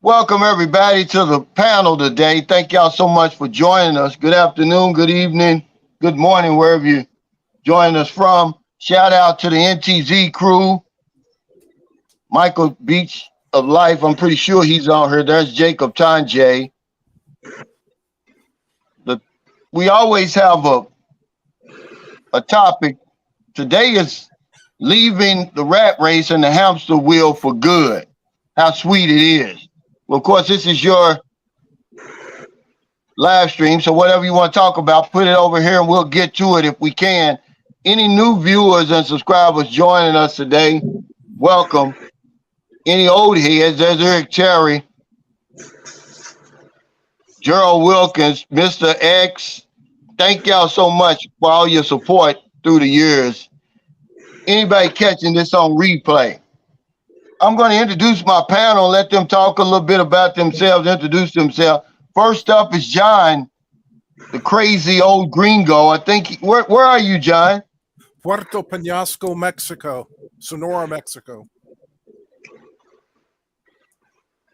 Welcome everybody to the panel today. Thank y'all so much for joining us. Good afternoon, good evening, good morning, wherever you join us from. Shout out to the NTZ crew. Michael Beach of Life, I'm pretty sure he's on here. There's Jacob Tanjay. We always have a topic. Today is leaving the rat race and the hamster wheel for good. How sweet it is. Well, of course, this is your live stream, so whatever you want to talk about, put it over here and we'll get to it if we can. Any new viewers and subscribers joining us today, welcome. Any old heads, there's Eric Terry, Gerald Wilkins, Mr. X. Thank y'all so much for all your support through the years. Anybody catching this on replay? I'm going to introduce my panel, let them talk a little bit about themselves, introduce themselves. First up is John, the crazy old gringo. I think, where are you, John? Puerto Peñasco, Mexico. Sonora, Mexico.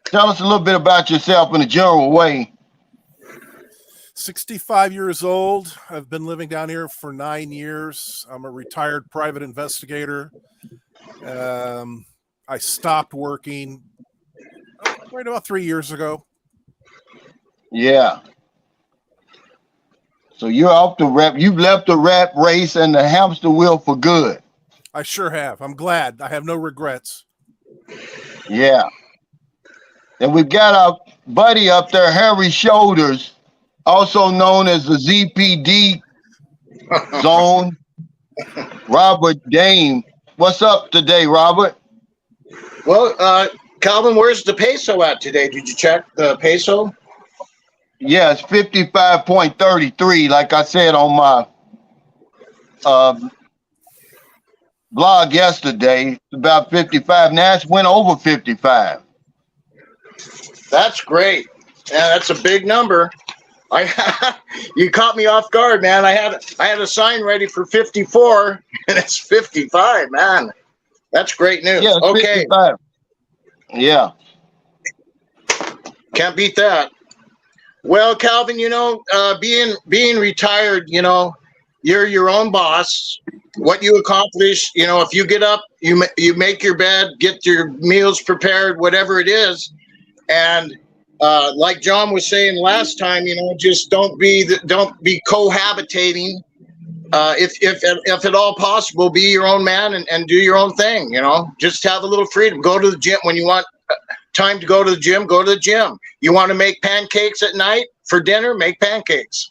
Tell us a little bit about yourself in a general way. 65 years old. I've been living down here for 9 years. I'm a retired private investigator. I stopped working right about 3 years ago. Yeah. So you're off the rap. You've left the rat race and the hamster wheel for good. I sure have. I'm glad. I have no regrets. Yeah. And we've got our buddy up there, Harry Shoulders, also known as the ZPD Zone, Robert Dame. What's up today, Robert? Well, Calvin, where's the peso at today? Did you check the peso? Yeah, it's 55.33. Like I said on my blog yesterday, it's about 55. Now it's went over 55. That's great. Yeah, that's a big number. You caught me off guard, man. I had a sign ready for 54, and it's 55, man. That's great news. Yeah, okay. 55. Yeah. Can't beat that. Well, Calvin, being retired, you're your own boss. What you accomplish, if you get up, you make your bed, get your meals prepared, whatever it is. And like John was saying last time, just don't be cohabitating. If at all possible, be your own man and do your own thing. Just have a little freedom. Go to the gym when you want time to go to the gym. Go to the gym. You want to make pancakes at night for dinner? Make pancakes.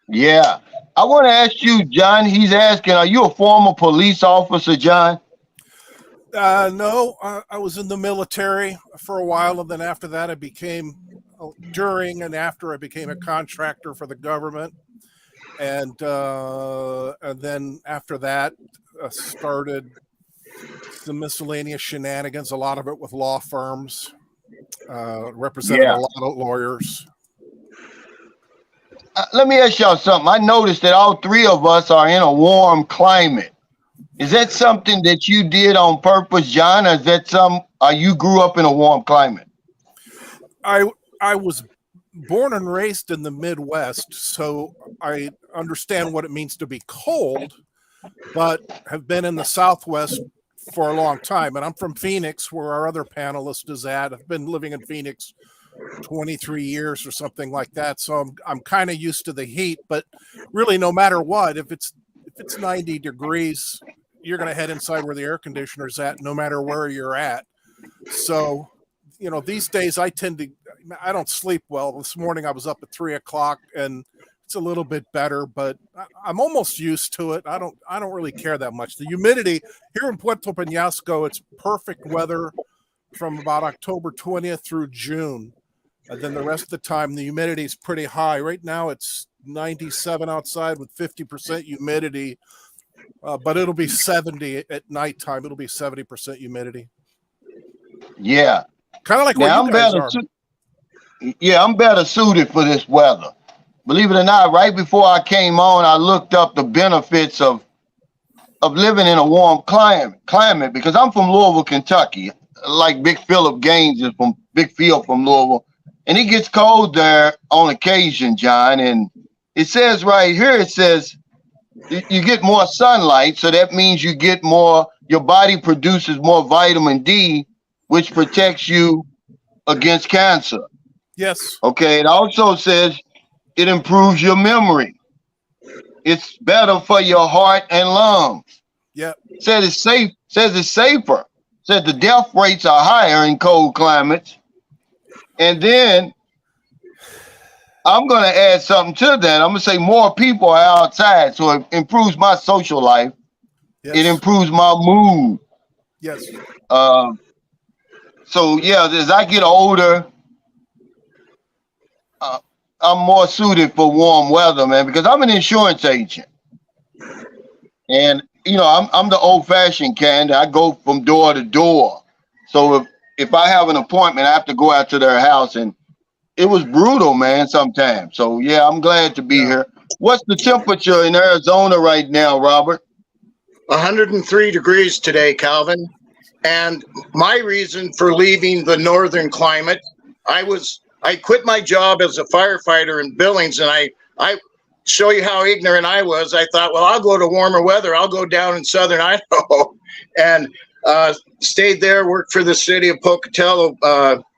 Yeah. I want to ask you, John. He's asking, are you a former police officer, John? No, I was in the military for a while, and then after that, I became a contractor for the government, and then after that, started some miscellaneous shenanigans. A lot of it with law firms, represented a lot of lawyers. Let me ask y'all something. I noticed that all three of us are in a warm climate. Is that something that you did on purpose, John, or is that you grew up in a warm climate? I was born and raised in the Midwest, so I understand what it means to be cold, but have been in the Southwest for a long time. And I'm from Phoenix, where our other panelist is at. I've been living in Phoenix 23 years or something like that. So I'm kind of used to the heat, but really no matter what, if it's 90 degrees, you're going to head inside where the air conditioner's at, no matter where you're at. So, these days I don't sleep well. This morning I was up at 3 o'clock and it's a little bit better, but I'm almost used to it. I don't really care that much. The humidity here in Puerto Peñasco, it's perfect weather from about October 20th through June. And then the rest of the time, the humidity is pretty high. Right now it's 97 outside with 50% humidity. But it'll be 70 at nighttime. It'll be 70% humidity. Yeah. Kind of like where you guys are. I'm better suited for this weather. Believe it or not, right before I came on, I looked up the benefits of living in a warm climate because I'm from Louisville, Kentucky. like Big Philip Gaines is from Big Phil from Louisville, and it gets cold there on occasion, John. And it says right here, it says you get more sunlight, so that means you get more. Your body produces more vitamin D, which protects you against cancer. Yes. Okay. It also says it improves your memory. It's better for your heart and lungs. Yeah. Says it's safe. Says it's safer. Says the death rates are higher in cold climates. And then I'm going to add something to that. I'm going to say more people are outside, so it improves my social life. Yes. It improves my mood. Yes. So yeah, as I get older, I'm more suited for warm weather, man, because I'm an insurance agent, and you know I'm the old-fashioned kind. I go from door to door. So if I have an appointment, I have to go out to their house, and it was brutal, man, sometimes. So yeah, I'm glad to be here. What's the temperature in Arizona right now, Robert? 103 degrees today, Calvin. And my reason for leaving the northern climate, I quit my job as a firefighter in Billings, and I show you how ignorant I was. I thought, well, I'll go to warmer weather. I'll go down in southern Idaho, and stayed there, worked for the city of Pocatello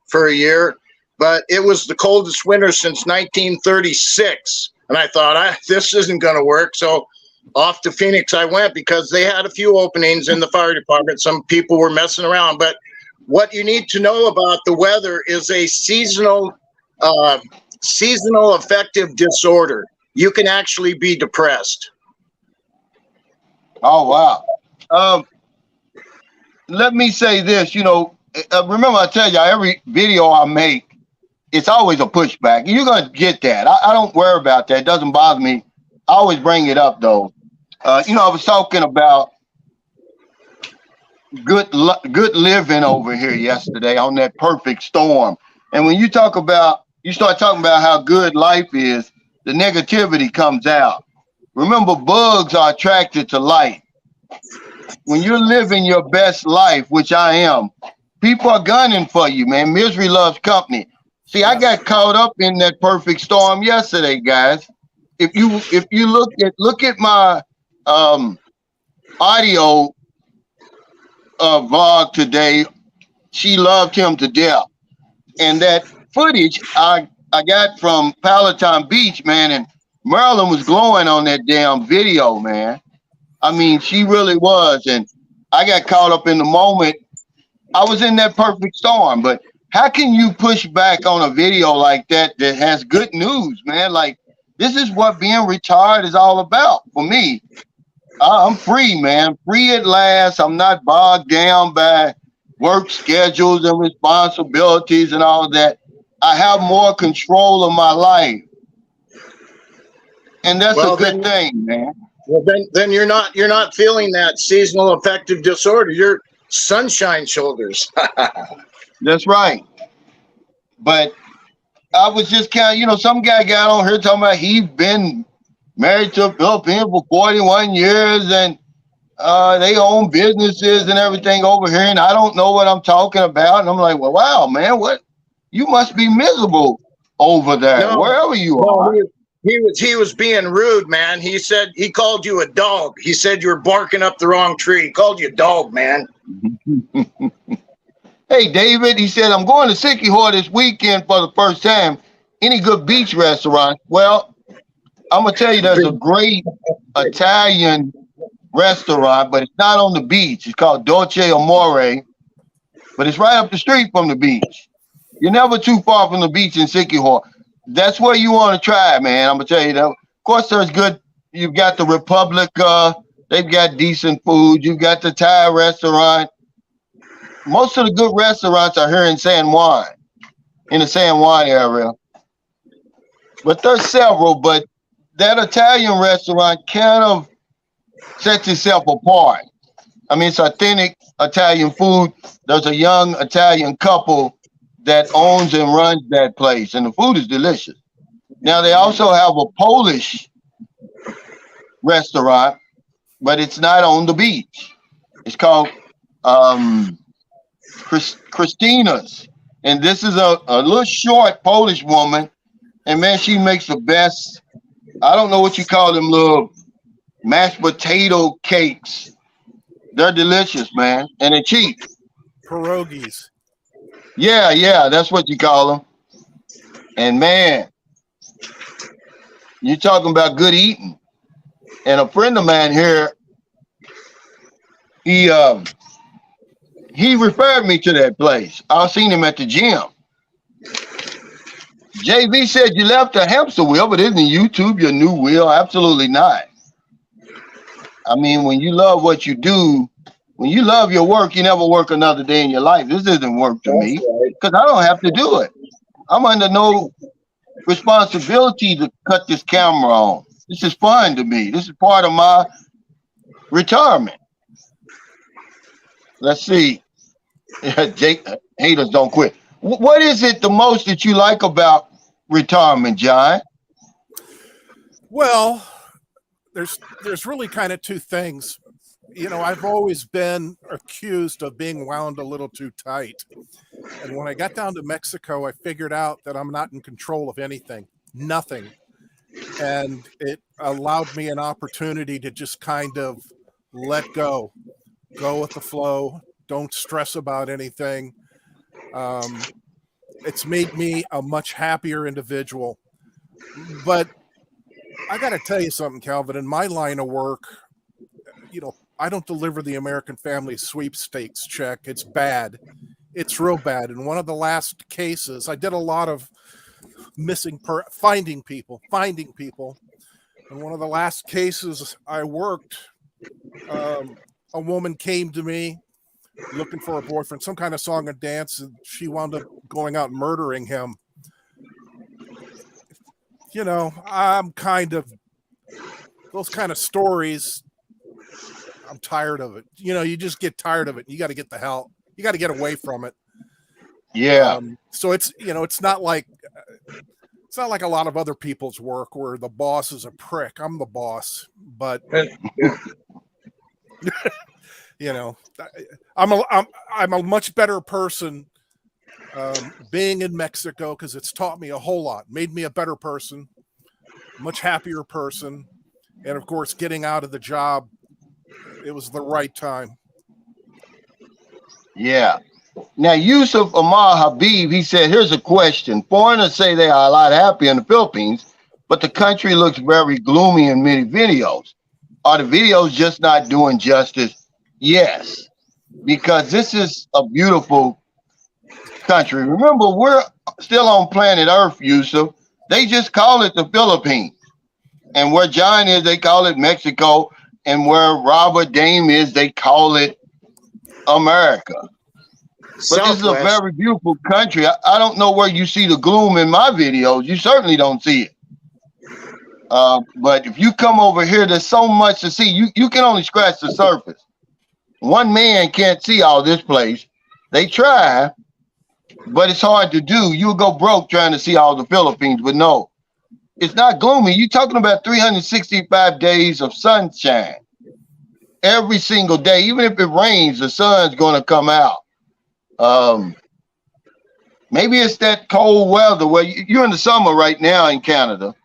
for a year. But it was the coldest winter since 1936. And I thought, this isn't going to work. So off to Phoenix I went, because they had a few openings in the fire department. Some people were messing around. But what you need to know about the weather is a seasonal affective disorder. You can actually be depressed. Oh, wow. Let me say this, remember I tell you, every video I make, it's always a pushback. You're going to get that. I don't worry about that. It doesn't bother me. I always bring it up, though. I was talking about good living over here yesterday on that perfect storm. And when you start talking about how good life is, the negativity comes out. Remember, bugs are attracted to light. When you're living your best life, which I am, people are gunning for you, man. Misery loves company. See, I got caught up in that perfect storm yesterday, guys. If you look at my audio vlog today, she loved him to death. And that footage I got from Palatine Beach, man, and Marilyn was glowing on that damn video, man. I mean, she really was. And I got caught up in the moment. I was in that perfect storm. But how can you push back on a video like that has good news, man? Like, this is what being retired is all about for me. I'm free, man. Free at last. I'm not bogged down by work schedules and responsibilities and all of that. I have more control of my life. And that's a good thing, man. Well, then you're not feeling that seasonal affective disorder. You're sunshine shoulders. That's right. But I was just kind of, some guy got on here talking about he's been married to a Filipino for 41 years and they own businesses and everything over here. And I don't know what I'm talking about. And I'm like, well, wow, man, you must be miserable over there, wherever you are. He was being rude, man. He said he called you a dog. He said you were barking up the wrong tree. He called you a dog, man. Hey, David, he said, I'm going to Siquijor this weekend for the first time. Any good beach restaurants? Well, I'm going to tell you, there's a great Italian restaurant, but it's not on the beach. It's called Dolce Amore, but it's right up the street from the beach. You're never too far from the beach in Siquijor. That's where you want to try, man. I'm going to tell you that. Of course, there's good. You've got the Republic. They've got decent food. You've got the Thai restaurant. Most of the good restaurants are here in San Juan, in the San Juan area. But there's several, but that Italian restaurant kind of sets itself apart. I mean, it's authentic Italian food. There's a young Italian couple that owns and runs that place, and the food is delicious. Now, they also have a Polish restaurant, but it's not on the beach. It's called Christina's. And this is a little short Polish woman. And man, she makes the best, I don't know what you call them little mashed potato cakes. They're delicious, man. And they're cheap. Pierogies. Yeah, that's what you call them. And man, you're talking about good eating. And a friend of mine here, he referred me to that place. I seen him at the gym. JV said you left the hamster wheel, but isn't YouTube your new wheel? Absolutely not. I mean, when you love what you do, when you love your work, you never work another day in your life. This isn't work to me because I don't have to do it. I'm under no responsibility to cut this camera on. This is fun to me. This is part of my retirement. Let's see. Jake, haters don't quit. What is it the most that you like about retirement, John? Well, there's really kind of two things. You know, I've always been accused of being wound a little too tight. And when I got down to Mexico, I figured out that I'm not in control of anything, nothing. And it allowed me an opportunity to just kind of let go with the flow, don't stress about anything. It's made me a much happier individual. But I got to tell you something, Calvin, in my line of work, you know, I don't deliver the American Family sweepstakes check. It's bad. It's real bad. In one of the last cases, I did a lot of finding people. In one of the last cases I worked, a woman came to me looking for a boyfriend, some kind of song and dance, and she wound up going out and murdering him. You know, I'm kind of, those kind of stories, I'm tired of it. You know, you just get tired of it. You got to get the hell, you got to get away from it. Yeah. So it's, you know, it's not like a lot of other people's work where the boss is a prick. I'm the boss, but you know, I'm a much better person being in Mexico because it's taught me a whole lot, made me a better person, much happier person, and of course, getting out of the job, it was the right time. Yeah. Now, Yusuf Amar Habib, he said, here's a question. Foreigners say they are a lot happier in the Philippines, but the country looks very gloomy in many videos. Are the videos just not doing justice? Yes, because this is a beautiful country. Remember, we're still on planet Earth, Yusuf. They just call it the Philippines. And where John is, they call it Mexico. And where Robert Dame is, they call it America. But this is a very beautiful country. I don't know where you see the gloom in my videos. You certainly don't see it. But if you come over here, there's so much to see. You can only scratch the surface. One man can't see all this place. They try, but it's hard to do. You'll go broke trying to see all the Philippines, but no, it's not gloomy. You're talking about 365 days of sunshine every single day. Even if it rains, the sun's going to come out. Maybe it's that cold weather where you're in the summer right now in Canada,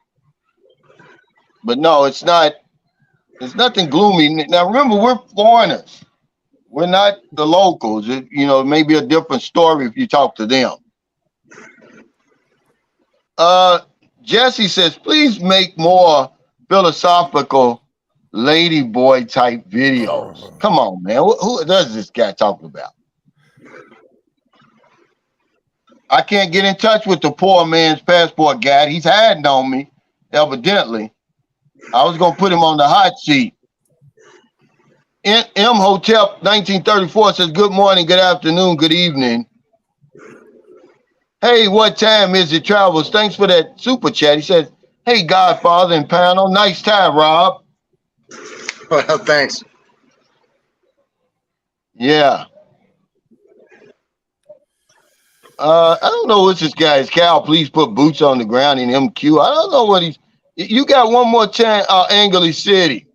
but no, it's not. It's nothing gloomy. Now, remember, we're foreigners. We're not the locals. It may be a different story if you talk to them. Jesse says, please make more philosophical ladyboy type videos. Come on, man. Who does this guy talking about? I can't get in touch with the poor man's passport guy. He's hiding on me, evidently. I was going to put him on the hot seat. M Hotel 1934 says, good morning, good afternoon, good evening. Hey, what time is it, Travels? Thanks for that super chat. He says, hey, Godfather and panel. Nice time, Rob. Well, thanks. Yeah. I don't know what this guy is. Cal, please put boots on the ground in MQ. I don't know what he's. You got one more chance, Angley City.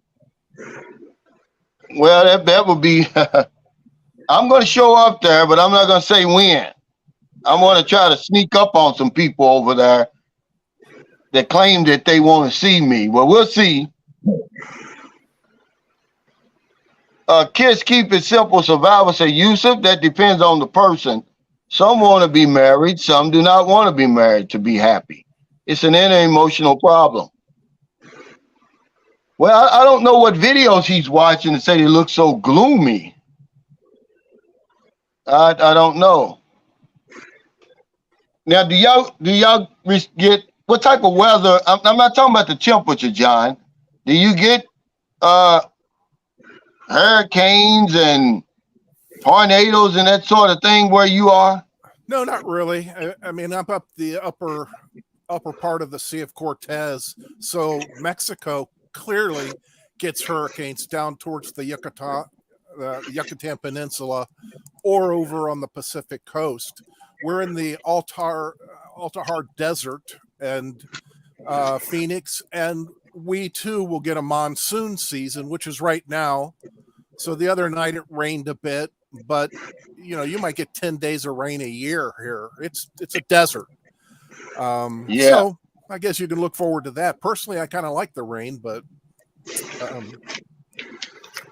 Well, that would be. I I'm going to show up there, but I'm not going to say when. I'm going to try to sneak up on some people over there that claim that they want to see me. Well, we'll see. Kids keep it simple. Survivor say, Yusuf, that depends on the person. Some want to be married. Some do not want to be married to be happy. It's an inner emotional problem. Well, I don't know what videos he's watching to say they look so gloomy. I don't know. Now, do y'all get what type of weather? I'm not talking about the temperature, John. Do you get hurricanes and tornadoes and that sort of thing where you are? No, not really. I mean, I'm up the upper part of the Sea of Cortez, so Mexico clearly gets hurricanes down towards the Yucatan Peninsula or over on the Pacific coast. We're in the Altar Desert and Phoenix, and we too will get a monsoon season, which is right now. So the other night it rained a bit, but you might get 10 days of rain a year here. It's a desert. So I guess you can look forward to that. Personally, I kind of like the rain, but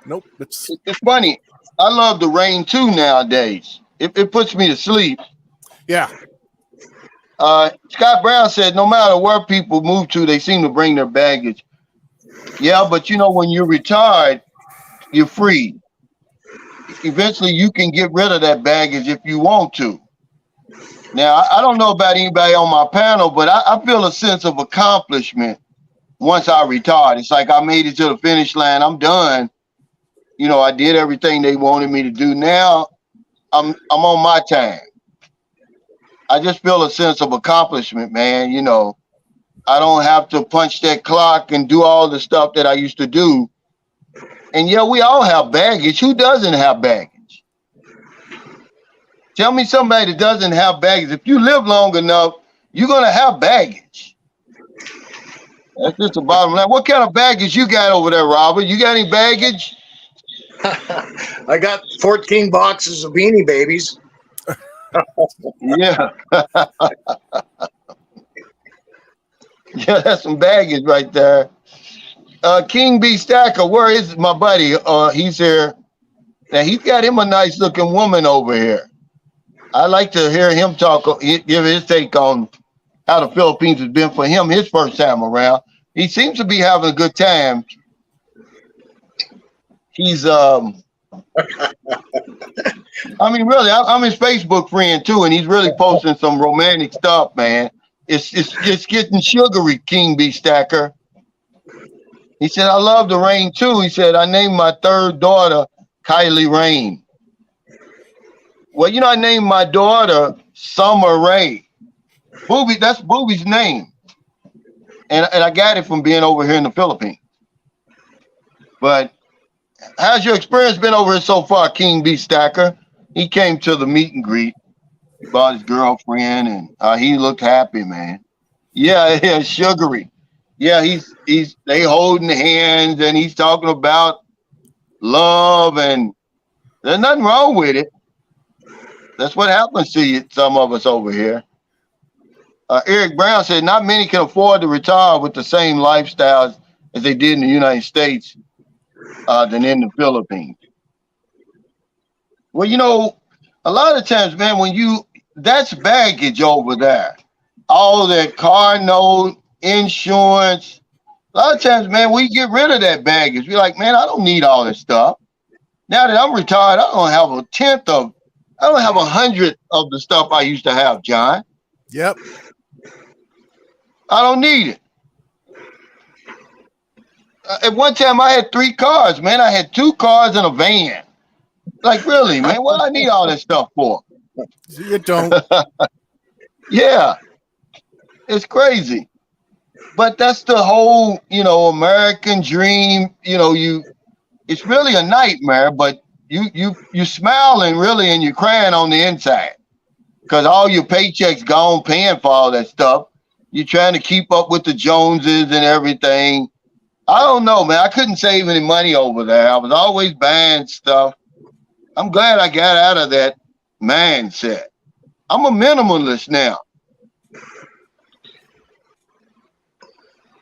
nope. It's funny. I love the rain too nowadays. It puts me to sleep. Yeah. Scott Brown said, no matter where people move to, they seem to bring their baggage. Yeah, but when you're retired, you're free. Eventually, you can get rid of that baggage if you want to. Now, I don't know about anybody on my panel, but I feel a sense of accomplishment once I retired. It's like I made it to the finish line. I'm done. I did everything they wanted me to do. Now, I'm on my time. I just feel a sense of accomplishment, man. I don't have to punch that clock and do all the stuff that I used to do. And yeah, we all have baggage. Who doesn't have baggage? Tell me somebody that doesn't have baggage. If you live long enough, you're going to have baggage. That's just the bottom line. What kind of baggage you got over there, Robert? You got any baggage? I got 14 boxes of Beanie Babies. Yeah. Yeah, that's some baggage right there. King B Stacker, where is my buddy? He's here. Now he's got him a nice looking woman over here. I like to hear him give his take on how the Philippines has been for him his first time around. He seems to be having a good time. He's I mean, really, I'm his Facebook friend too, and he's really posting some romantic stuff, man. It's getting sugary, King B Stacker. He said, I love the rain too. He said, I named my third daughter Kylie Rain. Well, I named my daughter Summer Rain. Booby, that's Booby's name. And I got it from being over here in the Philippines. But how's your experience been over here so far, King B Stacker? He came to the meet and greet, brought his girlfriend, and he looked happy, man. Yeah, sugary. Yeah, they holding hands, and he's talking about love, and there's nothing wrong with it. That's what happens to you, some of us over here. Eric Brown said, not many can afford to retire with the same lifestyles as they did in the United States than in the Philippines. Well, a lot of times, man, that's baggage over there. All that car note, insurance. A lot of times, man, we get rid of that baggage. We're like, man, I don't need all this stuff. Now that I'm retired, I don't have 100th of the stuff I used to have, John. Yep. I don't need it. At one time, I had 3 cars, man. I had 2 cars and a van. Like, really, man, what do I need all this stuff for? You don't. Yeah. It's crazy. But that's the whole, American dream. It's really a nightmare, but you smiling really and you're crying on the inside because all your paychecks gone paying for all that stuff. You're trying to keep up with the Joneses and everything. I don't know, man. I couldn't save any money over there. I was always buying stuff. I'm glad I got out of that mindset. I'm a minimalist now.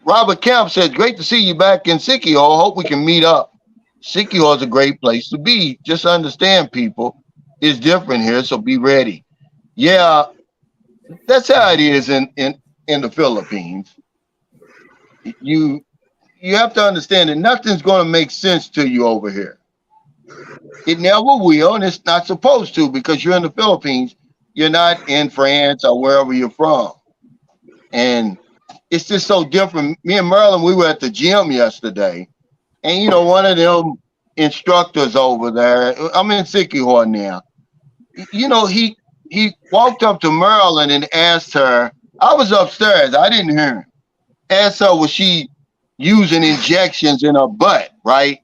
Robert Camp says, great to see you back in Sikihor. Hope we can meet up. Sikihor is a great place to be. Just understand, people, it's different here, so be ready. Yeah, that's how it is in the Philippines. You have to understand that nothing's going to make sense to you over here. It never will, and it's not supposed to, because you're in the Philippines. You're not in France or wherever you're from. And it's just so different. Me and Merlin, we were at the gym yesterday, and you know, one of them instructors over there, I'm in Sikihor now. You know, he walked up to Merlin and asked her, I was upstairs, I didn't hear him. Asked her, was she using injections in her butt, right?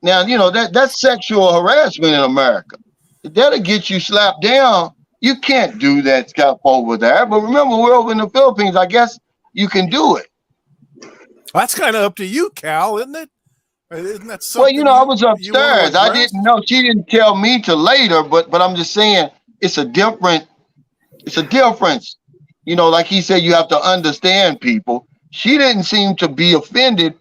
Now, you know, that's sexual harassment in America. That'll get you slapped down. You can't do that stuff over there. But remember, we're over in the Philippines. I guess you can do it. That's kind of up to you, Cal, isn't it? Isn't that something? Well, you know, I was upstairs. I didn't know. She didn't tell me till later. But I'm just saying, it's a difference. You know, like he said, you have to understand people. She didn't seem to be offended,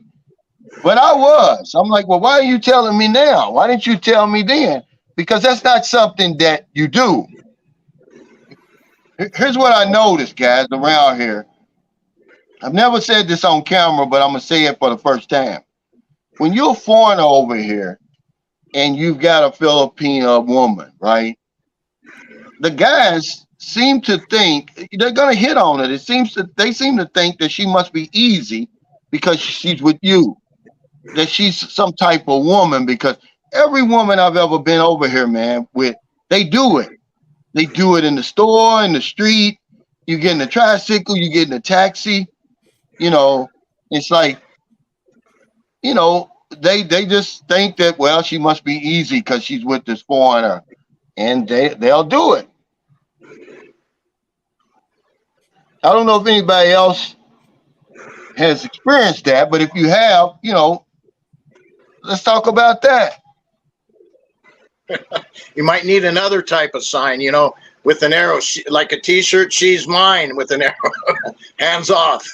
but I was. I'm like, well, why are you telling me now? Why didn't you tell me then? Because that's not something that you do. Here's what I noticed, guys, around here. I've never said this on camera, but I'm going to say it for the first time. When you're a foreigner over here and you've got a Filipino woman, right? The guys seem to think they're going to hit on it. They seem to think that she must be easy because she's with you, that she's some type of woman, because every woman I've ever been over here, man, with, they do it. They do it in the store, in the street. You get in a tricycle, you get in a taxi. You know, it's like, you know, they just think that, well, she must be easy because she's with this foreigner, and they'll do it. I don't know if anybody else has experienced that, but if you have, you know, let's talk about that. You might need another type of sign, you know, with an arrow, like a T-shirt, she's mine, with an arrow, hands off.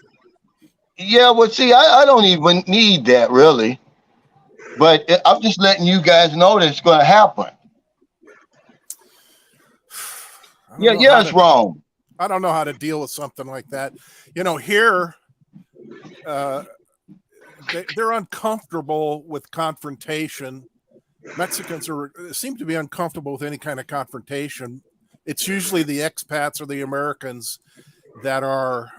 Yeah, well, see, I don't even need that, really. But I'm just letting you guys know that it's going to happen. Yeah, it's wrong. I don't know how to deal with something like that. You know, here, they're uncomfortable with confrontation. Mexicans seem to be uncomfortable with any kind of confrontation. It's usually the expats or the Americans that are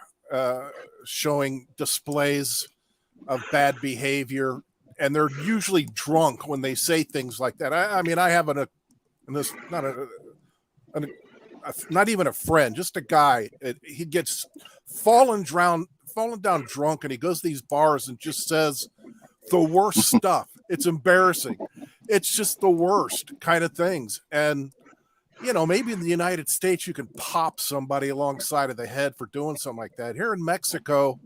showing displays of bad behavior, and they're usually drunk when they say things like that. I mean, I have not even a friend, just a guy. He gets fallen down drunk, and he goes to these bars and just says the worst stuff. It's embarrassing. It's just the worst kind of things. And, you know, maybe in the United States, you can pop somebody alongside of the head for doing something like that. Here in Mexico,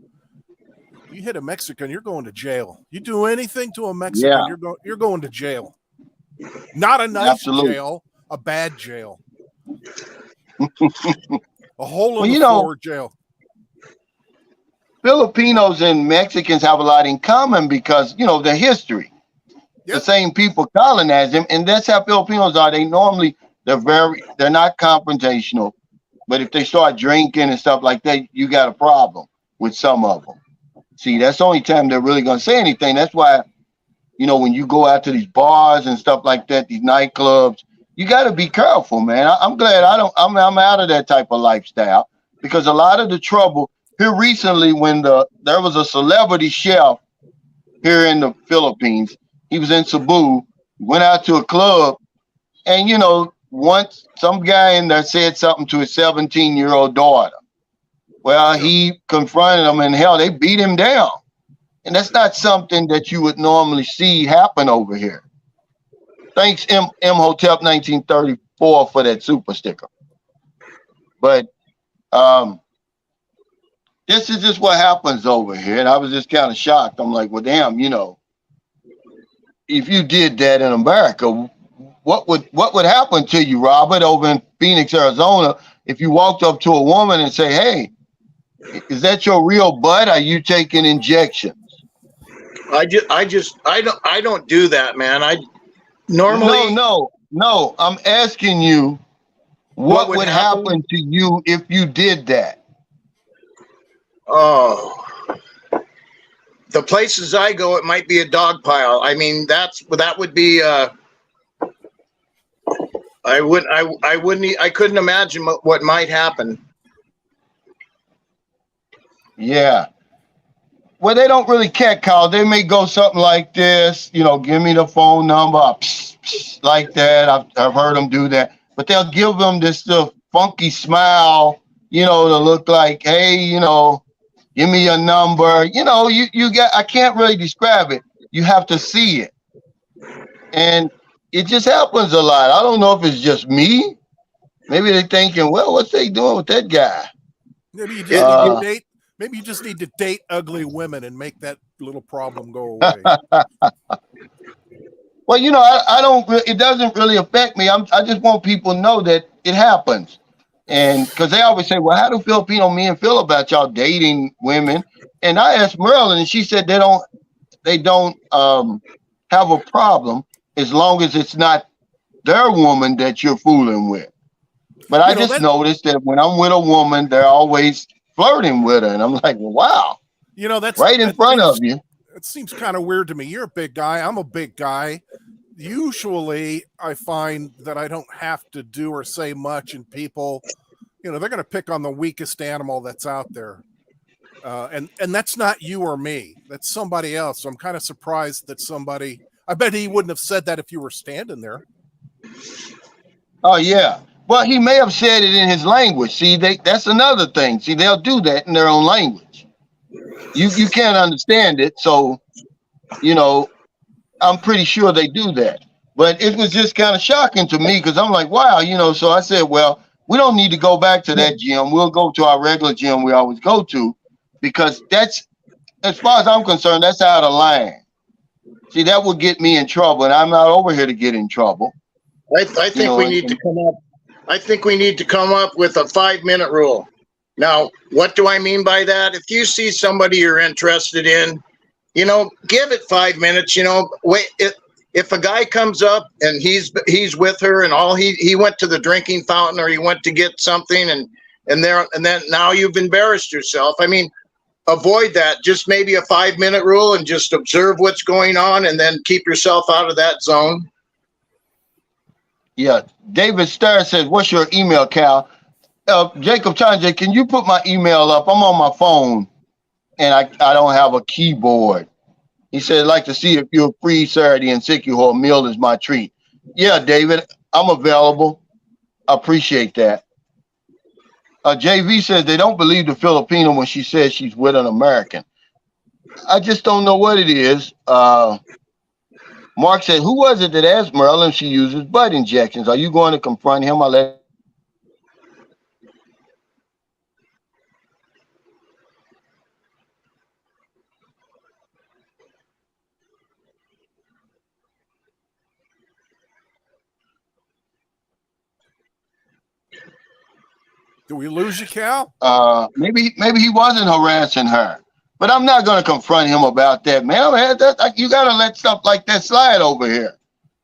you hit a Mexican, you're going to jail. You do anything to a Mexican, you're going to jail. Not a nice jail, a bad jail. A hole in the floor jail. Filipinos and Mexicans have a lot in common because, you know, their history. Yep. The same people colonized them, and that's how Filipinos are. They're not confrontational, but if they start drinking and stuff like that, you got a problem with some of them. See, that's the only time they're really going to say anything. That's why, you know, when you go out to these bars and stuff like that, these nightclubs, you got to be careful, man. I'm glad I'm out of that type of lifestyle, because a lot of the trouble here recently, when there was a celebrity chef here in the Philippines, he was in Cebu, went out to a club, and, you know, once some guy in there said something to his 17-year-old daughter. Well, he confronted him, and hell, they beat him down. And that's not something that you would normally see happen over here. Thanks, Imhotep 1934 for that super sticker. But this is just what happens over here. And I was just kind of shocked. I'm like, well, damn, you know, if you did that in America, what would happen to you, Robert, over in Phoenix, Arizona, if you walked up to a woman and say, "Hey, is that your real butt? Are you taking injections?" I don't do that, man. I normally No. I'm asking you, what would happen to you if you did that? Oh, the places I go, it might be a dog pile. I mean, that would be. I couldn't imagine what might happen. Yeah. Well, they don't really catcall. They may go something like this, give me the phone number, psst, psst, like that. I've heard them do that, but they'll give them this funky smile, to look like, hey, give me your number. I can't really describe it. You have to see it, and it just happens a lot. I don't know if it's just me. Maybe they're thinking, well, what's they doing with that guy? Maybe you just need to date. Maybe you just need to date ugly women and make that little problem go away. Well, I don't. It doesn't really affect me. I just want people to know that it happens, and because they always say, "Well, how do Filipino men feel about y'all dating women?" And I asked Marilyn, and she said they don't have a problem as long as it's not their woman that you're fooling with. But I just noticed that when I'm with a woman, they're always flirting with her, and I'm like, wow, that's right in front of you. It seems kind of weird to me. You're a big guy. I'm a big guy. Usually I find that I don't have to do or say much, and people, they're going to pick on the weakest animal that's out there. And that's not you or me. That's somebody else. So I'm kind of surprised that I bet he wouldn't have said that if you were standing there. Oh, yeah. Well, he may have said it in his language. See, that's another thing. See, they'll do that in their own language. You can't understand it. So, I'm pretty sure they do that. But it was just kind of shocking to me because I'm like, wow, so I said, well, we don't need to go back to that gym. We'll go to our regular gym we always go to, because that's, as far as I'm concerned, that's out of line. See, that would get me in trouble, and I'm not over here to get in trouble. I think we need to come up. I think we need to come up with a 5-minute rule. Now, what do I mean by that? If you see somebody you're interested in, give it 5 minutes. Wait. If a guy comes up and he's with her, and he went to the drinking fountain, or he went to get something, and then now you've embarrassed yourself. I mean, avoid that. Just maybe a 5-minute rule, and just observe what's going on, and then keep yourself out of that zone. Yeah, David Starr says, what's your email, Cal? Jacob Chanje, can you put my email up? I'm on my phone, and I don't have a keyboard. He said, I'd like to see if you're free Saturday in Sikihor. Meal is my treat. Yeah, David, I'm available. I appreciate that. JV says they don't believe the Filipino when she says she's with an American. I just don't know what it is. Mark said, who was it that asked Marilyn if she uses butt injections? Are you going to confront him? Do we lose you, Cal? Maybe he wasn't harassing her. But I'm not going to confront him about that, man. You got to let stuff like that slide over here.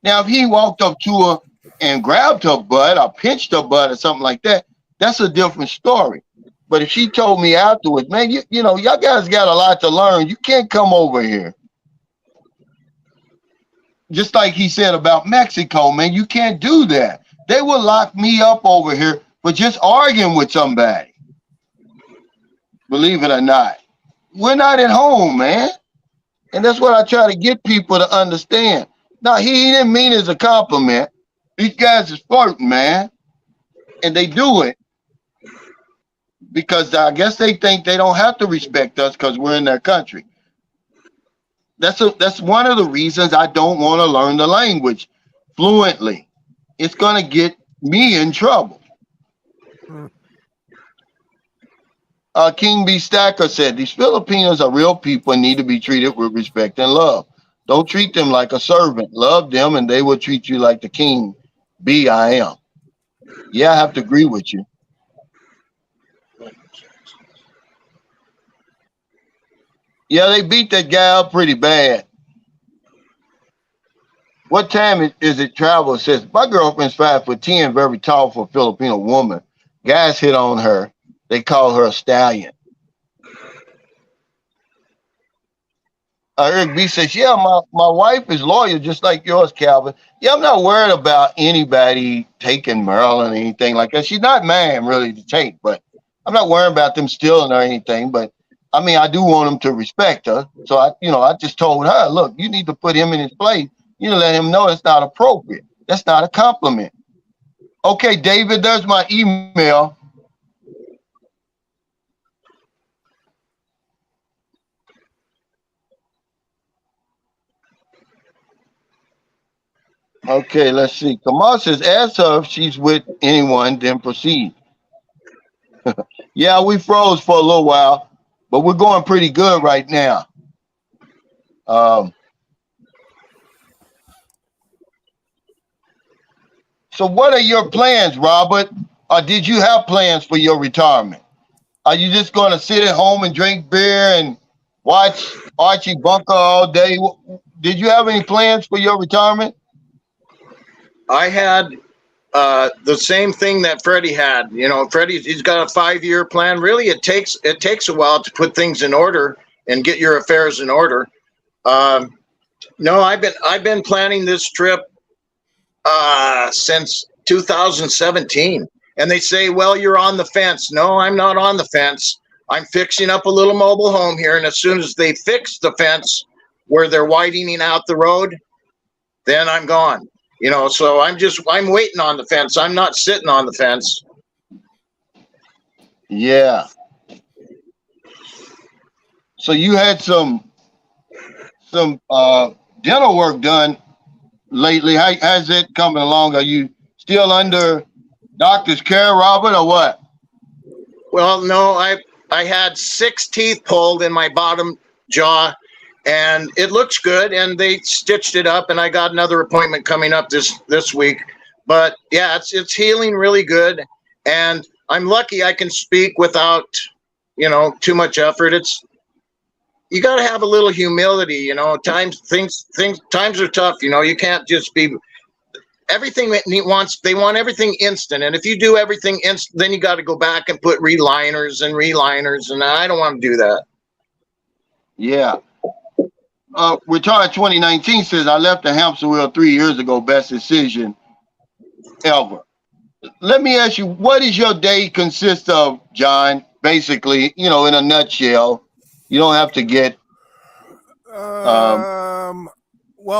Now, if he walked up to her and grabbed her butt or pinched her butt or something like that, that's a different story. But if she told me afterwards, man, y'all guys got a lot to learn. You can't come over here. Just like he said about Mexico, man, you can't do that. They will lock me up over here for just arguing with somebody. Believe it or not. We're not at home, man. And that's what I try to get people to understand. Now, he didn't mean it as a compliment. These guys is flirting, man. And they do it because I guess they think they don't have to respect us because we're in their country. That's one of the reasons I don't want to learn the language fluently. It's going to get me in trouble. King B. Stacker said, these Filipinos are real people and need to be treated with respect and love. Don't treat them like a servant. Love them, and they will treat you like the king. Be I am. Yeah, I have to agree with you. Yeah, they beat that guy up pretty bad. What time is it travel? It says, my girlfriend's 5'10", very tall for a Filipino woman. Guys hit on her. They call her a stallion. Eric B says, yeah, my wife is loyal, just like yours, Calvin. Yeah, I'm not worried about anybody taking Maryland or anything like that. She's not mine, really, to take, but I'm not worried about them stealing or anything. But, I mean, I do want them to respect her. So, I just told her, look, you need to put him in his place. You let him know it's not appropriate. That's not a compliment. Okay, David, there's my email. Okay, let's see. Kamal says, ask her if she's with anyone, then proceed. Yeah, we froze for a little while, but we're going pretty good right now. So what are your plans, Robert? Or did you have plans for your retirement? Are you just going to sit at home and drink beer and watch Archie Bunker all day? Did you have any plans for your retirement? I had the same thing that Freddie had. He's got a 5-year plan. Really, it takes a while to put things in order and get your affairs in order. No, I've been planning this trip since 2017. And they say, well, you're on the fence. No, I'm not on the fence. I'm fixing up a little mobile home here. And as soon as they fix the fence where they're widening out the road, then I'm gone. So I'm waiting on the fence. I'm not sitting on the fence. Yeah. So you had some dental work done lately. How's it coming along? Are you still under doctor's care, Robert, or what? Well, no, I had 6 teeth pulled in my bottom jaw, and it looks good, and they stitched it up, and I got another appointment coming up this week. But yeah, it's healing really good, and I'm lucky I can speak without too much effort. You got to have a little humility. Times are tough. You can't just be everything that they want everything instant. And if you do everything instant, then you got to go back and put reliners, and I don't want to do that. Yeah. Retired 2019 says, I left the hamster wheel 3 years ago. Best decision ever. Let me ask you, what does your day consist of, John? Basically, in a nutshell. You don't have to get. Well,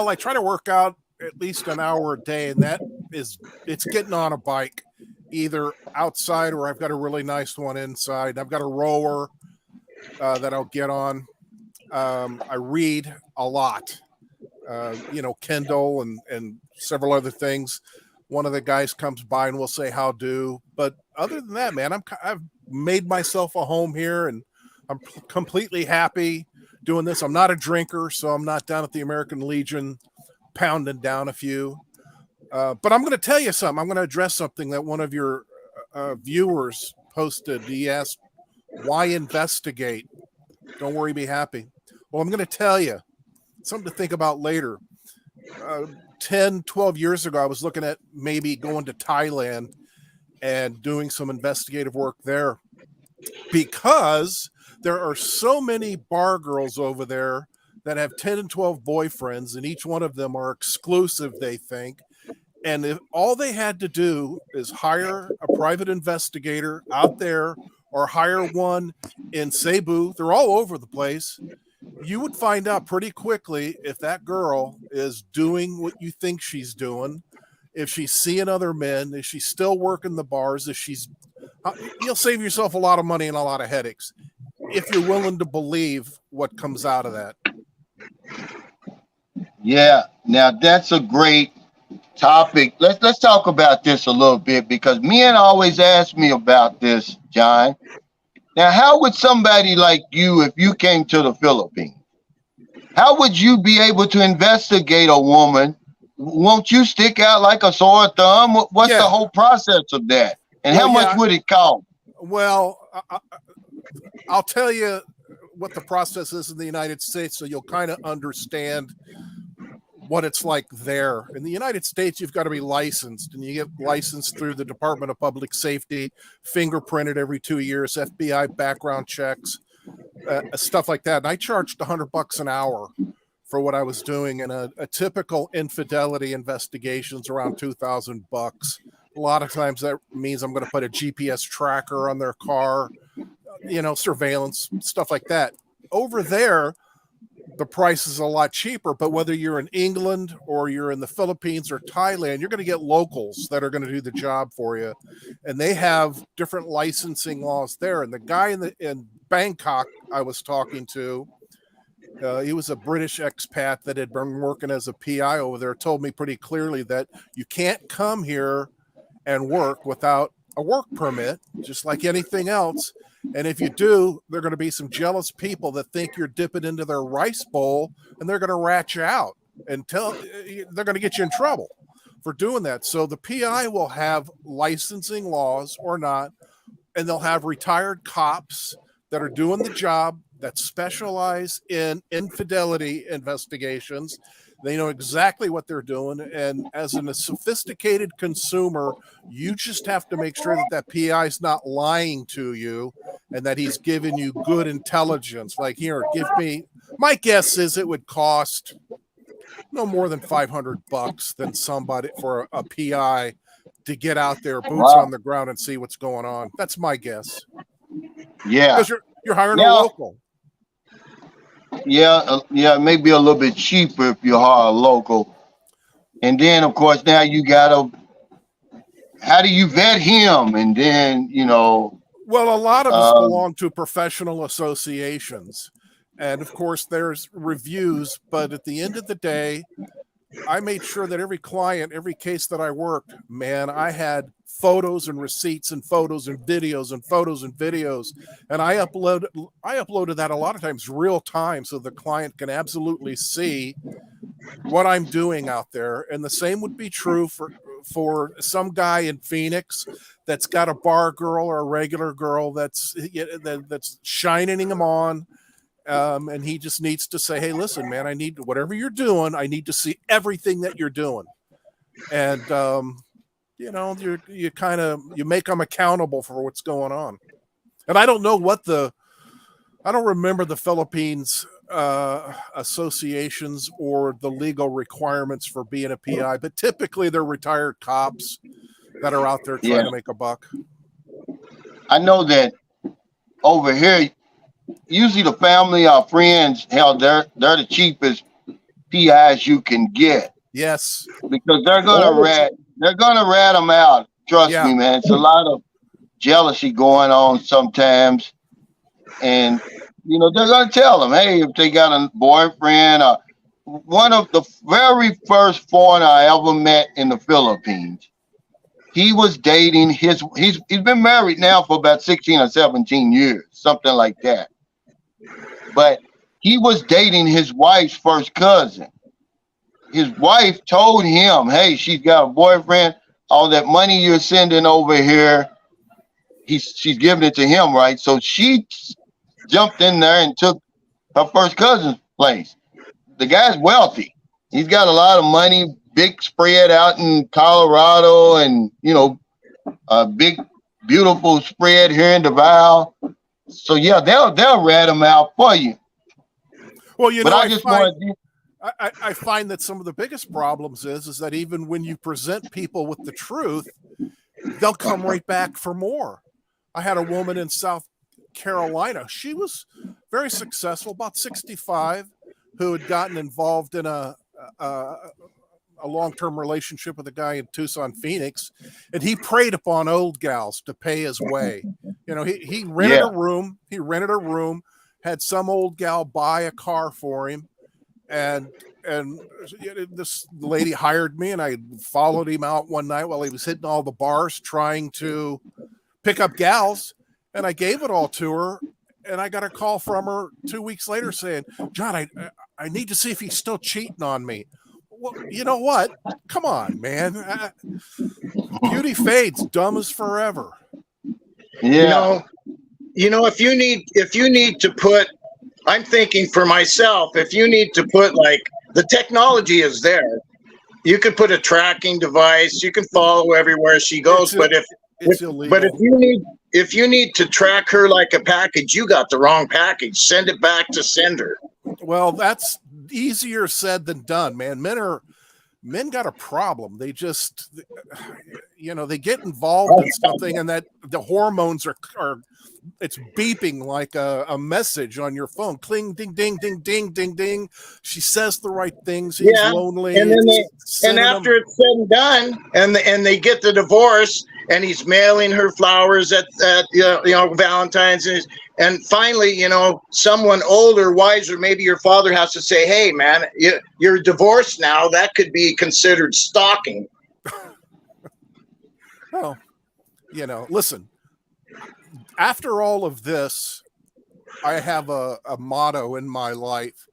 I try to work out at least an hour a day, and it's getting on a bike, either outside or I've got a really nice one inside. I've got a rower that I'll get on. I read a lot, Kindle and several other things. One of the guys comes by and will say how do. But other than that, man, I've made myself a home here, and I'm completely happy doing this. I'm not a drinker, so I'm not down at the American Legion pounding down a few. But I'm going to tell you something. I'm going to address something that one of your viewers posted. He asked, why investigate? Don't worry, be happy. Well, I'm going to tell you something to think about later. 10, 12 years ago, I was looking at maybe going to Thailand and doing some investigative work there, because there are so many bar girls over there that have 10 and 12 boyfriends, and each one of them are exclusive, they think. And if all they had to do is hire a private investigator out there, or hire one in Cebu, they're all over the place, you would find out pretty quickly if that girl is doing what you think she's doing, if she's seeing other men, if she's still working the bars, you'll save yourself a lot of money and a lot of headaches if you're willing to believe what comes out of that. Yeah, now that's a great topic. Let's talk about this a little bit, because men always ask me about this, John. Now, how would somebody like you, if you came to the Philippines, how would you be able to investigate a woman? Won't you stick out like a sore thumb? What's the Yeah. whole process of that? And Well, how much yeah. would it cost? Well, I'll tell you what the process is in the United States, so you'll kind of understand what it's like there. In the United States, you've got to be licensed, and you get licensed through the Department of Public Safety, fingerprinted every 2 years, FBI background checks, stuff like that. And I charged $100 an hour for what I was doing, and a typical infidelity investigation's around $2,000. A lot of times that means I'm going to put a GPS tracker on their car, surveillance, stuff like that. Over there, the price is a lot cheaper, but whether you're in England or you're in the Philippines or Thailand, you're going to get locals that are going to do the job for you. And they have different licensing laws there. And the guy in Bangkok I was talking to, he was a British expat that had been working as a PI over there, told me pretty clearly that you can't come here and work without a work permit, just like anything else. And if you do, there are going to be some jealous people that think you're dipping into their rice bowl, and they're going to rat you out and they're going to get you in trouble for doing that. So the PI will have licensing laws or not, and they'll have retired cops that are doing the job, that specialize in infidelity investigations. They know exactly what they're doing. And as a sophisticated consumer, you just have to make sure that PI is not lying to you and that he's giving you good intelligence. Like, here, my guess is it would cost no more than $500 than somebody for a PI to get out there, boots on the ground, and see what's going on. That's my guess. Yeah. Because you're hiring a local. Yeah, maybe a little bit cheaper if you hire a local. And then, of course, now you gotta. How do you vet him? And then, Well, a lot of us belong to professional associations, and of course, there's reviews. But at the end of the day, I made sure that every client, every case that I worked, man, I had photos and receipts and photos and videos and photos and videos. And I uploaded that a lot of times real time so the client can absolutely see what I'm doing out there. And the same would be true for some guy in Phoenix that's got a bar girl or a regular girl that's shining him on. And he just needs to say, hey, listen, man, I need whatever you're doing. I need to see everything that you're doing. And, you make them accountable for what's going on. And I don't remember the Philippines associations or the legal requirements for being a PI, but typically they're retired cops that are out there trying to make a buck. I know that over here, usually the family or friends, hell, they're the cheapest PIs you can get. Yes, because they're gonna rat them out. Trust me, man. It's a lot of jealousy going on sometimes, and they're gonna tell them, hey, if they got a boyfriend. One of the very first foreigner I ever met in the Philippines, he was dating he's been married now for about 16 or 17 years, something like that. But he was dating his wife's first cousin. His wife told him, hey, she's got a boyfriend. All that money you're sending over here, she's giving it to him, right? So she jumped in there and took her first cousin's place. The guy's wealthy. He's got a lot of money, big spread out in Colorado, and a big, beautiful spread here in Davao. So yeah, they'll rat him out for you. Well, I find that some of the biggest problems is that even when you present people with the truth, they'll come right back for more. I had a woman in South Carolina. She was very successful, about 65, who had gotten involved in a long-term relationship with a guy in Tucson, Phoenix, and he preyed upon old gals to pay his way. He rented a room. He rented a room, had some old gal buy a car for him. And this lady hired me, and I followed him out one night while he was hitting all the bars trying to pick up gals, and I gave it all to her, and I got a call from her 2 weeks later saying, John, I need to see if he's still cheating on me. Well, you know what? Come on, man. Beauty fades, dumb as forever. Yeah. If you need to put, I'm thinking for myself, if you need to put, like, the technology is there. You can put a tracking device, you can follow everywhere she goes, but it's illegal. But if you need to track her like a package, you got the wrong package. Send it back to sender. Well, that's easier said than done, man. Men got a problem. They just, they get involved in something, and that the hormones are it's beeping like a message on your phone. Cling, ding, ding, ding, ding, ding, ding. She says the right things. He's lonely. And then after it's said and done, and they get the divorce, and he's mailing her flowers at Valentine's, and finally, someone older, wiser, maybe your father has to say, "Hey, man, you're divorced now. That could be considered stalking." Well, listen. After all of this, I have a motto in my life,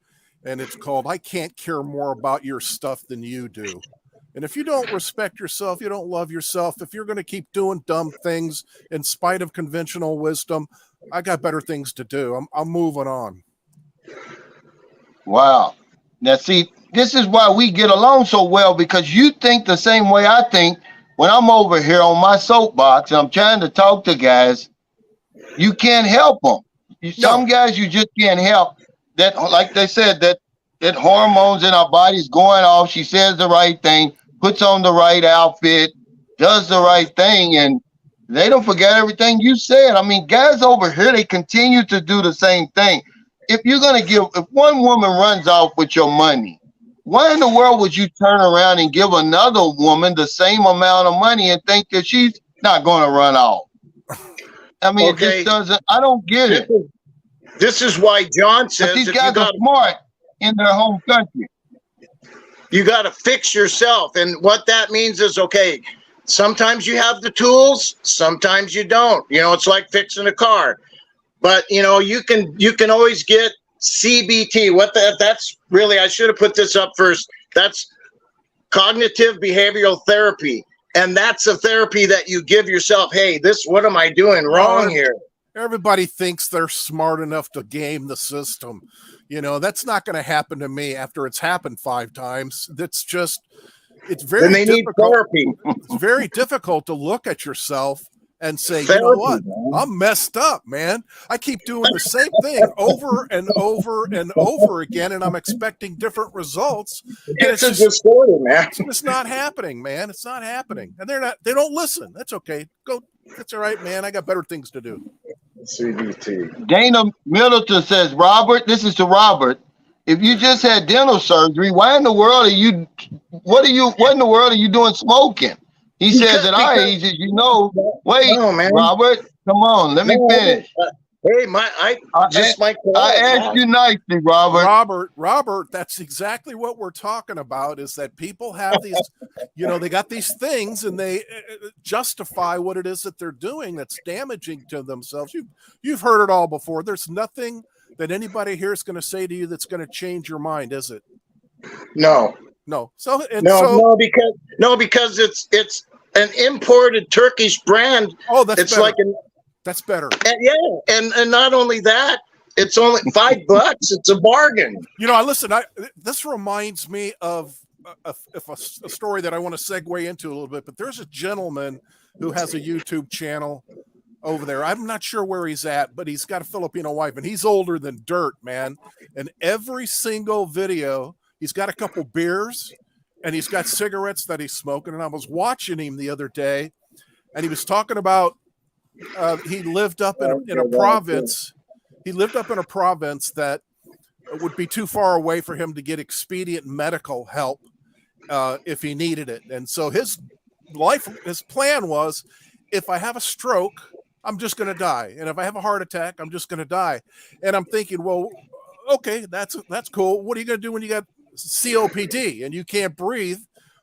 and it's called, I can't care more about your stuff than you do. And if you don't respect yourself, you don't love yourself, if you're going to keep doing dumb things in spite of conventional wisdom, I got better things to do. I'm moving on. Wow. Now, see, this is why we get along so well, because you think the same way I think. When I'm over here on my soapbox and I'm trying to talk to guys, you can't help them. Some guys you just can't help. That, like they said, that hormones in our bodies going off. She says the right thing, puts on the right outfit, does the right thing, and they don't forget everything you said. I mean, guys over here, they continue to do the same thing. If one woman runs off with your money, why in the world would you turn around and give another woman the same amount of money and think that she's not going to run off? I mean, okay. It just doesn't. I don't get it. This is why John says, but these guys are smart in their home country. You got to fix yourself, and what that means is, okay, sometimes you have the tools, sometimes you don't. It's like fixing a car, but you can always get CBT. That's really, I should have put this up first. That's cognitive behavioral therapy. And that's a therapy that you give yourself. Hey, what am I doing wrong here? Everybody thinks they're smart enough to game the system. That's not going to happen to me after it's happened 5 times. It's very difficult. It's very difficult to look at yourself and say, therapy, you know what? Man. I'm messed up, man. I keep doing the same thing over and over and over again, and I'm expecting different results. It's a distorted, man. It's just not happening, man. It's not happening. And they don't listen. That's okay. That's all right, man. I got better things to do. CBT. Dana Middleton says, Robert, this is to Robert. If you just had dental surgery, what in the world are you doing smoking? He says at our age, wait, Robert, come on, let me finish. Hey, I asked you nicely, Robert. Robert, that's exactly what we're talking about, is that people have these, they got these things and they justify what it is that they're doing that's damaging to themselves. You've heard it all before. There's nothing that anybody here is going to say to you that's going to change your mind, is it? No. Because it's an imported Turkish brand. Oh, that's better. That's better. And not only that, it's only $5. It's a bargain. This reminds me of a story that I want to segue into a little bit. But there's a gentleman who has a YouTube channel over there. I'm not sure where he's at, but he's got a Filipino wife, and he's older than dirt, man. And every single video, he's got a couple beers, and he's got cigarettes that he's smoking. And I was watching him the other day, and he was talking about he lived up in a province. He lived up in a province that would be too far away for him to get expedient medical help if he needed it. And so his plan was, if I have a stroke, I'm just going to die. And if I have a heart attack, I'm just going to die. And I'm thinking, well, okay, that's cool. What are you going to do when you got COPD and you can't breathe?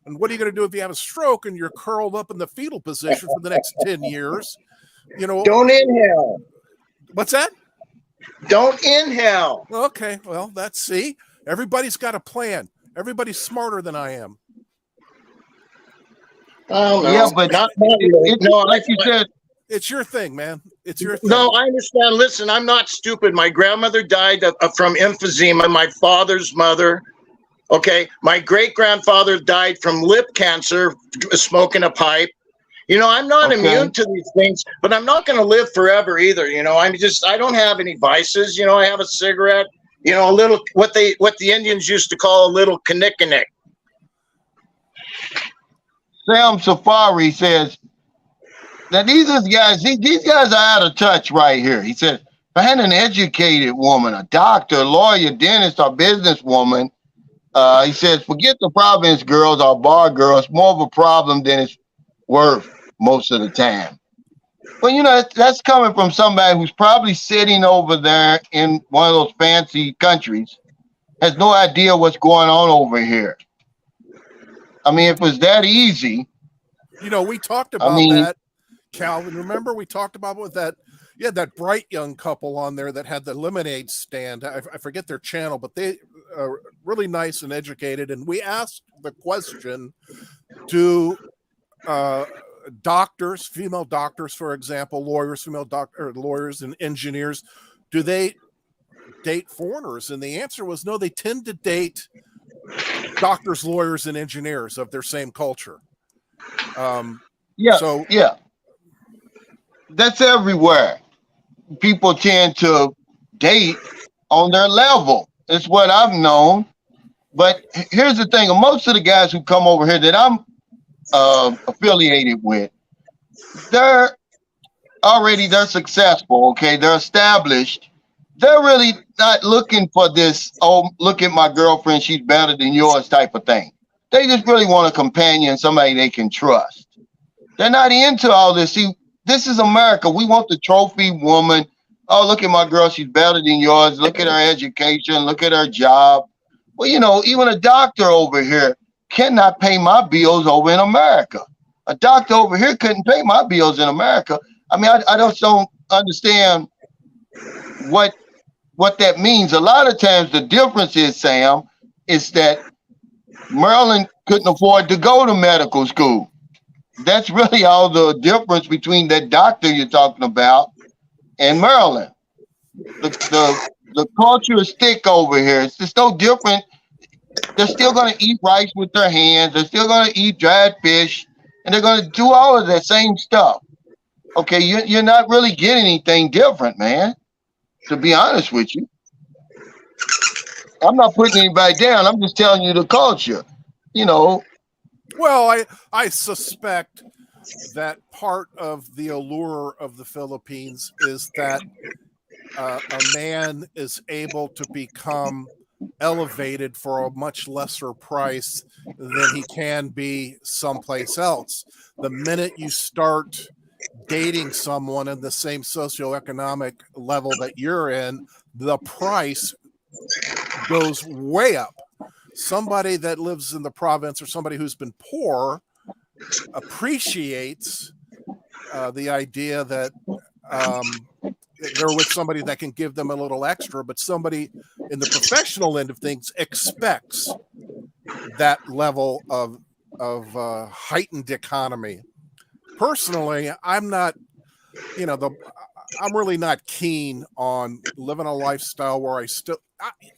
And what are you going to do if you have a stroke and you're curled up in the fetal position for the next 10 years? Don't inhale. What's that? Don't inhale. Okay, well, see, Everybody's got a plan. Everybody's smarter than I am. Oh no, Yeah, but not really. No, like you said, It's your thing, man. It's your thing. No, I understand. Listen, I'm not stupid. My grandmother died from emphysema. My father's mother. Okay, my great grandfather died from lip cancer, smoking a pipe. I'm not immune to these things, but I'm not going to live forever either. I don't have any vices. I have a cigarette. A little what the Indians used to call a little kinnick. Sam Safari says that these guys are out of touch right here. He said, find an educated woman, a doctor, lawyer, dentist, or businesswoman. He says, forget the province girls or bar girls. More of a problem than it's worth most of the time. But that's coming from somebody who's probably sitting over there in one of those fancy countries, has no idea what's going on over here. I mean, if it was that easy. We talked about that, Calvin. Remember we talked about with that, that bright young couple on there that had the lemonade stand. I forget their channel, but they are really nice and educated. And we asked the question, do doctors, female doctors, for example, lawyers, lawyers and engineers, do they date foreigners? And the answer was no, they tend to date doctors, lawyers, and engineers of their same culture. That's everywhere. People tend to date on their level. It's what I've known. But here's the thing: most of the guys who come over here that I'm affiliated with, they're successful. Okay, they're established. They're really not looking for this, look at my girlfriend, she's better than yours type of thing. They just really want a companion, somebody they can trust. They're not into all this. See, this is America. We want the trophy woman. Oh, look at my girl, she's better than yours. Look at her education. Look at her job. Well, even a doctor over here cannot pay my bills over in America. A doctor over here couldn't pay my bills in America. I mean, I just don't understand what that means. A lot of times the difference is, Sam, is that Maryland couldn't afford to go to medical school. That's really all the difference between that doctor you're talking about and Maryland. The culture is thick over here. It's just no different. They're still going to eat rice with their hands. They're still going to eat dried fish, and they're going to do all of that same stuff. Okay, you're not really getting anything different, man. To be honest with you, I'm not putting anybody down. I'm just telling you the culture. Well, I suspect that part of the allure of the Philippines is that a man is able to become elevated for a much lesser price than he can be someplace else. The minute you start dating someone in the same socioeconomic level that you're in, the price goes way up. Somebody that lives in the province or somebody who's been poor appreciates the idea that they're with somebody that can give them a little extra, but somebody in the professional end of things expects that level of heightened economy. Personally, I'm not, I'm really not keen on living a lifestyle where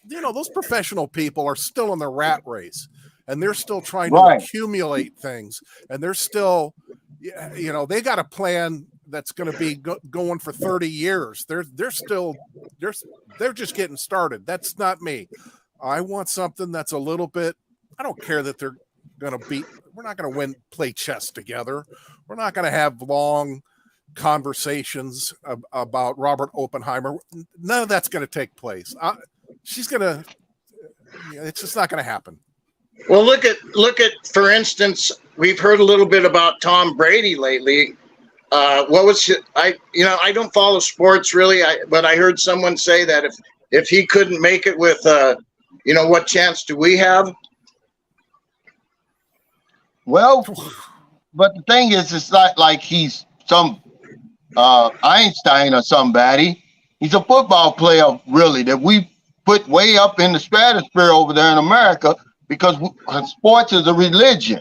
those professional people are still in the rat race and they're still trying to accumulate things, and they're still, they got a plan that's going to be going for 30 years. They're just getting started. That's not me. I want something that's a little bit, I don't care that they're going to we're not going to play chess together. We're not going to have long conversations about Robert Oppenheimer. None of that's going to take place. It's just not going to happen. Well, look at, for instance, we've heard a little bit about Tom Brady lately. I don't follow sports really, but I heard someone say that if he couldn't make it with, what chance do we have? Well, but the thing is, it's not like he's some Einstein or somebody. He's a football player, really, that we put way up in the stratosphere over there in America because sports is a religion.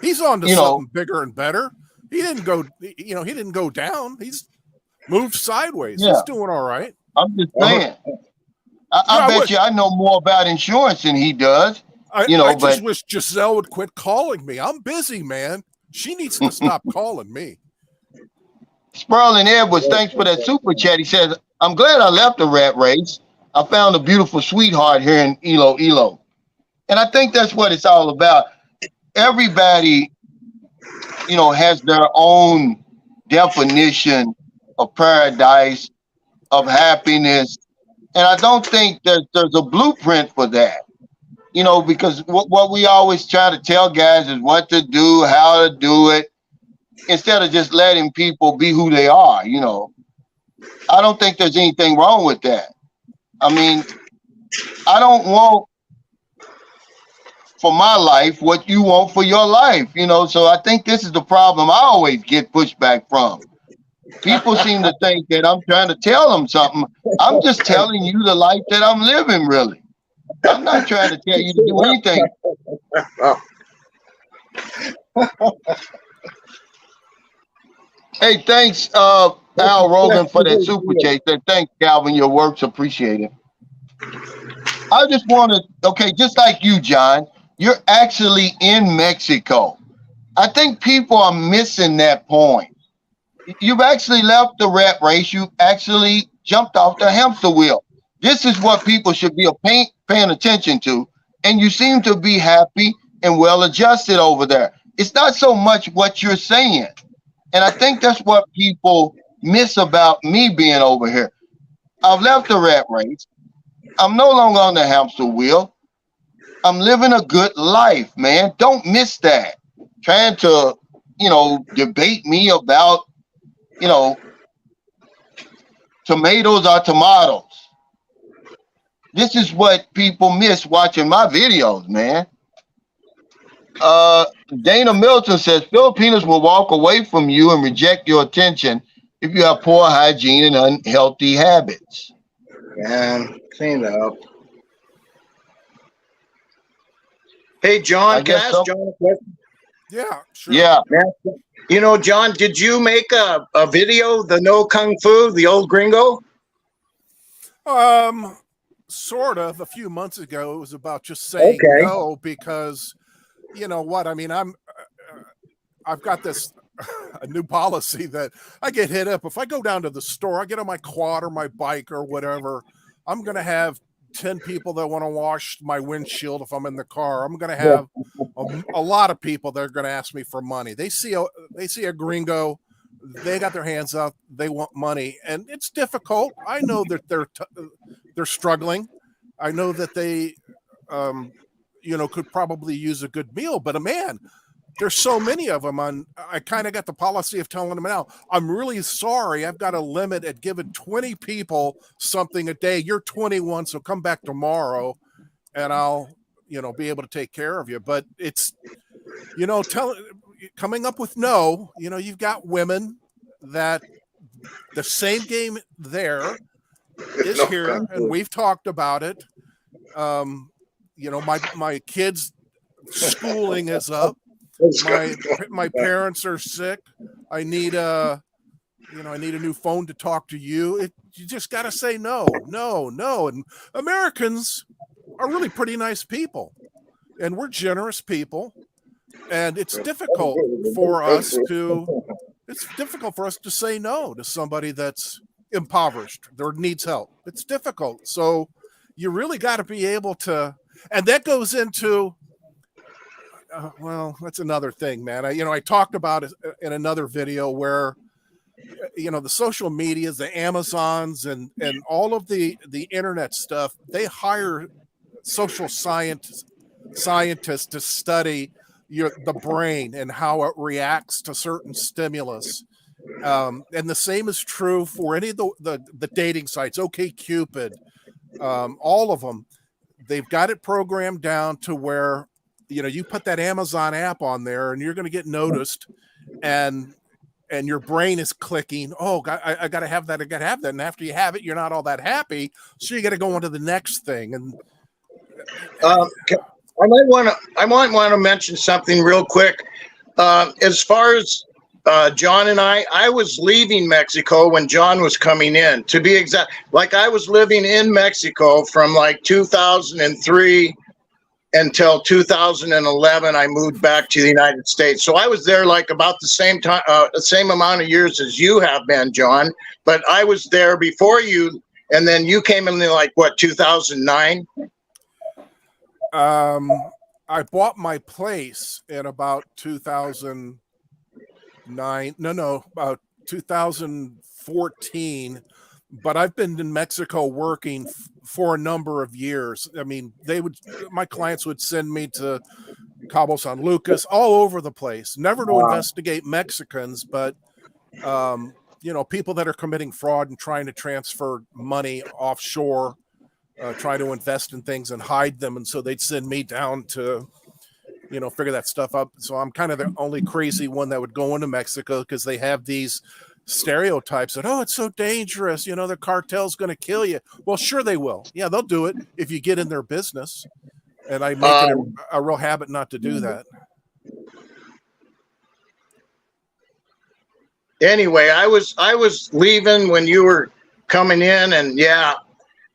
He's on to You know, something bigger and better. He didn't go, he didn't go down. He's moved sideways. yeah. He's doing all right. I'm just saying. I I bet would. you I know more about insurance than he does. I just But wish Giselle would quit calling me. I'm busy, man. She needs to stop calling me. Sperling Edwards, thanks for that super chat. He says, I'm glad I left the rat race. I found a beautiful sweetheart here in Elo. And I think that's what it's all about. Everybody, has their own definition of paradise, of happiness. And I don't think that there's a blueprint for that, because what we always try to tell guys is what to do, how to do it, instead of just letting people be who they are. I don't think there's anything wrong with that. I mean, I don't want for my life what you want for your life, so I think this is the problem I always get pushback from. People seem to think that I'm trying to tell them something. I'm just telling you the life that I'm living, really. I'm not trying to tell you to do anything. Hey, thanks, Al Rogan, for that super chat. Thanks, Calvin. Your work's appreciated. I just want to, just like you, John, you're actually in Mexico. I think people are missing that point. You've actually left the rat race. You actually jumped off the hamster wheel. This is what people should be paying attention to. And you seem to be happy and well adjusted over there. It's not so much what you're saying. And I think that's what people miss about me being over here. I've left the rat race. I'm no longer on the hamster wheel. I'm living a good life, man. Don't miss that. Trying to, debate me about, tomatoes are tomatoes. This is what people miss watching my videos, man. Dana Milton says Filipinos will walk away from you and reject your attention if you have poor hygiene and unhealthy habits. Man, clean up. Hey, John, can I ask John a question? Yeah, sure. Yeah. John, did you make a video, the No Kung Fu, the old gringo? Sort of. A few months ago, it was about just saying no because, you know what? I mean, I've got this a new policy that I get hit up if I go down to the store. I get on my quad or my bike or whatever. I'm going to have 10 people that want to wash my windshield if I'm in the car. I'm going to have a lot of people that are going to ask me for money. They see a gringo, they got their hands up, they want money, and it's difficult. I know that they're struggling. I know that they could probably use a good meal, but man, there's so many of them. I kind of got the policy of telling them now, I'm really sorry. I've got a limit at giving 20 people something a day. You're 21, so come back tomorrow and I'll, be able to take care of you. But it's, coming up with no, you've got women that the same game there is here, and we've talked about it. My kids' schooling is up. My parents are sick. I need a new phone to talk to you. You just got to say no. And Americans are really pretty nice people, and we're generous people. And it's difficult for us to say no to somebody that's impoverished or needs help. It's difficult. So you really got to be able to, and that goes into. Well, that's another thing, man. I talked about it in another video where, the social medias, the Amazons and all of the internet stuff, they hire social scientists to study the brain and how it reacts to certain stimulus. And the same is true for any of the dating sites, OkCupid, all of them. They've got it programmed down to where you put that Amazon app on there and you're going to get noticed, and and your brain is clicking, oh, I got to have that. I got to have that. And after you have it, you're not all that happy. So you got to go on to the next thing. And I might want to mention something real quick. As far as John and I was leaving Mexico when John was coming in. To be exact, like I was living in Mexico from like 2003 until 2011. I moved back to the United States. So I was there like about the same time, the same amount of years as you have been, John. But I was there before you, and then you came in like what, 2009? I bought my place in about 2009. No, about 2014. But I've been in Mexico working for a number of years. I mean, my clients would send me to Cabo San Lucas, all over the place, never to investigate Mexicans, but, people that are committing fraud and trying to transfer money offshore, try to invest in things and hide them. And so they'd send me down to, figure that stuff up. So I'm kind of the only crazy one that would go into Mexico because they have these stereotypes that, oh, it's so dangerous. The cartel's going to kill you. Well, sure they will. Yeah, they'll do it if you get in their business. And I make it a real habit not to do that. Anyway, I was leaving when you were coming in, and yeah.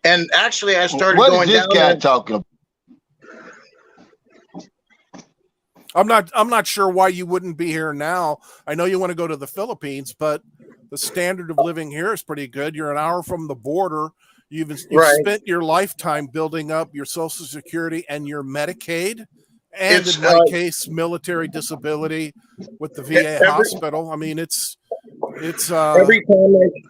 And actually, I started what going is this down. guy talking about? I'm not sure why you wouldn't be here now. I know you want to go to the Philippines, but the standard of living here is pretty good. You're an hour from the border. You've spent your lifetime building up your Social Security and your Medicaid, and in my case, military disability with the VA hospital. I mean, it's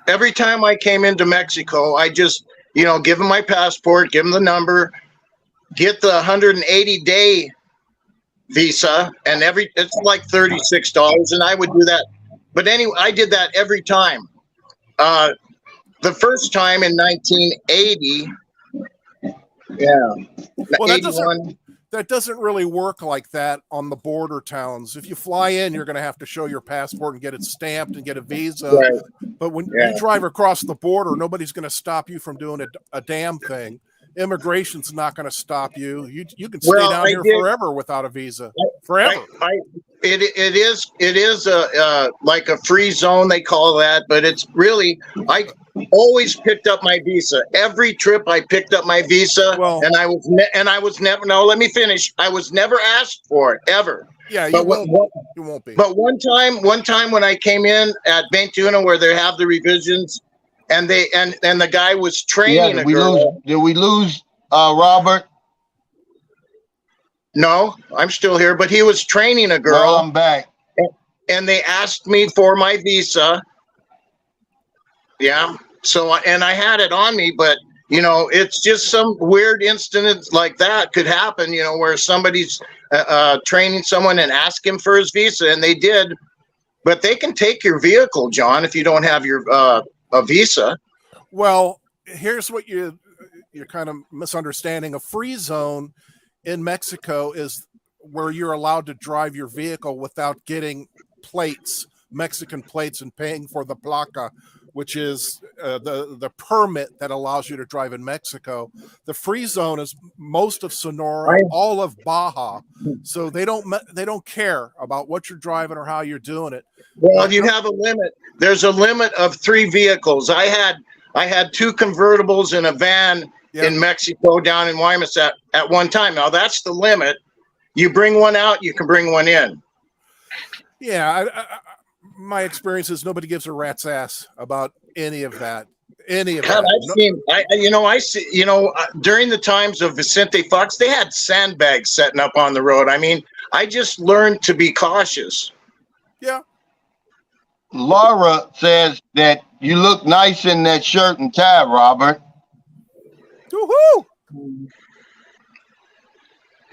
every time I came into Mexico, I just give them my passport, give them the number, get the 180-day visa, and it's like $36, and I would do that. But anyway, I did that every time. The first time in 1980, well, that doesn't really work like that on the border towns. If you fly in, you're going to have to show your passport and get it stamped and get a visa. Right. But when you drive across the border, nobody's going to stop you from doing a damn thing. Immigration's not going to stop you. You can stay down here forever without a visa. Forever. It is like a free zone, they call that, but it's really, I always picked up my visa. Every trip I picked up my visa, and I was never, no, let me finish. I was never asked for it, ever. Yeah, you won't be. But one time when I came in at 21, where they have the revisions, and the guy was training a girl. Did we lose Robert? No, I'm still here, but he was training a girl. Well, I'm back. And they asked me for my visa. Yeah. So, and I had it on me, but it's just some weird incident like that could happen, where somebody's training someone and ask him for his visa, and they did. But they can take your vehicle, John, if you don't have your a visa. Well, here's what you're kind of misunderstanding. A free zone in Mexico is where you're allowed to drive your vehicle without getting plates, Mexican plates, and paying for the placa, which is the permit that allows you to drive in Mexico. The free zone is most of Sonora, all of Baja, so they don't care about what you're driving or how you're doing it. Well, you have a limit. There's a limit of 3 vehicles. I had 2 convertibles and a van in Mexico down in Guaymas at one time. Now that's the limit. You bring one out, you can bring one in. Yeah, my experience is nobody gives a rat's ass about any of that. God, I see, during the times of Vicente Fox, they had sandbags setting up on the road. I mean, I just learned to be cautious. Yeah. Laura says that you look nice in that shirt and tie, Robert. Woohoo!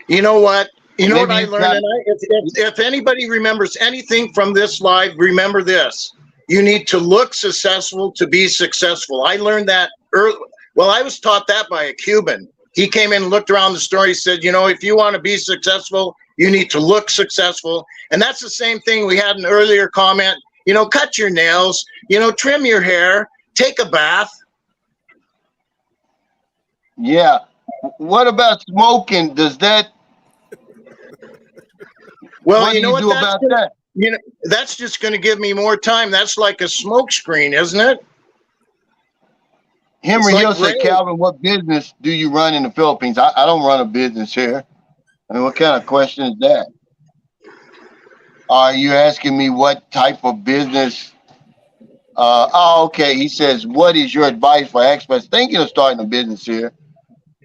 You know what? What I learned? If anybody remembers anything from this live, remember this. You need to look successful to be successful. I learned that early. Well, I was taught that by a Cuban. He came in and looked around the store. He said, if you want to be successful, you need to look successful. And that's the same thing we had an earlier comment. cut your nails, trim your hair, take a bath. Yeah. What about smoking? Does that? Well, What do you do about that? That's just going to give me more time. That's like a smoke screen, isn't it? Henry It's Hill like said, rain. Calvin, what business do you run in the Philippines? I don't run a business here. I mean, what kind of question is that? Are you asking me what type of business? Okay. He says, what is your advice for experts thinking of starting a business here?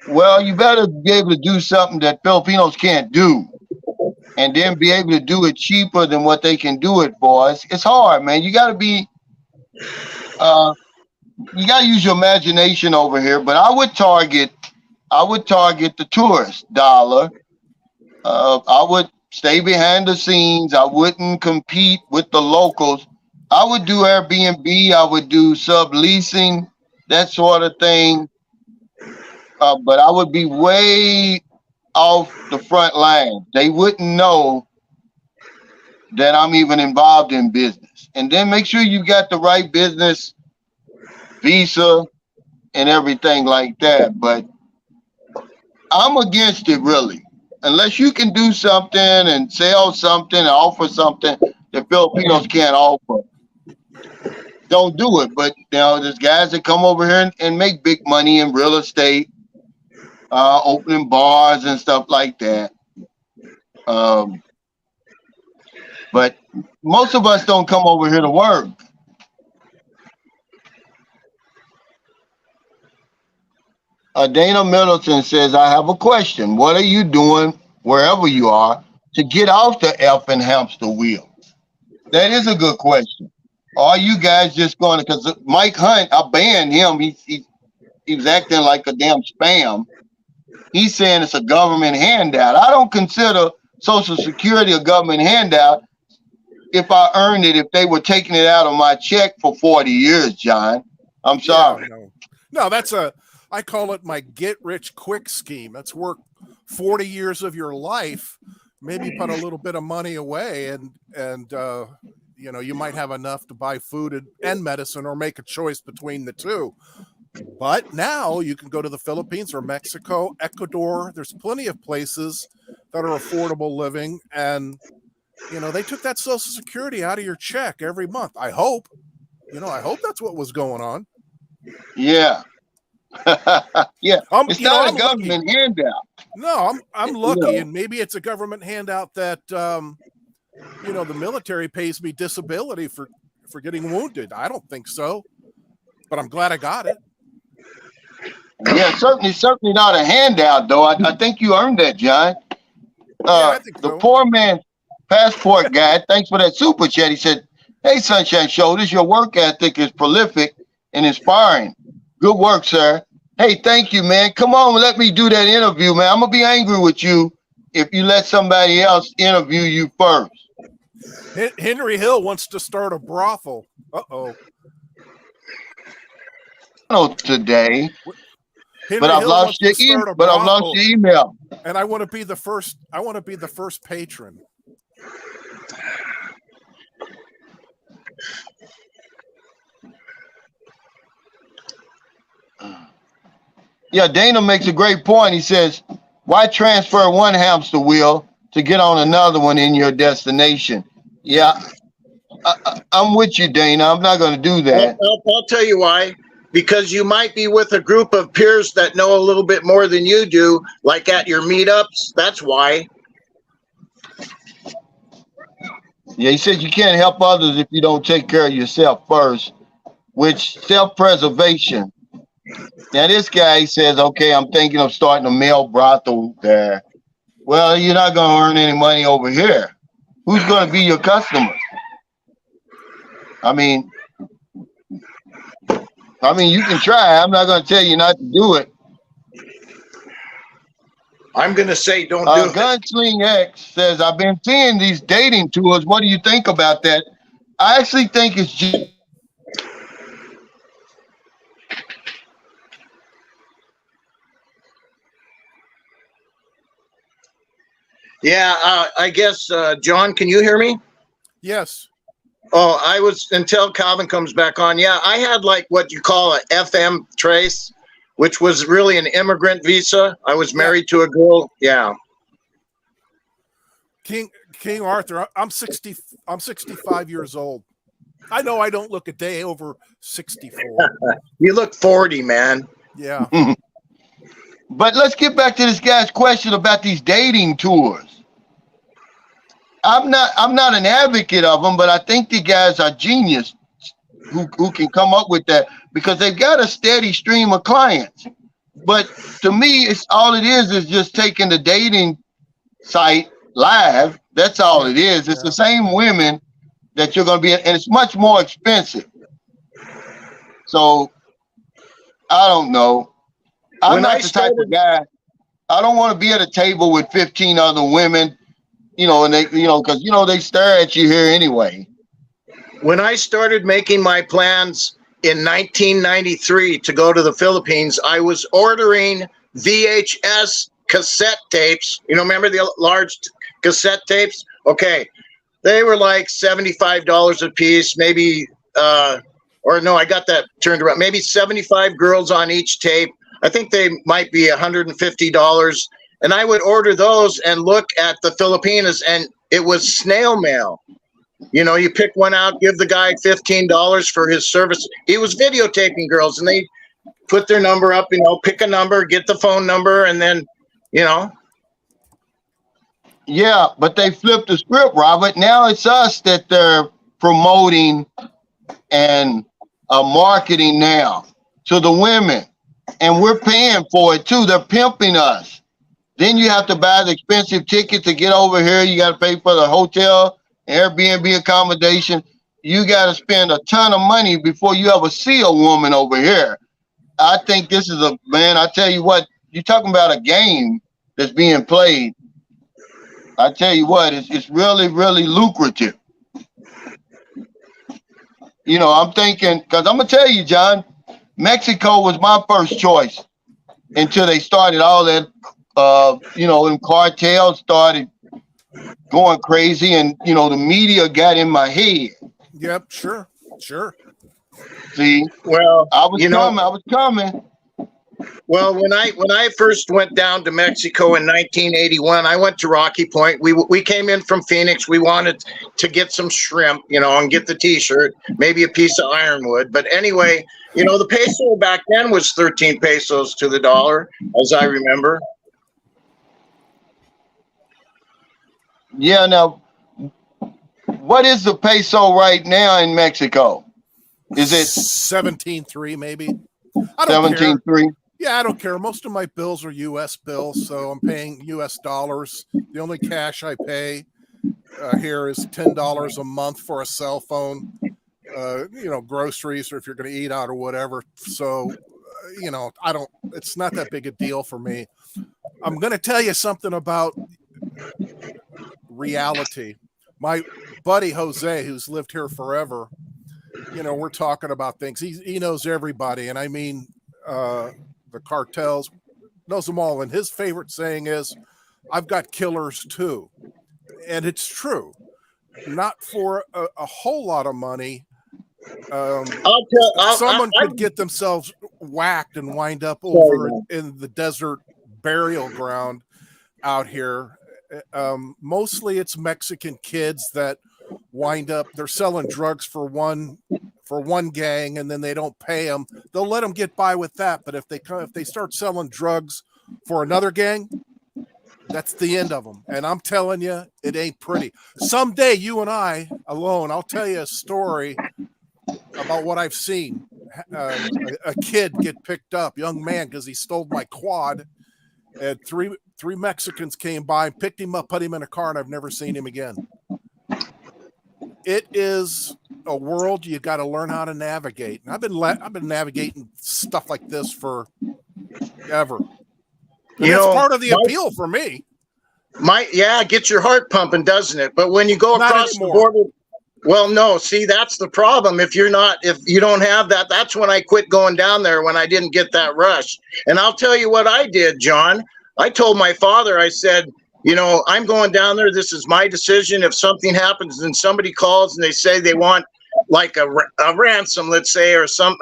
Well, you better be able to do something that Filipinos can't do, and then be able to do it cheaper than what they can do it for. It's hard, man. You got to be, you got to use your imagination over here. But I would target the tourist dollar. I would stay behind the scenes. I wouldn't compete with the locals. I would do Airbnb. I would do subleasing, that sort of thing. But I would be way off the front line. They wouldn't know that I'm even involved in business. And then make sure you got the right business visa and everything like that. But I'm against it, really. Unless you can do something and sell something and offer something that Filipinos can't offer, don't do it. But there's guys that come over here and make big money in real estate, opening bars and stuff like that. But most of us don't come over here to work. Dana Middleton says, I have a question. What are you doing wherever you are to get off the effing hamster wheel? That is a good question. Are you guys just going to, because Mike Hunt, I banned him. He was acting like a damn spam. He's saying it's a government handout. I don't consider Social Security a government handout if I earned it, if they were taking it out of my check for 40 years, John. I'm sorry. No, I call it my get rich quick scheme. That's work 40 years of your life, maybe put a little bit of money away, and you might have enough to buy food and medicine, or make a choice between the two. But now you can go to the Philippines or Mexico, Ecuador. There's plenty of places that are affordable living, and they took that Social Security out of your check every month. I hope that's what was going on. Yeah. Yeah. It's not a I'm government lucky. handout. No, I'm lucky, and maybe it's a government handout that the military pays me disability for getting wounded. I don't think so, but I'm glad I got it. Yeah, certainly not a handout, though. I think you earned that, John. I think The so. poor man passport guy, thanks for that super chat. He said, hey, Sunshine Shoulders, your work ethic is prolific and inspiring. Good work, sir. Hey, thank you, man. Come on, let me do that interview, man. I'm going to be angry with you if you let somebody else interview you first. Henry Hill wants to start a brothel. Uh-oh. No, today. Henry Hill wants to start a brothel, I've lost your email. And I want to be the first. I want to be the first patron. Yeah, Dana makes a great point. He says, why transfer one hamster wheel to get on another one in your destination? Yeah, I'm with you, Dana. I'm not going to do that. I'll tell you why. Because you might be with a group of peers that know a little bit more than you do, like at your meetups. That's why. Yeah, he said you can't help others if you don't take care of yourself first, which self-preservation. Now, this guy says, okay, I'm thinking of starting a male brothel there. Well, you're not going to earn any money over here. Who's going to be your customers? I mean, you can try. I'm not going to tell you not to do it. I'm going to say don't do it. Gunsling X says, I've been seeing these dating tours. What do you think about that? I actually think it's just... Yeah, I guess, John, can you hear me? Yes. Oh, I was until Calvin comes back on. Yeah, I had like what you call a FM trace, which was really an immigrant visa. I was married to a girl. Yeah. King Arthur, I'm 65 years old. I know I don't look a day over 64. You look 40, man. Yeah. But let's get back to this guy's question about these dating tours. I'm not an advocate of them, but I think the guys are genius who can come up with that because they've got a steady stream of clients. But to me, it's all it is just taking the dating site live. That's all it is. It's the same women that you're going to be in, and it's much more expensive. So I don't know. I'm not the type of guy. I don't want to be at a table with 15 other women, and they, because they stare at you here anyway. When I started making my plans in 1993 to go to the Philippines, I was ordering VHS cassette tapes. Remember the large cassette tapes? Okay. They were like $75 a piece, maybe, or no, I got that turned around. Maybe 75 girls on each tape. I think they might be $150. And I would order those and look at the Filipinas, and it was snail mail. You pick one out, give the guy $15 for his service. He was videotaping girls, and they put their number up, pick a number, get the phone number, and then, Yeah, but they flipped the script, Robert. Now it's us that they're promoting and marketing now to the women. And we're paying for it too. They're pimping us. Then you have to buy the expensive ticket to get over here. You got to pay for the hotel, Airbnb accommodation. You got to spend a ton of money before you ever see a woman over here. I think this is I tell you what, you're talking about a game that's being played. I tell you what, it's really, really lucrative. I'm thinking, because I'm going to tell you, John, Mexico was my first choice until they started all that, them cartels started going crazy and, the media got in my head. Yep, sure. See? Well, I was coming. Well, when I first went down to Mexico in 1981, I went to Rocky Point. We came in from Phoenix. We wanted to get some shrimp, and get the T-shirt, maybe a piece of ironwood. But anyway, the peso back then was 13 pesos to the dollar, as I remember. Yeah. Now, what is the peso right now in Mexico? Is it 17.3 maybe? I don't 17.3? Yeah, I don't care. Most of my bills are U.S. bills, so I'm paying U.S. dollars. The only cash I pay here is $10 a month for a cell phone, groceries, or if you're going to eat out or whatever. So, it's not that big a deal for me. I'm going to tell you something about reality. My buddy Jose, who's lived here forever, we're talking about things. He knows everybody, and I mean, the cartels, knows them all. And his favorite saying is, I've got killers too. And it's true. Not for a whole lot of money. Someone could get themselves whacked and wind up over in the desert burial ground out here. Mostly it's Mexican kids that wind up, they're selling drugs for one gang, and then they don't pay them. They'll let them get by with that, but if they start selling drugs for another gang, that's the end of them. And I'm telling you, it ain't pretty. Someday, you and I alone, I'll tell you a story about what I've seen. A kid get picked up, young man, because he stole my quad, and three Mexicans came by, picked him up, put him in a car, and I've never seen him again. It is a world you got to learn how to navigate. And I've been navigating stuff like this for ever. It's part of the appeal for me. It gets your heart pumping, doesn't it? But when you go across the border, well, no. See, that's the problem. If you don't have that, that's when I quit going down there, when I didn't get that rush. And I'll tell you what I did, John. I told my father, I said, I'm going down there. This is my decision. If something happens and somebody calls and they say they want like a ransom, let's say, or something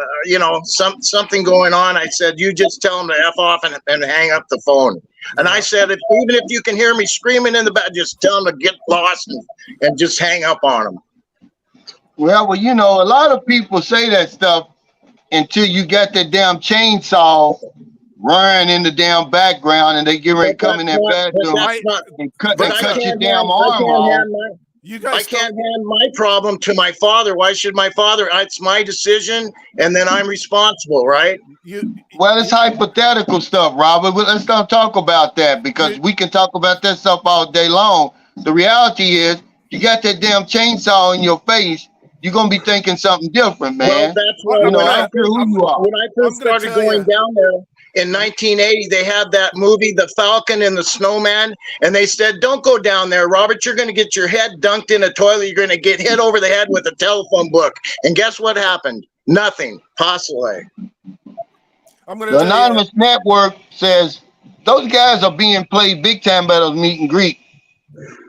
going on, I said, you just tell them to F off and hang up the phone. And I said, even if you can hear me screaming in the back, just tell them to get lost and just hang up on them. Well, a lot of people say that stuff until you got that damn chainsaw roaring in the damn background and they get ready to come in that bathroom and cut your damn arm off. I can't hand my problem to my father. Why should my father? It's my decision, and then I'm responsible, right? Well, it's hypothetical stuff, Robert. Let's not talk about that because we can talk about that stuff all day long. The reality is, you got that damn chainsaw in your face, you're gonna be thinking something different, man. Well, that's what I don't care who you are. When I first started going down there in 1980, they had that movie, The Falcon and the Snowman, and they said, "Don't go down there, Robert. You're going to get your head dunked in a toilet. You're going to get hit over the head with a telephone book." And guess what happened? Nothing. Pass away. The Anonymous Network says those guys are being played big time by those meet and greet.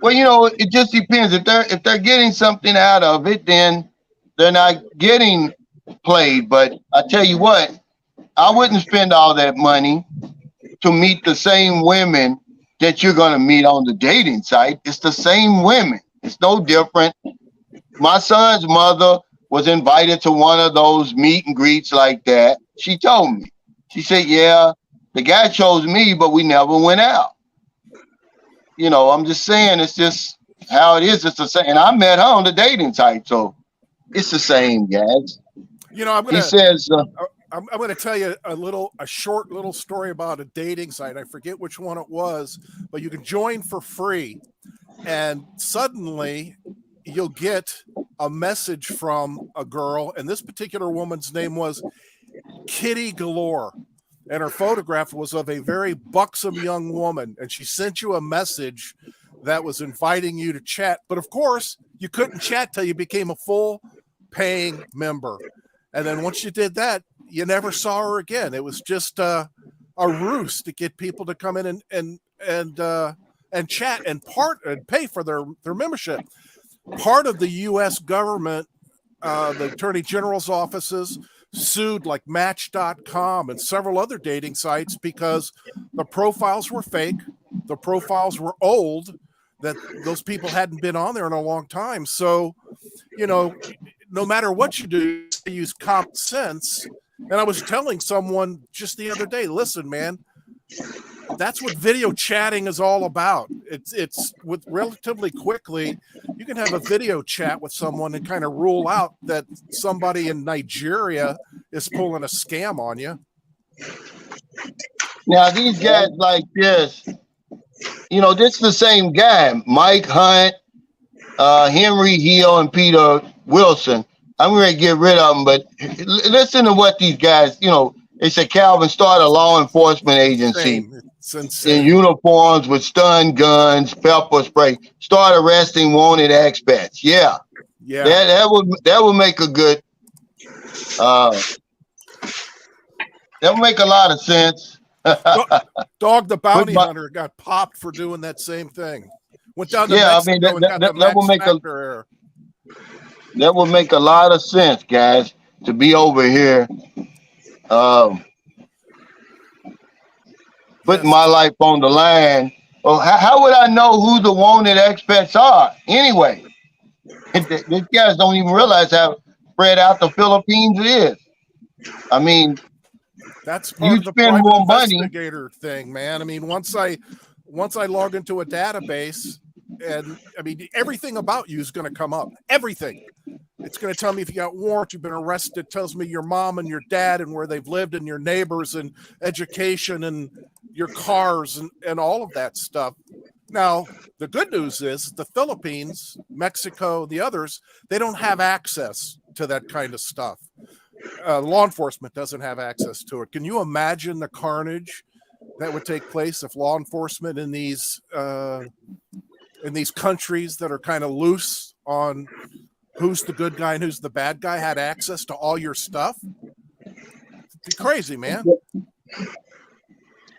Well, it just depends. If they're getting something out of it, then they're not getting played. But I tell you what, I wouldn't spend all that money to meet the same women that you're going to meet on the dating site. It's the same women. It's no different. My son's mother was invited to one of those meet and greets like that. She told me. She said, yeah, the guy chose me, but we never went out. I'm just saying, it's just how it is. It's the same. And I met her on the dating site, so it's the same, guys. He says... I'm going to tell you a short little story about a dating site. I forget which one it was, but you can join for free. And suddenly you'll get a message from a girl. And this particular woman's name was Kitty Galore. And her photograph was of a very buxom young woman. And she sent you a message that was inviting you to chat. But of course, you couldn't chat till you became a full paying member. And then once you did that, you never saw her again. It was just a ruse to get people to come in and chat and pay for their membership. Part of the U.S. government, the Attorney General's offices sued like Match.com and several other dating sites because the profiles were fake. The profiles were old, that those people hadn't been on there in a long time. So, no matter what you do, you use common sense. And I was telling someone just the other day, listen, man, that's what video chatting is all about. It's with relatively quickly, you can have a video chat with someone and kind of rule out that somebody in Nigeria is pulling a scam on you. Now, these guys like this, this is the same guy, Mike Hunt, Henry Hill, and Peter Wilson. I'm going to get rid of them, but listen to what these guys, they said Calvin started a law enforcement agency in uniforms with stun guns, pepper spray, start arresting wanted expats. Yeah. That would make a good, that would make a lot of sense. Dog the Bounty Hunter got popped for doing that same thing. Went down to Mexico that will make that would make a lot of sense, guys, to be over here putting my life on the line. Well, how would I know who the wanted expats are anyway? These guys don't even realize how spread out the Philippines is. I mean, that's part of the private investigator thing, man. I mean, once I log into a database, and I mean, everything about you is going to come up. Everything. It's going to tell me if you got warrants, you've been arrested. It tells me your mom and your dad and where they've lived and your neighbors and education and your cars and all of that stuff. Now, the good news is the Philippines, Mexico, the others, they don't have access to that kind of stuff. Law enforcement doesn't have access to it. Can you imagine the carnage that would take place if law enforcement in these countries that are kind of loose on who's the good guy and who's the bad guy had access to all your stuff? It'd be crazy, man.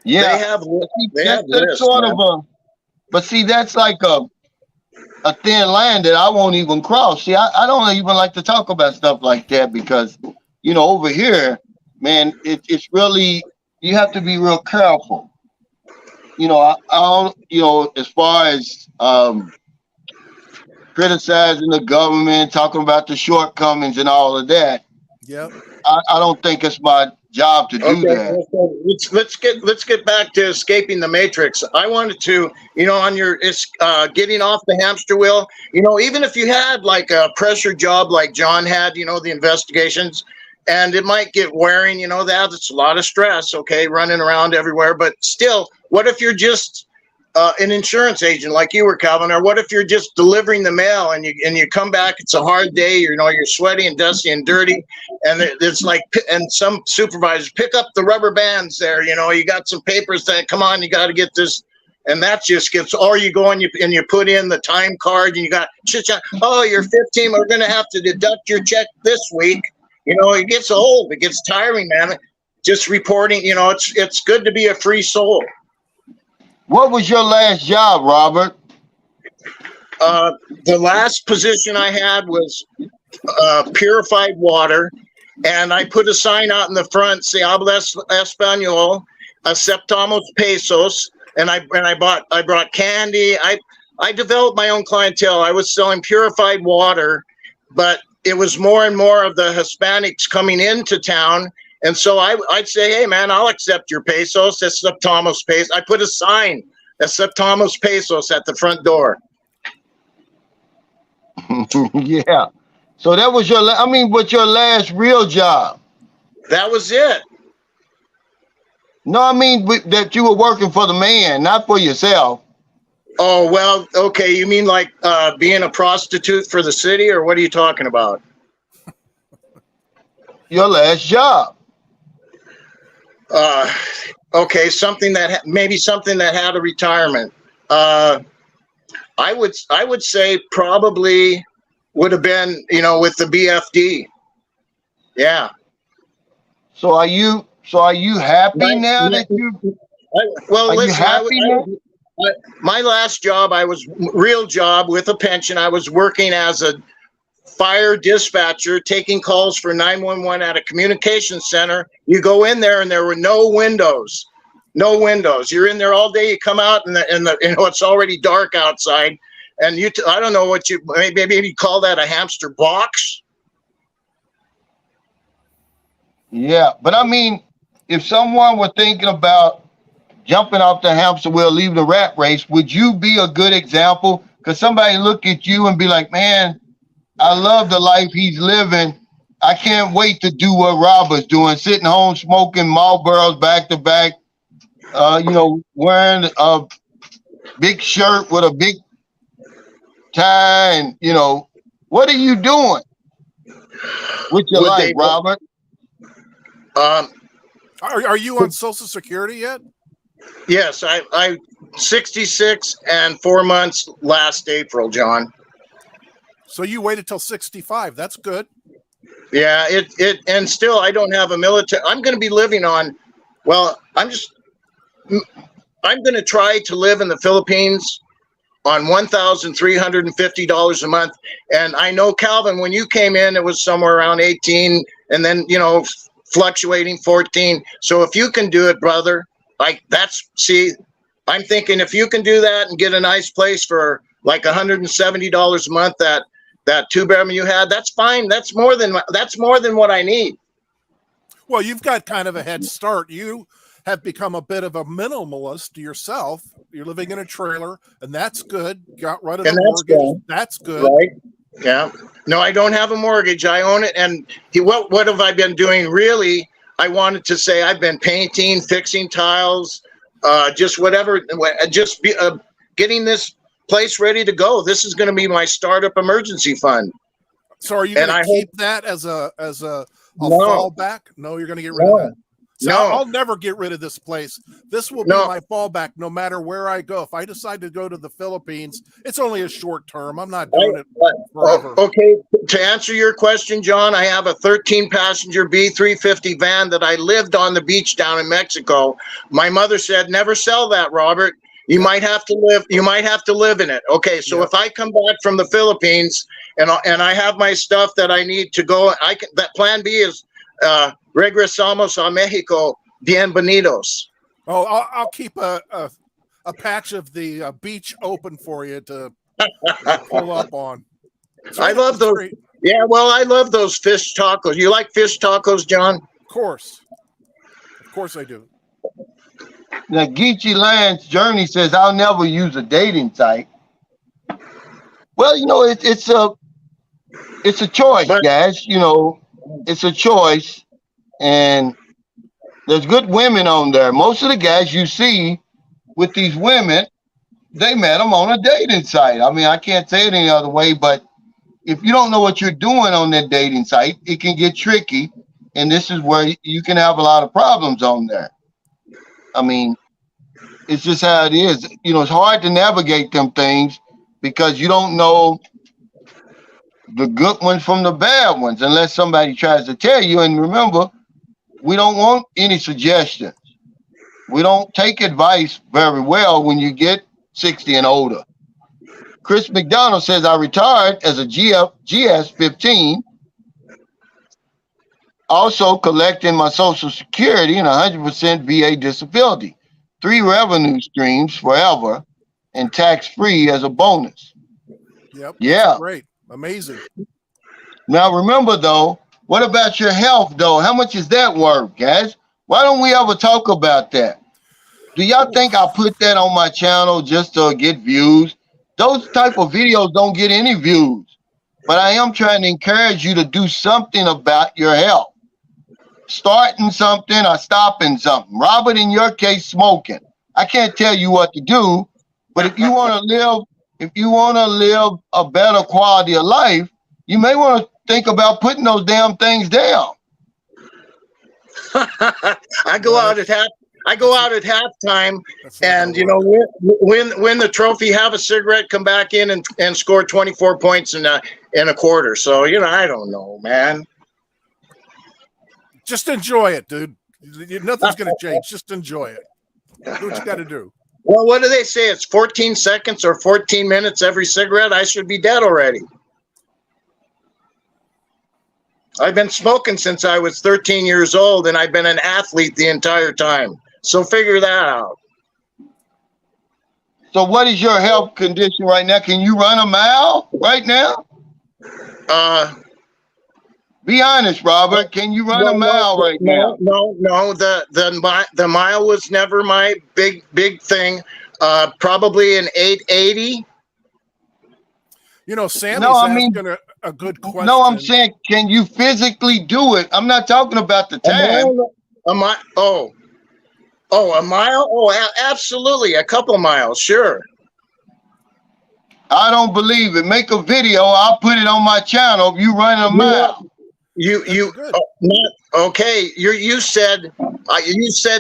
Yeah, they have that's lists, sort man. of But see, that's like a thin line that I won't even cross. See, I don't even like to talk about stuff like that because, over here, man, it's really, you have to be real careful. I don't, as far as criticizing the government, talking about the shortcomings and all of that. Yep. I don't think it's my job to do that. Let's get back to escaping the matrix. I wanted to, on your getting off the hamster wheel. Even if you had like a pressure job like John had, the investigations, and it might get wearing. That's a lot of stress. Okay, running around everywhere, but still, what if you're just an insurance agent like you were, Calvin, or what if you're just delivering the mail and you come back, it's a hard day, you're sweaty and dusty and dirty, and it's like, and some supervisors pick up the rubber bands there, you got some papers that, come on, you got to get this, and that just gets, or you go and you put in the time card and you got, oh, you're 15, we're going to have to deduct your check this week. It gets old, it gets tiring, man. Just reporting, it's good to be a free soul. What was your last job, Robert? The last position I had was purified water, and I put a sign out in the front, "Se habla español, aceptamos pesos," and I brought candy. I developed my own clientele. I was selling purified water, but it was more and more of the Hispanics coming into town. And so I'd say, hey, man, I'll accept your pesos. Aceptamos pesos. I put a sign, Aceptamos pesos, at the front door. Yeah. So that was what's your last real job? That was it. No, that you were working for the man, not for yourself. Oh, well, okay. You mean like being a prostitute for the city, or what are you talking about? Your last job. Okay, something that had a retirement. I would say probably would have been, with the BFD. Yeah. So are you happy now that you? Well, are listen, you happy now? My last job, I was real job with a pension. I was working as a fire dispatcher, taking calls for 911 at a communications center. You go in there and there were no windows. You're in there all day. You come out and it's already dark outside. And I don't know what you maybe call that, a hamster box. Yeah, but if someone were thinking about jumping off the hamster wheel, leaving the rat race, would you be a good example? Because somebody look at you and be like, man, I love the life he's living. I can't wait to do what Robert's doing, sitting home smoking Marlboros back to back, wearing a big shirt with a big tie, and what are you doing with your life, Robert? Are you on Social Security yet? Yes, I 66 and 4 months last April, John. So you waited till 65. That's good. Yeah, and still I don't have a military. I'm going to be living on. Well, I'm going to try to live in the Philippines on $1,350 a month. And I know, Calvin, when you came in, it was somewhere around 18, and then fluctuating 14. So if you can do it, brother, I'm thinking if you can do that and get a nice place for like $170 a month, that two-bedroom you had, that's fine. That's more than what I need. Well, you've got kind of a head start. You have become a bit of a minimalist yourself. You're living in a trailer, and that's good. Got rid of the mortgage. That's good. Right. Yeah. No, I don't have a mortgage. I own it. And what have I been doing? Really, I wanted to say I've been painting, fixing tiles, just whatever, just getting this place ready to go. This is going to be my startup emergency fund. So are you going to keep that as a fallback? No, you're going to get rid of that. So No. I'll never get rid of this place. This will be my fallback no matter where I go. If I decide to go to the Philippines, it's only a short term. I'm not doing it forever. Okay, to answer your question, John, I have a 13-passenger B350 van that I lived on the beach down in Mexico. My mother said, never sell that, Robert. You might have to live. You might have to live in it. Okay, so if I come back from the Philippines and I have my stuff that I need to go, that plan B is regresamos a Mexico. Bienvenidos. Oh, I'll keep a patch of the beach open for you to pull up on. I love those. Great. Yeah, well, I love those fish tacos. You like fish tacos, John? Of course I do. Now, Geechee Land's Journey says, I'll never use a dating site. Well, it's a choice, guys. It's a choice. And there's good women on there. Most of the guys you see with these women, they met them on a dating site. I mean, I can't say it any other way, but if you don't know what you're doing on that dating site, it can get tricky. And this is where you can have a lot of problems on there. I mean, it's just how it is. It's hard to navigate them things because you don't know the good ones from the bad ones unless somebody tries to tell you. And remember, we don't want any suggestions. We don't take advice very well when you get 60 and older. Chris McDonald says, I retired as a GS-15, also collecting my Social Security and 100% VA disability, 3 revenue streams forever, and tax-free as a bonus. Yep. Yeah. Great. Amazing. Now, remember, though, what about your health, though? How much is that worth, guys? Why don't we ever talk about that? Do y'all think I put that on my channel just to get views? Those type of videos don't get any views. But I am trying to encourage you to do something about your health. Starting something or stopping something. Robert, in your case, smoking. I can't tell you what to do, but if you want to live a better quality of life, you may want to think about putting those damn things down. I go out at halftime, and win the trophy, have a cigarette, come back in and score 24 points in a quarter. So I don't know, man. Just enjoy it, dude. Nothing's going to change. Just enjoy it. Do what you got to do. Well, what do they say? It's 14 seconds or 14 minutes every cigarette. I should be dead already. I've been smoking since I was 13 years old, and I've been an athlete the entire time. So figure that out. So what is your health condition right now? Can you run a mile right now? Be honest, Robert. Can you run a mile right now? No. The mile was never my big thing. Probably an 880. Sammy's asking a good question. No, I'm saying, can you physically do it? I'm not talking about the time. A mile? Oh, absolutely. A couple miles, sure. I don't believe it. Make a video. I'll put it on my channel. If you run a mile. Okay. You said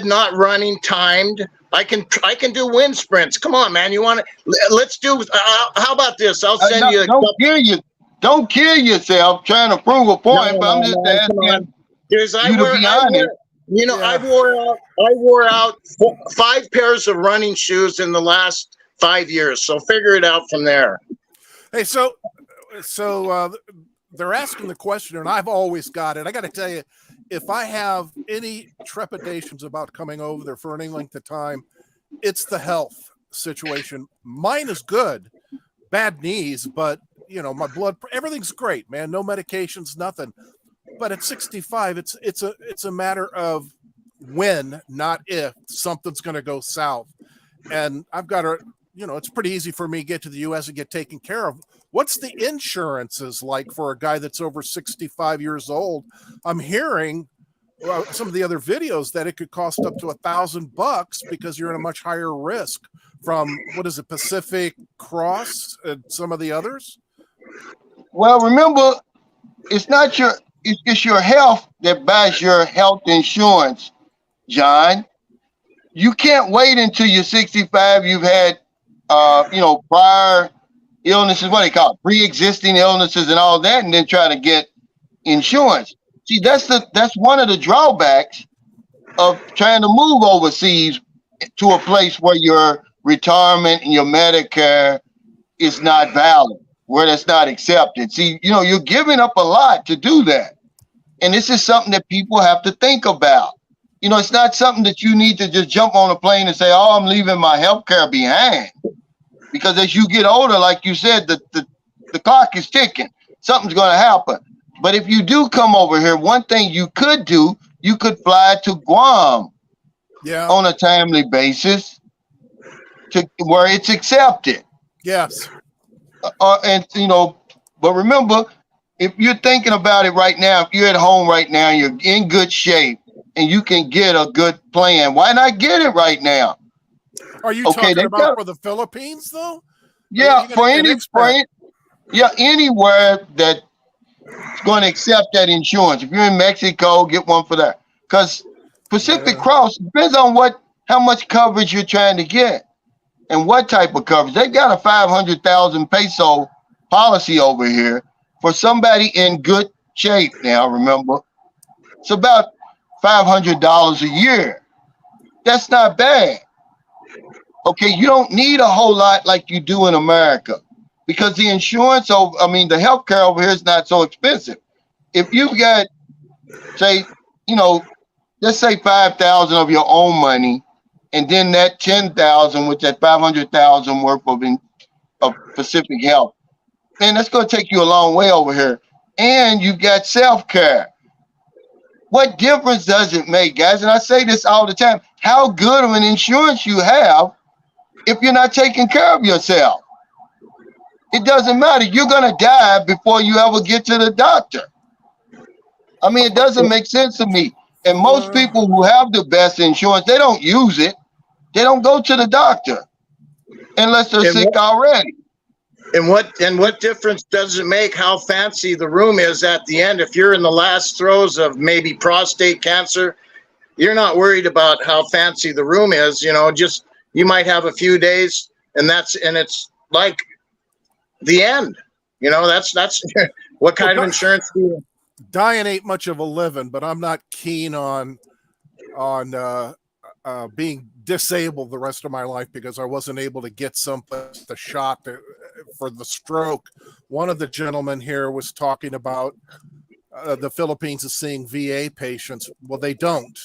not running timed. I can do wind sprints. Come on, man. You want to? Let's do. How about this? I'll send you. Don't kill yourself trying to prove a point. But I'm just asking you to be honest. I wore out 5 pairs of running shoes in the last 5 years. So figure it out from there. Hey, so they're asking the question, and I've always got it. I got to tell you, if I have any trepidations about coming over there for any length of time, it's the health situation. Mine is good, bad knees, but my blood, everything's great, man. No medications, nothing. But at 65, it's a matter of when, not if, something's going to go south. And I've got to, it's pretty easy for me to get to the U.S. and get taken care of. What's the insurances like for a guy that's over 65 years old? I'm hearing some of the other videos that it could cost up to $1,000 because you're in a much higher risk from, Pacific Cross and some of the others. Well, remember, it's your health that buys your health insurance, John. You can't wait until you're 65. You've had, prior illnesses, what they call it, pre-existing illnesses and all that, and then try to get insurance. See, that's one of the drawbacks of trying to move overseas to a place where your retirement and your Medicare is not valid, where that's not accepted. See, you're giving up a lot to do that. And this is something that people have to think about. It's not something that you need to just jump on a plane and say, oh, I'm leaving my health care behind. Because as you get older, like you said, the clock is ticking. Something's going to happen. But if you do come over here, one thing you could do, you could fly to Guam on a timely basis to where it's accepted. Yes. But remember, if you're thinking about it right now, if you're at home right now, you're in good shape and you can get a good plan, why not get it right now? Are you talking about for the Philippines though? Yeah, anywhere that's going to accept that insurance. If you're in Mexico, get one for that. Because Pacific Cross depends on how much coverage you're trying to get and what type of coverage. They got a 500,000 peso policy over here for somebody in good shape. Now, remember, it's about $500 a year. That's not bad. Okay, you don't need a whole lot like you do in America because the insurance the healthcare over here is not so expensive. If you've got, say, let's say 5,000 of your own money, and then that 10,000 with that 500,000 worth of Pacific Health, man, that's going to take you a long way over here. And you've got self-care. What difference does it make, guys? And I say this all the time. How good of an insurance you have if you're not taking care of yourself? It doesn't matter. You're going to die before you ever get to the doctor. It doesn't make sense to me. And most people who have the best insurance, they don't use it. They don't go to the doctor unless they're sick already. And what difference does it make how fancy the room is at the end? If you're in the last throes of maybe prostate cancer, you're not worried about how fancy the room is. Just you might have a few days, and it's like the end. That's what kind of insurance do you? Dying ain't much of a living, but I'm not keen on being disabled the rest of my life because I wasn't able to get the shot for the stroke. One of the gentlemen here was talking about the Philippines is seeing VA patients. Well, they don't.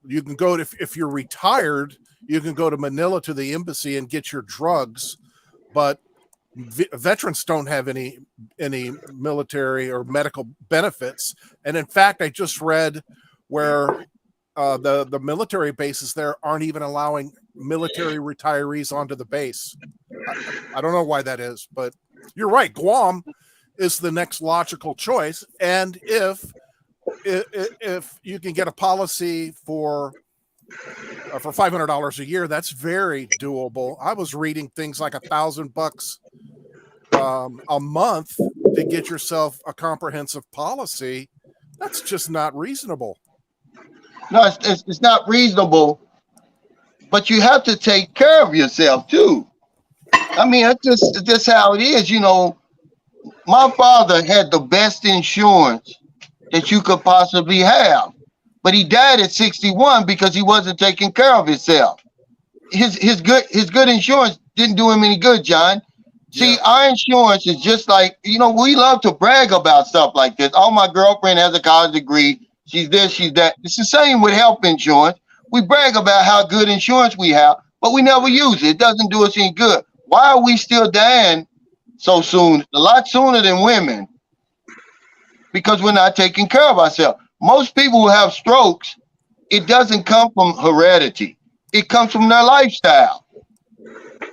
You can go if you're retired, you can go to Manila to the embassy and get your drugs, but veterans don't have any military or medical benefits. And in fact, I just read where the military bases there aren't even allowing military retirees onto the base. I don't know why that is, but you're right. Guam is the next logical choice. And if you can get a policy for $500 a year, that's very doable. I was reading things like $1,000 a month to get yourself a comprehensive policy. That's just not reasonable. No, it's not reasonable, but you have to take care of yourself too. That's just how it is. My father had the best insurance that you could possibly have, but he died at 61 because he wasn't taking care of himself. His good insurance didn't do him any good, John. See, our insurance is just like, we love to brag about stuff like this. Oh, my girlfriend has a college degree. She's this, she's that. It's the same with health insurance. We brag about how good insurance we have, but we never use it. It doesn't do us any good. Why are we still dying so soon? A lot sooner than women. Because we're not taking care of ourselves. Most people who have strokes, it doesn't come from heredity. It comes from their lifestyle.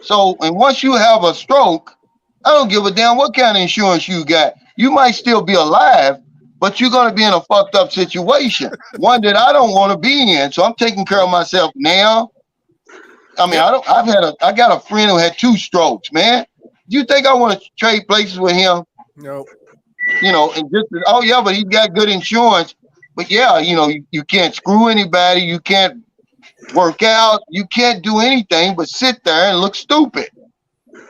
So, and once you have a stroke, I don't give a damn what kind of insurance you got. You might still be alive, but you're going to be in a fucked up situation, one that I don't want to be in. So I'm taking care of myself now. I got a friend who had 2 strokes, man. Do you think I want to trade places with him? No. And just, but he's got good insurance. But yeah, you can't screw anybody. You can't work out. You can't do anything but sit there and look stupid.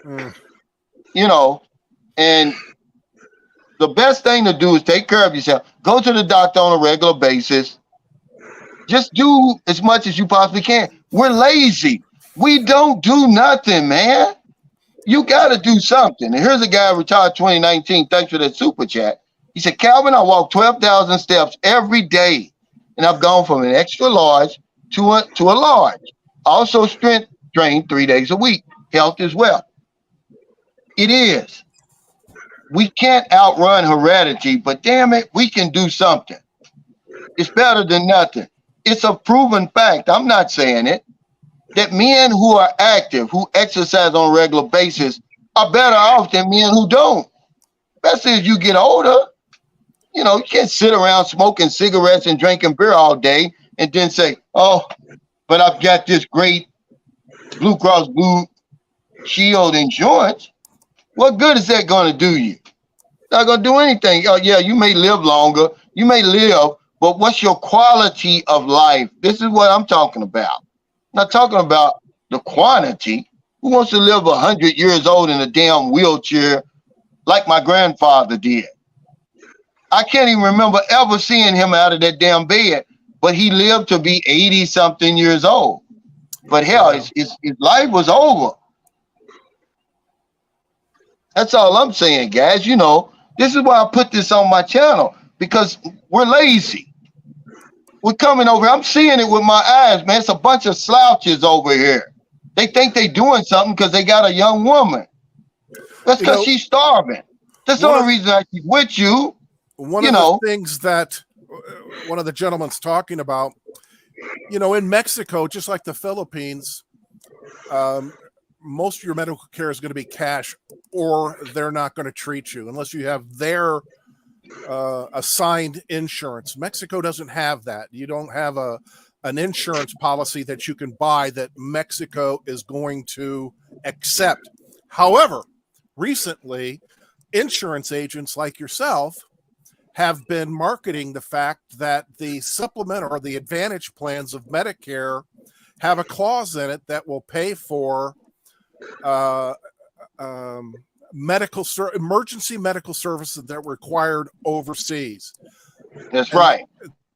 And the best thing to do is take care of yourself. Go to the doctor on a regular basis. Just do as much as you possibly can. We're lazy. We don't do nothing, man. You got to do something. And here's a guy retired 2019. Thanks for that super chat. He said, Calvin, I walk 12,000 steps every day. And I've gone from an extra large to a large. Also strength train 3 days a week. Health is wealth. It is. We can't outrun heredity, but damn it, we can do something. It's better than nothing. It's a proven fact. I'm not saying it. That men who are active, who exercise on a regular basis, are better off than men who don't. Especially as you get older. You know, you can't sit around smoking cigarettes and drinking beer all day and then say, oh, but I've got this great Blue Cross Blue Shield insurance. What good is that going to do you? Not going to do anything. Oh, yeah, you may live longer. You may live, but what's your quality of life? This is what I'm talking about. I'm not talking about the quantity. Who wants to live 100 years old in a damn wheelchair like my grandfather did? I can't even remember ever seeing him out of that damn bed, but he lived to be 80-something years old. But hell, his life was over. That's all I'm saying, guys. You know, this is why I put this on my channel, because we're lazy. We're coming over. I'm seeing it with my eyes, man. It's a bunch of slouches over here. They think they're doing something because they got a young woman. That's because she's starving. That's the only reason she's with you. One of the things that one of the gentlemen's talking about, you know, in Mexico, just like the Philippines, most of your medical care is going to be cash, or they're not going to treat you unless you have their assigned insurance. Mexico doesn't have that. You don't have an insurance policy that you can buy that Mexico is going to accept. However, recently, insurance agents like yourself have been marketing the fact that the supplement or the advantage plans of Medicare have a clause in it that will pay for emergency medical services that are required overseas. That's right.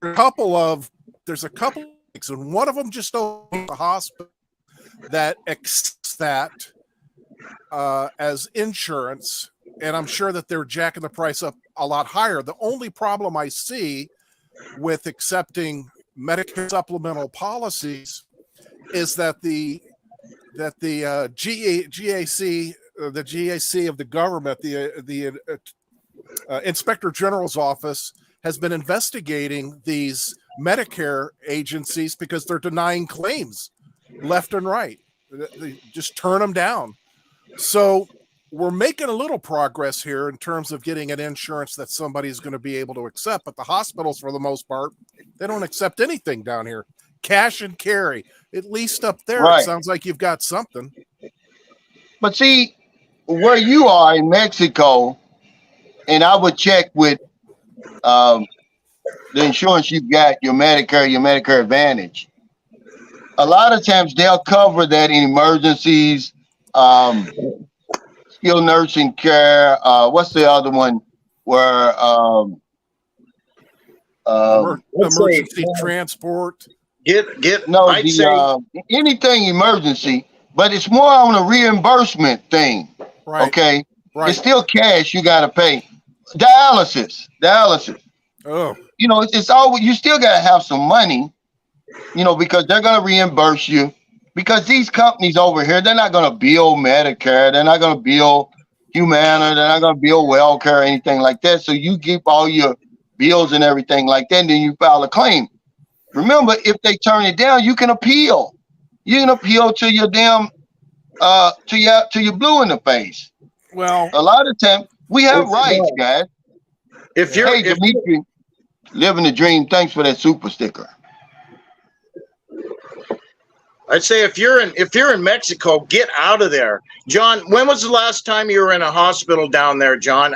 There's a couple, and one of them just opened the hospital that accepts that as insurance, and I'm sure that they're jacking the price up a lot higher. The only problem I see with accepting Medicare supplemental policies is that the GAC, the GAC of the government, the Inspector General's office has been investigating these Medicare agencies because they're denying claims left and right. They just turn them down. So we're making a little progress here in terms of getting an insurance that somebody's going to be able to accept, but the hospitals, for the most part, they don't accept anything down here. Cash and carry. At least up there, It sounds like you've got something. But see, where you are in Mexico, and I would check with the insurance you've got, your Medicare Advantage. A lot of times they'll cover that in emergencies, skilled nursing care. What's the other one? Where emergency transport. Anything emergency, but it's more on a reimbursement thing. Right. Okay. Right. It's still cash you got to pay. Dialysis. Oh. You know, it's always, you still got to have some money, you know, because they're going to reimburse you. Because these companies over here, they're not going to bill Medicare. They're not going to bill Humana. They're not going to bill WellCare or anything like that. So you keep all your bills and everything like that, and then you file a claim. Remember, if they turn it down, you can appeal. You can appeal to your damn, to your blue in the face. Well, a lot of times we have rights, guys. Dimitri, living the dream. Thanks for that super sticker. I'd say if you're in Mexico, get out of there. John, when was the last time you were in a hospital down there, John?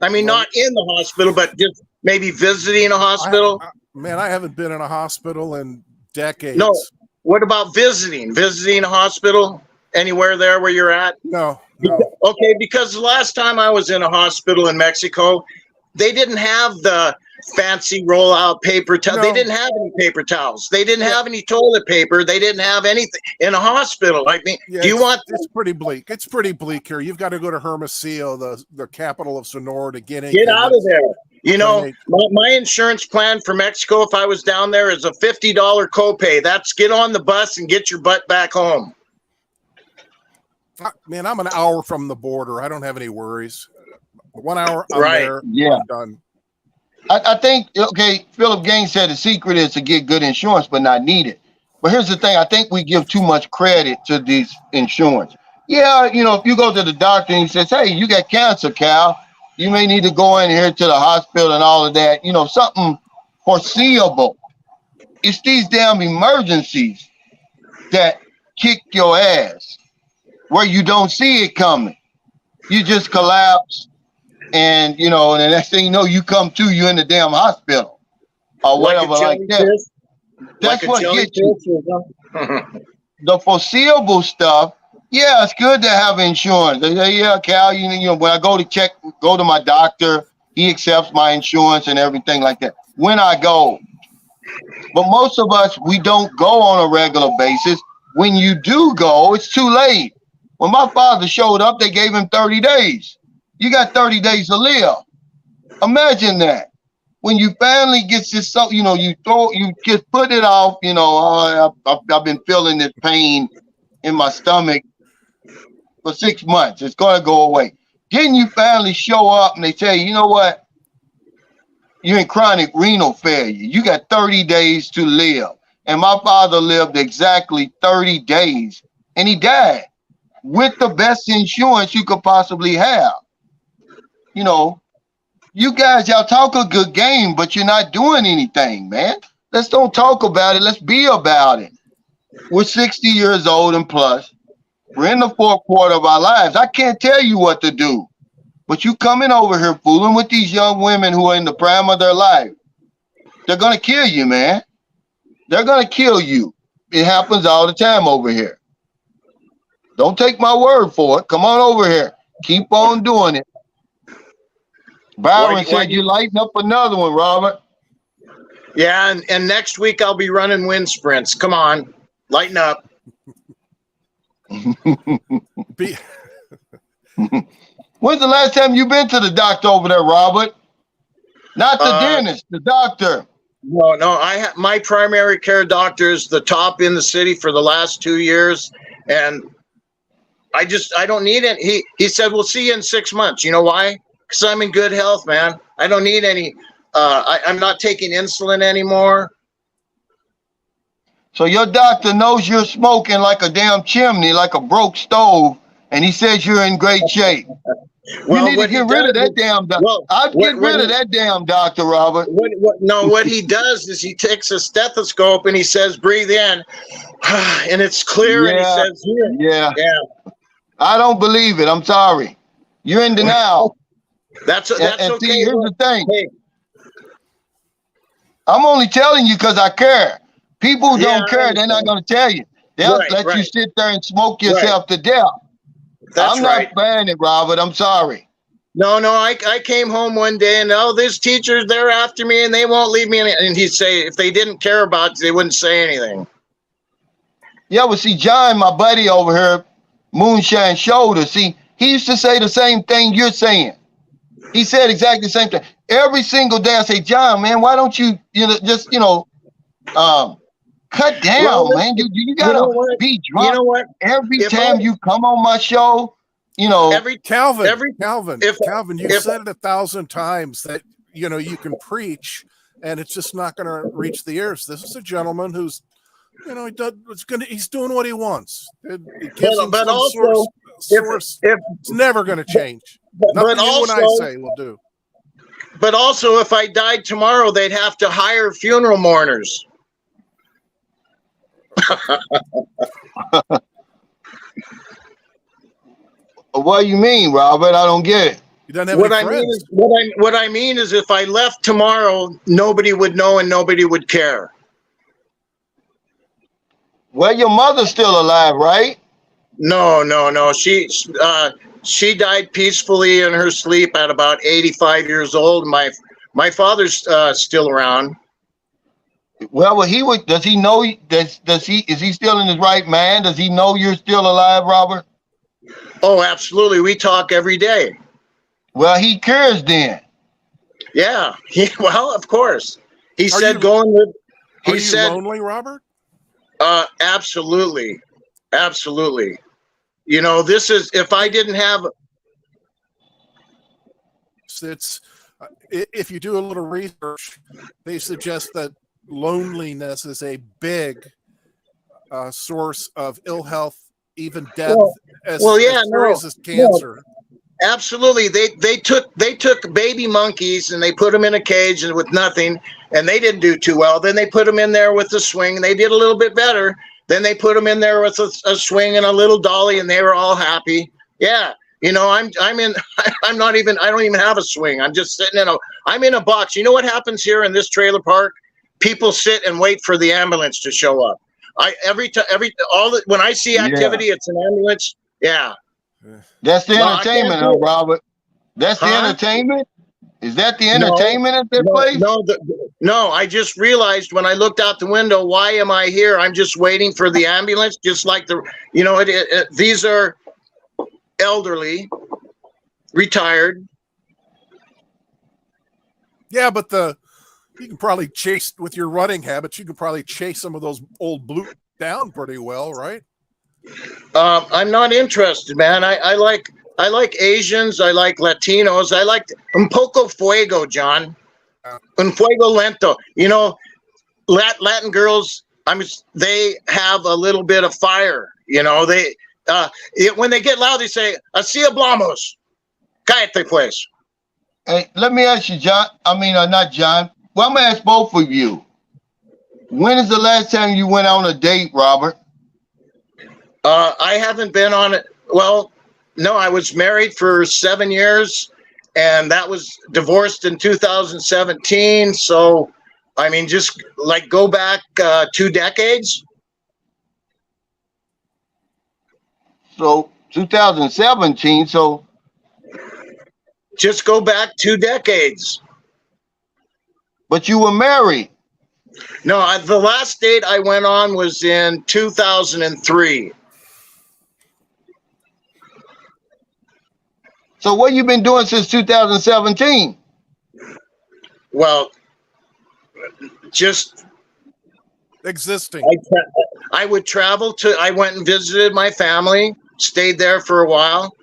I mean, not in the hospital, but just maybe visiting a hospital. I haven't been in a hospital in decades. No. What about visiting a hospital? Anywhere there where you're at? No. Okay, because the last time I was in a hospital in Mexico, they didn't have the fancy roll-out paper towel. No. They didn't have any paper towels. They didn't have any toilet paper. They didn't have anything in a hospital. I mean, Yeah, do you want? It's pretty bleak. It's pretty bleak here. You've got to go to Hermosillo, the capital of Sonora, to get Get out of there. You know, 28. my insurance plan for Mexico, if I was down there, is a $50 copay. That's get on the bus and get your butt back home. Man, I'm an hour from the border. I don't have any worries. 1 hour, I'm Right. there. Yeah. I'm done. I think, okay, Philip Gaines said the secret is to get good insurance, but not need it. But here's the thing. I think we give too much credit to these insurance. Yeah, you know, if you go to the doctor and he says, hey, you got cancer, Cal, you may need to go in here to the hospital and all of that, you know, something foreseeable. It's these damn emergencies that kick your ass where you don't see it coming. You just collapse. And, you know, and the next thing you know, you come to, you in the damn hospital or whatever like that. That's what gets you. The foreseeable stuff, yeah, it's good to have insurance. They say, yeah, Cal, you know, when I go to my doctor, he accepts my insurance and everything like that. When I go. But most of us, we don't go on a regular basis. When you do go, it's too late. When my father showed up, they gave him 30 days. You got 30 days to live. Imagine that. When you finally get this, you know, you just put it off, you know, I've been feeling this pain in my stomach for 6 months. It's going to go away. Then you finally show up and they tell you, you know what? You're in chronic renal failure. You got 30 days to live. And my father lived exactly 30 days and he died with the best insurance you could possibly have. You know, you guys, y'all talk a good game, but you're not doing anything, man. Let's don't talk about it. Let's be about it. We're 60 years old and plus. We're in the fourth quarter of our lives. I can't tell you what to do, but you coming over here fooling with these young women who are in the prime of their life. They're going to kill you, man. They're going to kill you. It happens all the time over here. Don't take my word for it. Come on over here. Keep on doing it. Byron said you lighten up another one, Robert. Yeah, and next week I'll be running wind sprints. Come on, lighten up. When's the last time you been to the doctor over there, Robert? Not the dentist, the doctor. No, my primary care doctor is the top in the city for the last 2 years, and I don't need it. He said we'll see you in 6 months. You know why? Because I'm in good health, man. I don't need any. I'm not taking insulin anymore. So your doctor knows you're smoking like a damn chimney, like a broke stove, and he says you're in great shape. Well, you need to get rid of that damn doctor. I'd get rid of that damn doctor, Robert. What he does is he takes a stethoscope and he says, breathe in, and it's clear, and he says, yeah. I don't believe it. I'm sorry. You're in denial. That's and okay. See, here's the thing. Hey. I'm only telling you because I care. People who don't care, they're not going to tell you. They'll let you sit there and smoke yourself to death. I'm not buying it, Robert. I'm sorry. No, I came home one day and these teachers, they're after me and they won't leave me. And he'd say if they didn't care about you, they wouldn't say anything. Yeah, well, see, John, my buddy over here, Moonshine Shoulder, see, he used to say the same thing you're saying. He said exactly the same thing. Every single day I say, John, man, why don't you, just, cut down, man. You gotta be drunk. You know what? Every time you come on my show, Calvin, you've said it 1,000 times that, you can preach and it's just not going to reach the ears. This is a gentleman who's, he's doing what he wants. It gives him some source. It's never going to change. Nothing you and I say will do. But also, if I died tomorrow, they'd have to hire funeral mourners. What do you mean, Robert? I don't get it. You don't have any friends. What I mean is if I left tomorrow, nobody would know and nobody would care. Well, your mother's still alive, right? No. She died peacefully in her sleep at about 85 years old. My My father's still around. Well, he would. Does he know? Does he? Is he still in his right mind? Does he know you're still alive, Robert? Oh, absolutely. We talk every day. Well, he cares then. Yeah. Well, of course. He Are said you- going with. Are He you said lonely, Robert? absolutely, absolutely. You know, this is if I didn't have. It's if you do a little research, they suggest that loneliness is a big source of ill health, even death, Well, as yeah, serious as no. cancer. Absolutely. They took baby monkeys and they put them in a cage and with nothing, and they didn't do too well. Then they put them in there with a swing and they did a little bit better. Then they put them in there with a swing and a little dolly and they were all happy. Yeah. You know, I'm in I'm not even I don't even have a swing. I'm just sitting I'm in a box. You know what happens here in this trailer park? People sit and wait for the ambulance to show up. When I see activity, it's an ambulance. Yeah. That's the No, I can't entertainment, do huh, it. Robert? That's the Huh? entertainment. Is that the No, entertainment at that place? No, I just realized when I looked out the window, why am I here? I'm just waiting for the ambulance, just like these are elderly, retired. Yeah, but you can probably chase with your running habits. You can probably chase some of those old blue down pretty well, right? I'm not interested, man. I like Asians. I like Latinos. I like un poco fuego, John. Un fuego lento. You know, Latin girls. They have a little bit of fire. You know, when they get loud, they say, "Así hablamos." Cállate, pues. Hey, let me ask you, John. I mean, not John. Well, I'm gonna ask both of you. When is the last time you went on a date, Robert? I haven't been on it. Well, no, I was married for 7 years, and that was divorced in 2017. So, I mean, just like go back 2 decades. So 2017. So, Just go back 2 decades. but you were married. No, the last date I went on was in 2003. So what you been doing since 2017? Well, just Existing. I would travel I went and visited my family, stayed there for a while,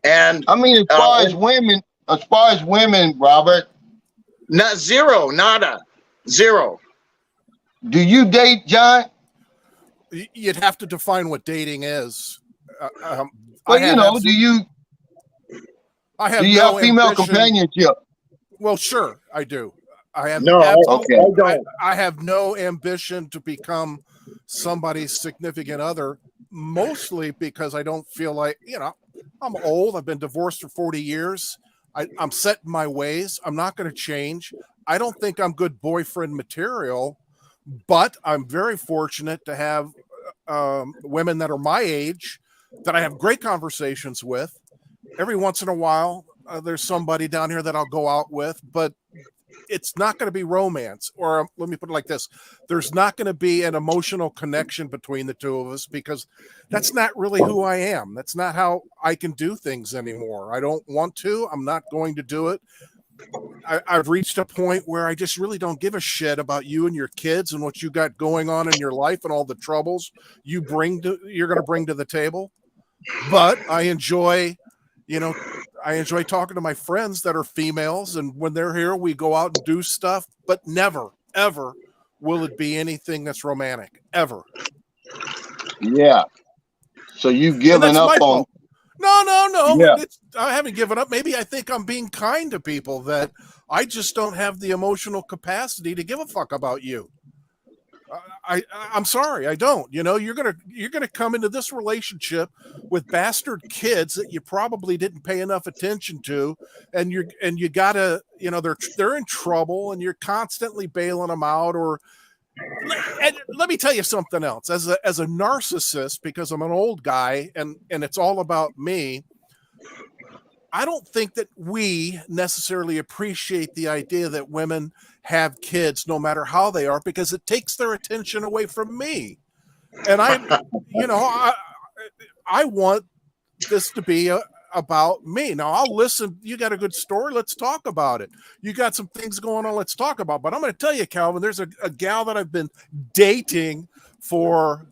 and I mean, as far as women, Robert, nada, zero. do you date, John? You'd have to define what dating is. Well, do you have have female ambition. companionship? Well, sure, I do. I have No, Okay. I don't. I have no ambition to become somebody's significant other, mostly because I don't feel like, I'm old. I've been divorced for 40 years. I'm set in my ways. I'm not going to change. I don't think I'm good boyfriend material, but I'm very fortunate to have women that are my age that I have great conversations with. Every once in a while, there's somebody down here that I'll go out with, but it's not going to be romance. Or let me put it like this. There's not going to be an emotional connection between the two of us because that's not really who I am. That's not how I can do things anymore. I don't want to. I'm not going to do it. I've reached a point where I just really don't give a shit about you and your kids and what you got going on in your life and all the troubles you're going to bring to the table. But I enjoy talking to my friends that are females, and when they're here, we go out and do stuff, but never, ever will it be anything that's romantic, ever. Yeah. So you've given up on? Fault. No. Yeah. I haven't given up. Maybe I think I'm being kind to people that I just don't have the emotional capacity to give a fuck about you. I'm sorry, I don't. You're gonna come into this relationship with bastard kids that you probably didn't pay enough attention to, and you gotta, they're in trouble, and you're constantly bailing them out. And let me tell you something else. As a narcissist, because I'm an old guy, and it's all about me. I don't think that we necessarily appreciate the idea that women have kids no matter how they are, because it takes their attention away from me. And I want this to be about me. Now I'll listen. You got a good story? Let's talk about it. You got some things going on? Let's talk about it. But I'm going to tell you, Calvin, there's a gal that I've been dating for,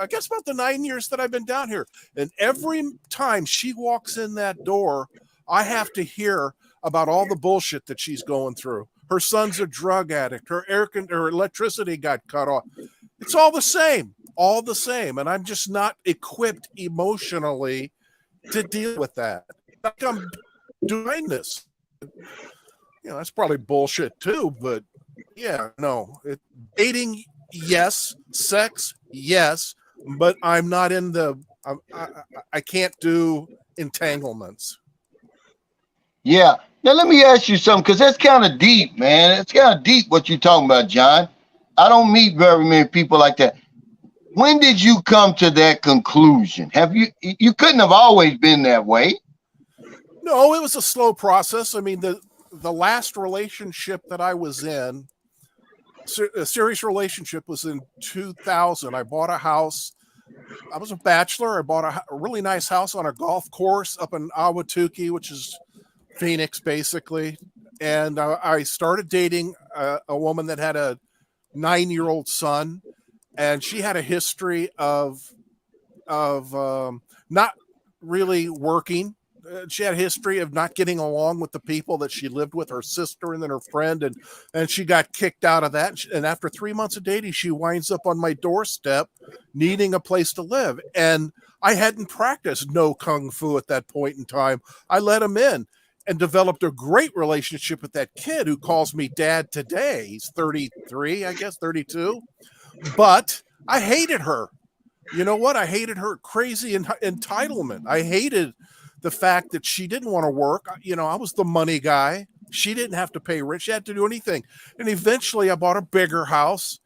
I guess, about the 9 years that I've been down here. And every time she walks in that door, I have to hear about all the bullshit that she's going through. Her son's a drug addict. Her electricity got cut off. It's all the same. And I'm just not equipped emotionally to deal with that. Like I'm doing this. That's probably bullshit too, but yeah, no. Dating, yes. Sex, yes. But I'm not in the, I can't do entanglements. Yeah. Now let me ask you something, because that's kind of deep, man. It's kind of deep what you're talking about, John. I don't meet very many people like that. When did you come to that conclusion? You couldn't have always been that way. No, it was a slow process. I mean, the last relationship that I was in, a serious relationship, was in 2000. I bought a house. I was a bachelor. I bought a really nice house on a golf course up in Ahwatukee, which is Phoenix, basically. And I started dating a woman that had a 9-year-old son. And she had a history of not really working. She had a history of not getting along with the people that she lived with, her sister and then her friend, and she got kicked out of that. And after 3 months of dating, she winds up on my doorstep needing a place to live. And I hadn't practiced no kung fu at that point in time. I let him in and developed a great relationship with that kid who calls me dad today. He's 33, I guess, 32. But I hated her. You know what? I hated her crazy entitlement. I hated the fact that she didn't want to work. I was the money guy. She didn't have to pay rent. She had to do anything. And eventually I bought a bigger house.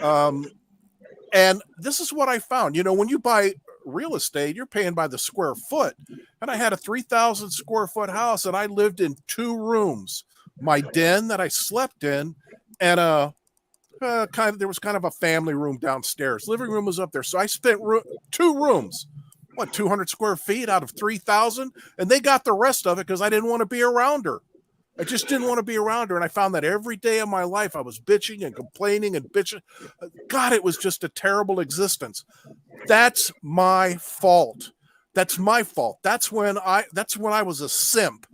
And this is what I found. When you buy real estate, you're paying by the square foot. And I had a 3,000 square foot house, and I lived in 2 rooms. My den that I slept in, and there was kind of a family room downstairs. Living room was up there. So I spent 2 rooms, 200 square feet out of 3,000. And they got the rest of it because I didn't want to be around her. I just didn't want to be around her. And I found that every day of my life, I was bitching and complaining and bitching. God, it was just a terrible existence. That's my fault. That's my fault. That's when I was a simp.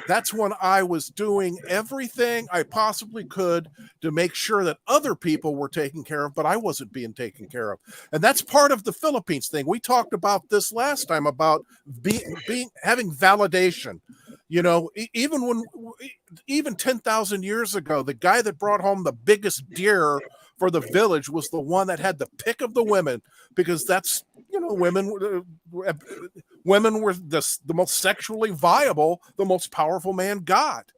That's when I was doing everything I possibly could to make sure that other people were taken care of, but I wasn't being taken care of. And that's part of the Philippines thing. We talked about this last time about having validation. Even 10,000 years ago, the guy that brought home the biggest deer for the village was the one that had the pick of the women, because that's, women were the most sexually viable, the most powerful man got.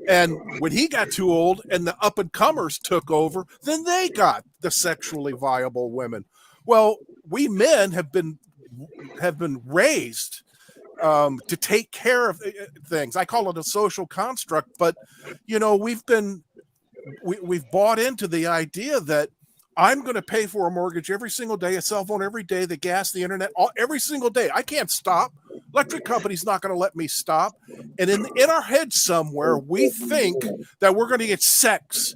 And when he got too old and the up and comers took over, then they got the sexually viable women. Well, we men have been raised to take care of things. I call it a social construct, but we've bought into the idea that I'm going to pay for a mortgage every single day, a cell phone every day, the gas, the internet, every single day. I can't stop. Electric company's not going to let me stop. And in our head somewhere, we think that we're going to get sex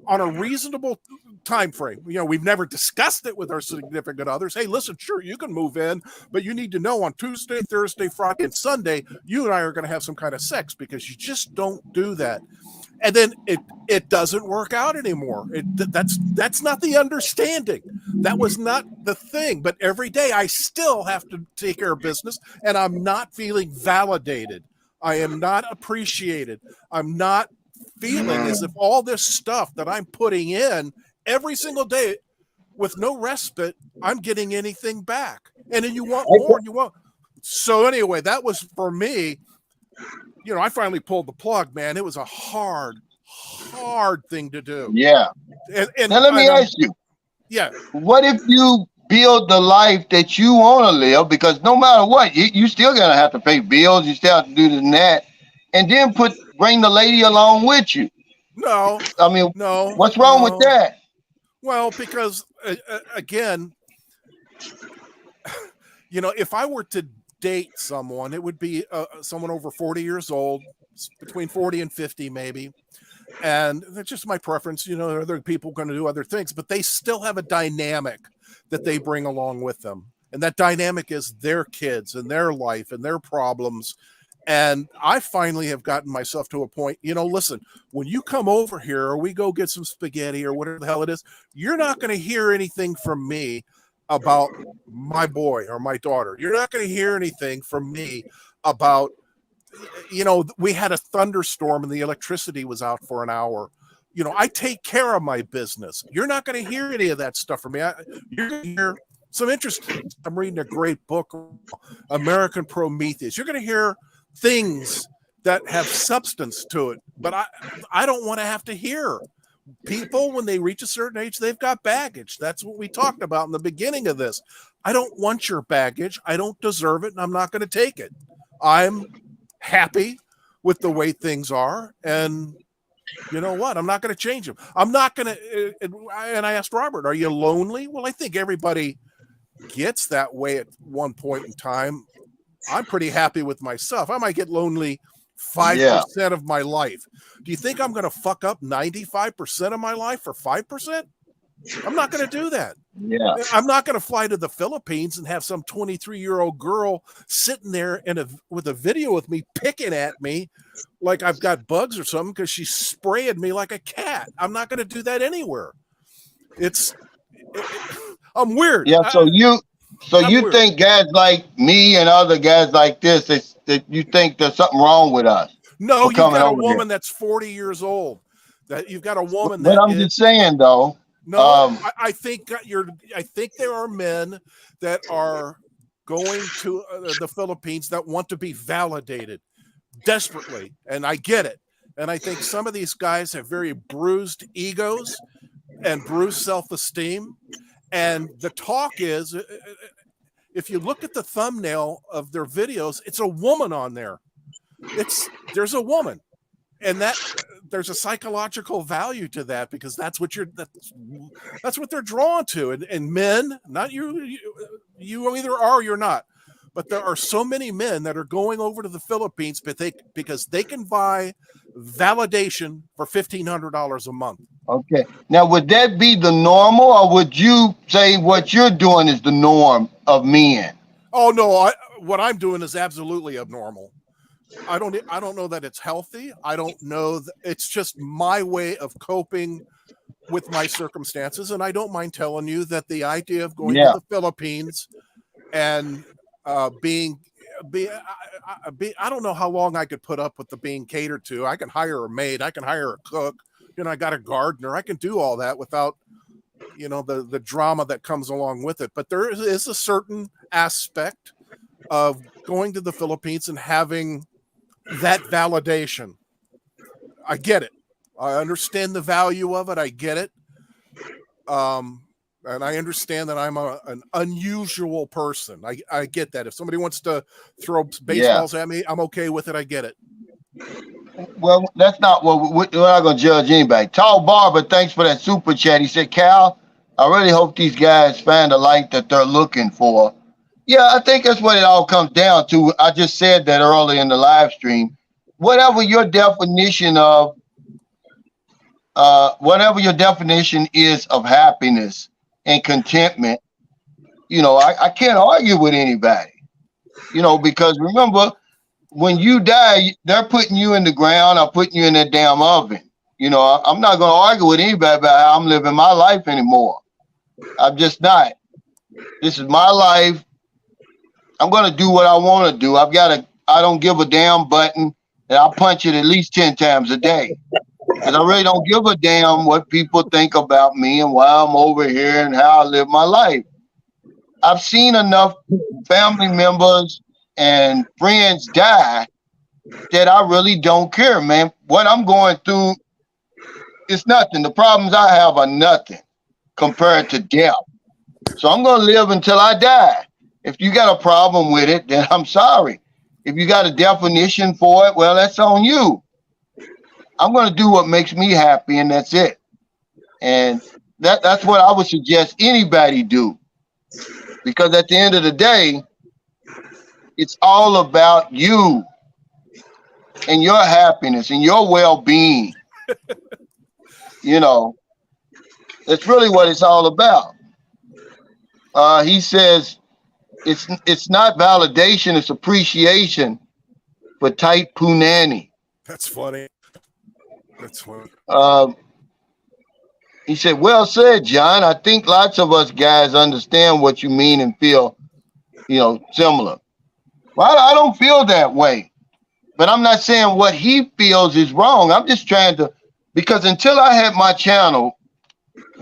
on a reasonable time frame. We've never discussed it with our significant others. Hey, listen, sure, you can move in, but you need to know on Tuesday, Thursday, Friday, and Sunday, you and I are going to have some kind of sex, because you just don't do that. And then it doesn't work out anymore. That's not the understanding. That was not the thing. But every day I still have to take care of business, and I'm not feeling validated. I am not appreciated. I'm not feeling as if all this stuff that I'm putting in every single day with no respite, I'm getting anything back. And then you want more and you want. So anyway, that was for me. I finally pulled the plug, man. It was a hard thing to do. Yeah. And now let me ask you. Yeah. What if you build the life that you want to live, because no matter what, you still gonna have to pay bills, you still have to do this and that, and then bring the lady along with you. No, I mean, no, what's wrong with no. that? Well, because again, you know, if I were to date someone, it would be someone over 40 years old, between 40 and 50 maybe. And that's just my preference. You know, other people going to do other things, but they still have a dynamic that they bring along with them. And that dynamic is their kids and their life and their problems. And I finally have gotten myself to a point, you know, listen, when you come over here or we go get some spaghetti or whatever the hell it is, you're not going to hear anything from me about my boy or my daughter. You're not going to hear anything from me about, you know, we had a thunderstorm and the electricity was out for an hour. You know, I take care of my business. You're not going to hear any of that stuff from me. You're going to hear some interesting. I'm reading a great book, American Prometheus. You're going to hear things that have substance to it, but I don't want to have to hear. People, when they reach a certain age, they've got baggage. That's what we talked about in the beginning of this. I don't want your baggage. I don't deserve it, and I'm not going to take it. I'm happy with the way things are, and you know what? I'm not going to change them. I'm not going to. And I asked Robert, "Are you lonely?" Well, I think everybody gets that way at one point in time. I'm pretty happy with myself. I might get lonely 5% of my life. Do you think I'm going to fuck up 95% of my life for 5%? I'm not going to do that. Yeah. I'm not going to fly to the Philippines and have some 23-year-old girl sitting there with a video with me picking at me like I've got bugs or something because she's spraying me like a cat. I'm not going to do that anywhere. I'm weird. Yeah. So you weird. think guys like me and other guys like this, that you think there's something wrong with us? No, you've got a woman here. that's 40 years old. That you've got a woman but I'm just saying though. No, I think I think there are men that are going to the Philippines that want to be validated desperately, and I get it. And I think some of these guys have very bruised egos and bruised self-esteem. And the talk is, if you look at the thumbnail of their videos, it's a woman on there. There's a woman, and that there's a psychological value to that because that's what they're drawn to. And men, not you either are or you're not, but there are so many men that are going over to the Philippines, because they can buy validation for $1,500 a month. Okay. Now, would that be the normal, or would you say what you're doing is the norm of men? Oh no, what I'm doing is absolutely abnormal. I don't know that it's healthy. I don't know it's just my way of coping with my circumstances. And I don't mind telling you that the idea of going to the Philippines and I don't know how long I could put up with the being catered to. I can hire a maid. I can hire a cook. You know, I got a gardener. I can do all that without, you know, the drama that comes along with it. But there is a certain aspect of going to the Philippines and having that validation. I get it. I understand the value of it. I get it. And I understand that I'm an unusual person. I get that. If somebody wants to throw baseballs at me, I'm okay with it. I get it. Well, that's not what we're not going to judge anybody. Tall Barber, thanks for that super chat. He said, Cal, I really hope these guys find the light that they're looking for. Yeah, I think that's what it all comes down to. I just said that earlier in the live stream. Whatever your definition is of happiness and contentment, you know, I can't argue with anybody, you know, because remember, when you die, they're putting you in the ground or putting you in that damn oven. You know, I'm not going to argue with anybody about how I'm living my life anymore. I'm just not. This is my life. I'm going to do what I want to do. I don't give a damn button, and I punch it at least 10 times a day. Because I really don't give a damn what people think about me and why I'm over here and how I live my life. I've seen enough family members and friends die that I really don't care, man. What I'm going through is nothing. The problems I have are nothing compared to death. So I'm going to live until I die. If you got a problem with it, then I'm sorry. If you got a definition for it, well, that's on you. I'm going to do what makes me happy, and that's it. And that's what I would suggest anybody do. Because at the end of the day, it's all about you and your happiness and your well-being. You know, that's really what it's all about. He says it's not validation, it's appreciation for tight punani. That's funny. That's funny. He said, well said, John. I think lots of us guys understand what you mean and feel, similar. Well, I don't feel that way. But I'm not saying what he feels is wrong. I'm just trying to, because until I had my channel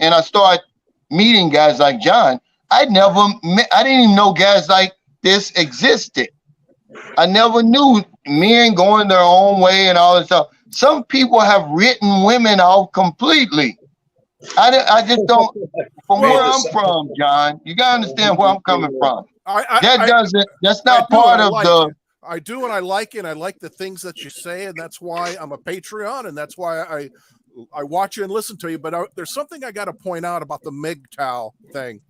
and I started meeting guys like John, I didn't even know guys like this existed. I never knew men going their own way and all this stuff. Some people have written women off completely. I just don't, from where I'm from, John, you got to understand where I'm coming from. That's not part of the. I do, and I like it. And I like the things that you say, and that's why I'm a Patreon, and that's why I watch you and listen to you. But there's something I got to point out about the MGTOW thing.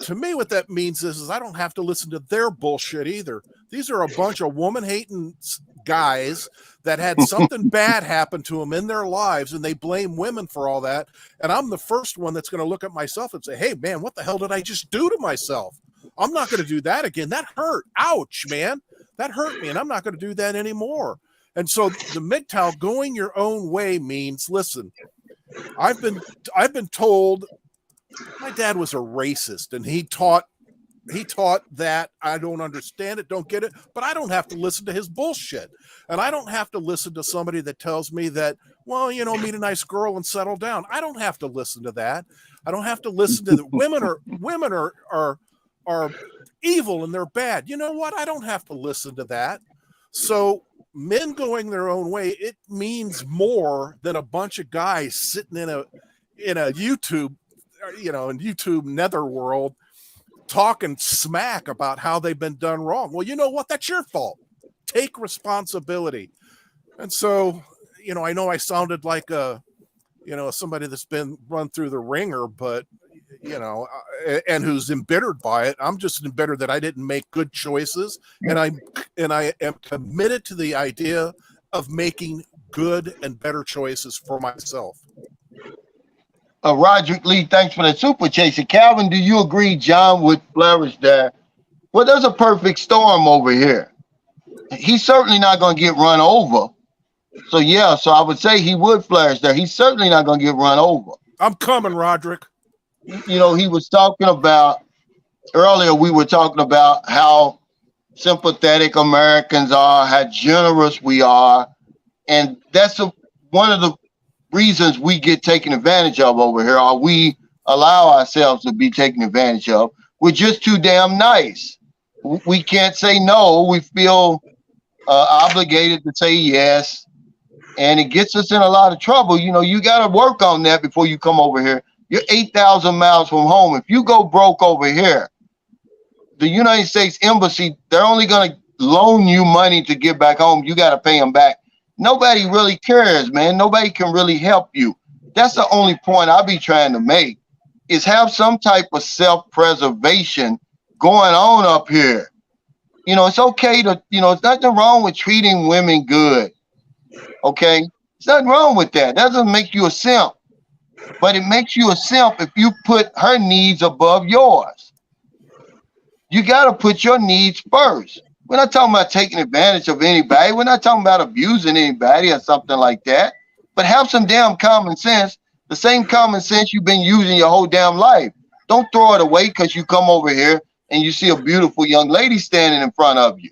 To me, what that means is I don't have to listen to their bullshit either. These are a bunch of woman-hating guys that had something bad happen to them in their lives, and they blame women for all that. And I'm the first one that's going to look at myself and say, hey, man, what the hell did I just do to myself? I'm not going to do that again. That hurt. Ouch, man. That hurt me, and I'm not going to do that anymore. And so the MGTOW going your own way means, listen, I've been told my dad was a racist, and he taught that. I don't understand it, don't get it, but I don't have to listen to his bullshit. And I don't have to listen to somebody that tells me that, well, meet a nice girl and settle down. I don't have to listen to that. I don't have to listen to women are evil and they're bad. You know what? I don't have to listen to that. So men going their own way, it means more than a bunch of guys sitting in a YouTube, in YouTube netherworld talking smack about how they've been done wrong. Well, you know what? That's your fault. Take responsibility. And so, I know I sounded like somebody that's been run through the ringer, but and who's embittered by it. I'm just embittered that I didn't make good choices, and I am committed to the idea of making good and better choices for myself. Roderick Lee, thanks for the super chaser. Calvin, do you agree John would flourish there? Well, there's a perfect storm over here. He's certainly not going to get run over. So I would say he would flourish there. He's certainly not going to get run over. I'm coming, Roderick. He was talking about, earlier we were talking about how sympathetic Americans are, how generous we are. And that's one of the reasons we get taken advantage of over here, or we allow ourselves to be taken advantage of. We're just too damn nice. We can't say no. We feel obligated to say yes. And it gets us in a lot of trouble. You got to work on that before you come over here. You're 8,000 miles from home. If you go broke over here, the United States Embassy, they're only going to loan you money to get back home. You got to pay them back. Nobody really cares, man. Nobody can really help you. That's the only point I be trying to make, is have some type of self-preservation going on up here. It's okay to, it's nothing wrong with treating women good. Okay? There's nothing wrong with that. That doesn't make you a simp. But it makes you a simp if you put her needs above yours. You got to put your needs first. We're not talking about taking advantage of anybody. We're not talking about abusing anybody or something like that. But have some damn common sense. The same common sense you've been using your whole damn life. Don't throw it away because you come over here and you see a beautiful young lady standing in front of you.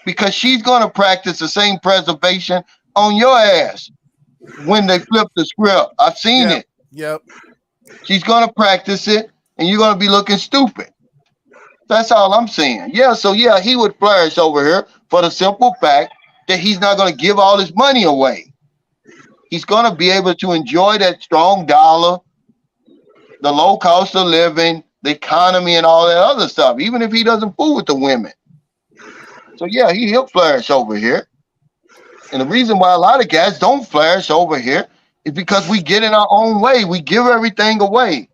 Because she's going to practice the same preservation on your ass when they flip the script. I've seen it. Yep. She's going to practice it, and you're going to be looking stupid. That's all I'm saying. He would flourish over here for the simple fact that he's not going to give all his money away. He's going to be able to enjoy that strong dollar, the low cost of living, the economy and all that other stuff, even if he doesn't fool with the women. So yeah, he'll flourish over here. And the reason why a lot of guys don't flourish over here is because we get in our own way. We give everything away,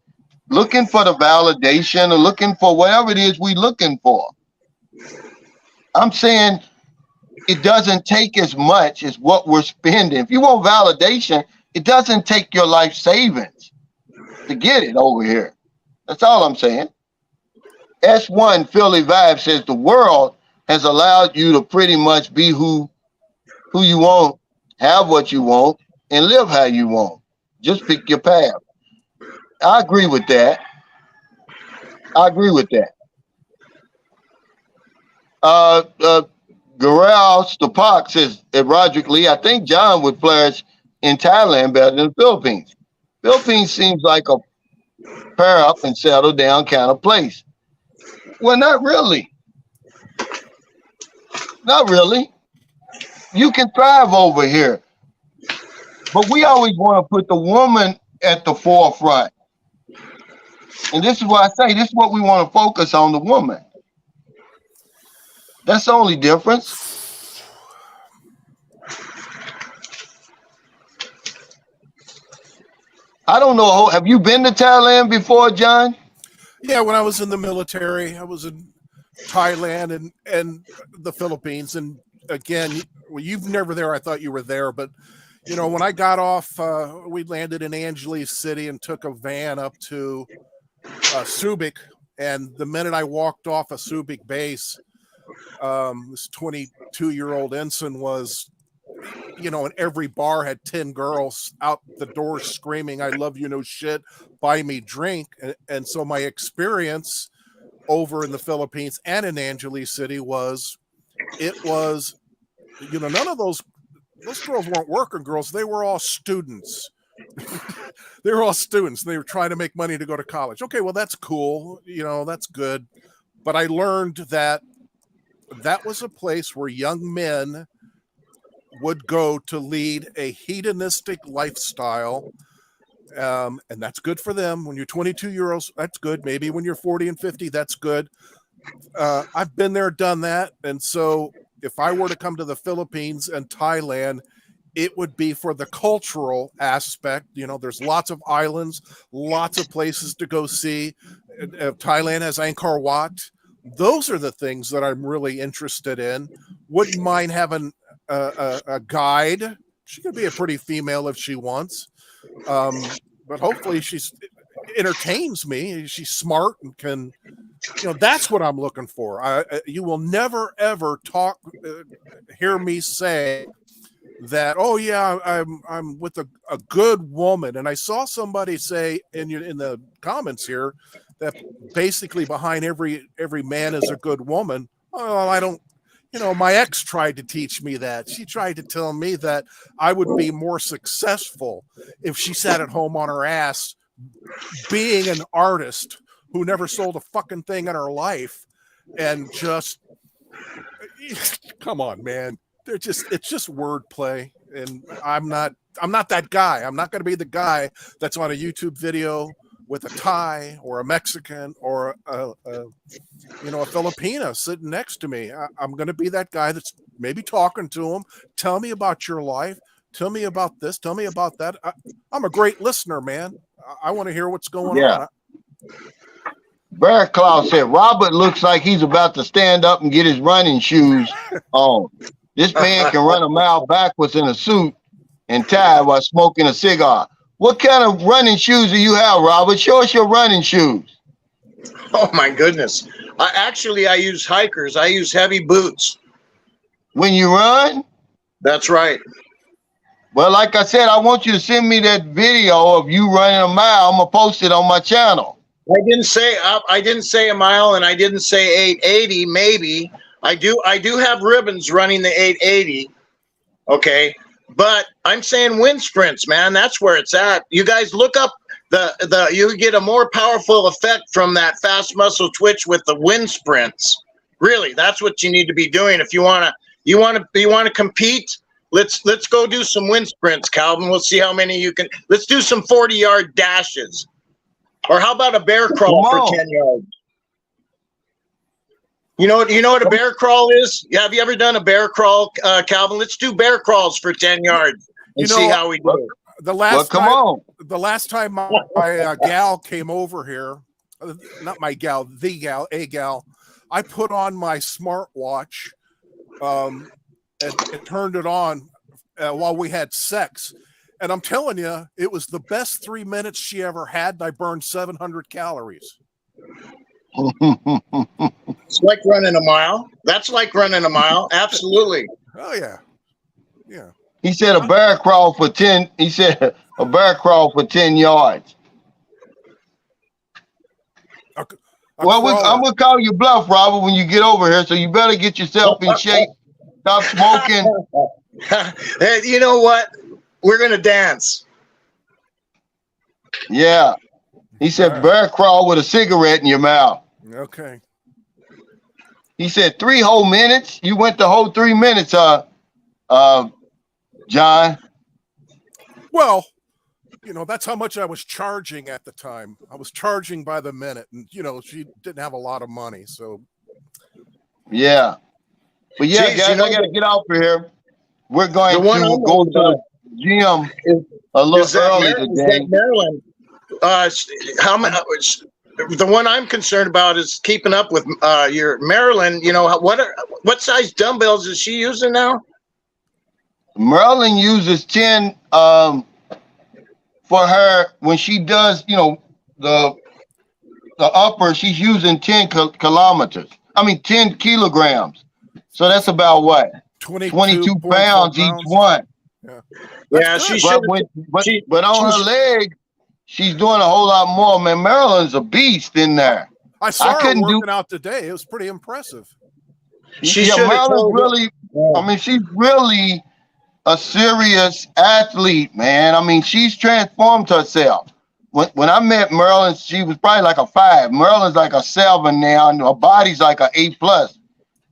looking for the validation or looking for whatever it is we're looking for. I'm saying it doesn't take as much as what we're spending. If you want validation, it doesn't take your life savings to get it over here. That's all I'm saying. S1 Philly Vibe says the world has allowed you to pretty much be who you want, have what you want, and live how you want. Just pick your path. I agree with that. Garal Stapak says, Roderick Lee, I think John would flourish in Thailand better than the Philippines. Philippines seems like a pair up and settle down kind of place. Well, not really. Not really. You can thrive over here. But we always want to put the woman at the forefront. And this is what I say, this is what we want to focus on, the woman. That's the only difference. I don't know. Have you been to Thailand before, John? Yeah, when I was in the military, I was in Thailand and the Philippines. And again, well, you've never there. I thought you were there, but you know, when I got off, we landed in Angeles City and took a van up to Subic. And the minute I walked off a Subic base, this 22-year-old ensign was, you know, and every bar had 10 girls out the door screaming, "I love you, no shit, buy me drink." And so my experience over in the Philippines and in Angeles City was, you know, none of those girls weren't working girls. They were all students. They were all students. They were trying to make money to go to college. Okay, well, that's cool. You know, that's good. But I learned that was a place where young men would go to lead a hedonistic lifestyle. And that's good for them. When you're 22-year-olds, that's good. Maybe when you're 40 and 50, that's good. I've been there, done that. And so if I were to come to the Philippines and Thailand, it would be for the cultural aspect. You know, there's lots of islands, lots of places to go see. Thailand has Angkor Wat. Those are the things that I'm really interested in. Wouldn't mind having a guide. She could be a pretty female if she wants. But hopefully she's entertains me. She's smart and can, you know, that's what I'm looking for. You will never, ever hear me say that, oh yeah, I'm with a good woman. And I saw somebody say in the comments here that basically behind every man is a good woman. Oh, I don't, you know, my ex tried to teach me that. She tried to tell me that I would be more successful if she sat at home on her ass being an artist who never sold a fucking thing in her life. And just, come on, man. It's just wordplay. And I'm not that guy. I'm not going to be the guy that's on a YouTube video with a Thai or a Mexican or a Filipino sitting next to me. I'm going to be that guy that's maybe talking to them. Tell me about your life. Tell me about this. Tell me about that. I'm a great listener, man. I want to hear what's going on. Bear Claw said, Robert looks like he's about to stand up and get his running shoes on. This man can run a mile backwards in a suit and tie while smoking a cigar. What kind of running shoes do you have, Robert? Show us your running shoes. Oh, my goodness. I use hikers. I use heavy boots. When you run? That's right. Well, like I said, I want you to send me that video of you running a mile. I'm going to post it on my channel. I didn't say a mile, and I didn't say 880, maybe. I do have ribbons running the 880. Okay. But I'm saying wind sprints, man. That's where it's at. You guys look up you get a more powerful effect from that fast muscle twitch with the wind sprints. Really, that's what you need to be doing if you want to compete. Let's go do some wind sprints, Calvin. We'll see how many you can. Let's do some 40-yard dashes. Or how about a bear crawl Come for on. 10 yards? You know what a bear crawl is? Yeah, have you ever done a bear crawl, Calvin? Let's do bear crawls for 10 yards and see how we do. The Well, last come time, on. the last time my gal came over here, not my gal, the gal, a gal, I put on my smartwatch and turned it on while we had sex. And I'm telling you, it was the best 3 minutes she ever had. And I burned 700 calories. It's like running a mile. That's like running a mile. Absolutely. Oh, yeah. Yeah. He said a bear crawl for 10. He said a bear crawl for 10 yards. Well, I'm going to call you bluff, Robert, when you get over here. So you better get yourself in shape. Stop smoking. Hey, you know what? We're going to dance. Yeah. He said bear crawl with a cigarette in your mouth. Okay. He said 3 whole minutes. You went the whole 3 minutes, John. Well, that's how much I was charging at the time. I was charging by the minute, and she didn't have a lot of money, so. Yeah. But yeah, Jeez, guys, I got to get out for here. We're going to go to the gym a little early today. Maryland. How much? The one I'm concerned about is keeping up with your Maryland. What size dumbbells is she using now? Maryland uses 10 for her when she does, the upper. She's using 10 kilometers. 10 kilograms. So that's about what? 22 pounds each one. Yeah, she should. But on her leg, she's doing a whole lot more. Man, Maryland's a beast in there. I saw her working out today. It was pretty impressive. Maryland's really. She's really a serious athlete, man. She's transformed herself. When I met Maryland, she was probably like a 5. Maryland's like a 7 now, and her body's like an 8+.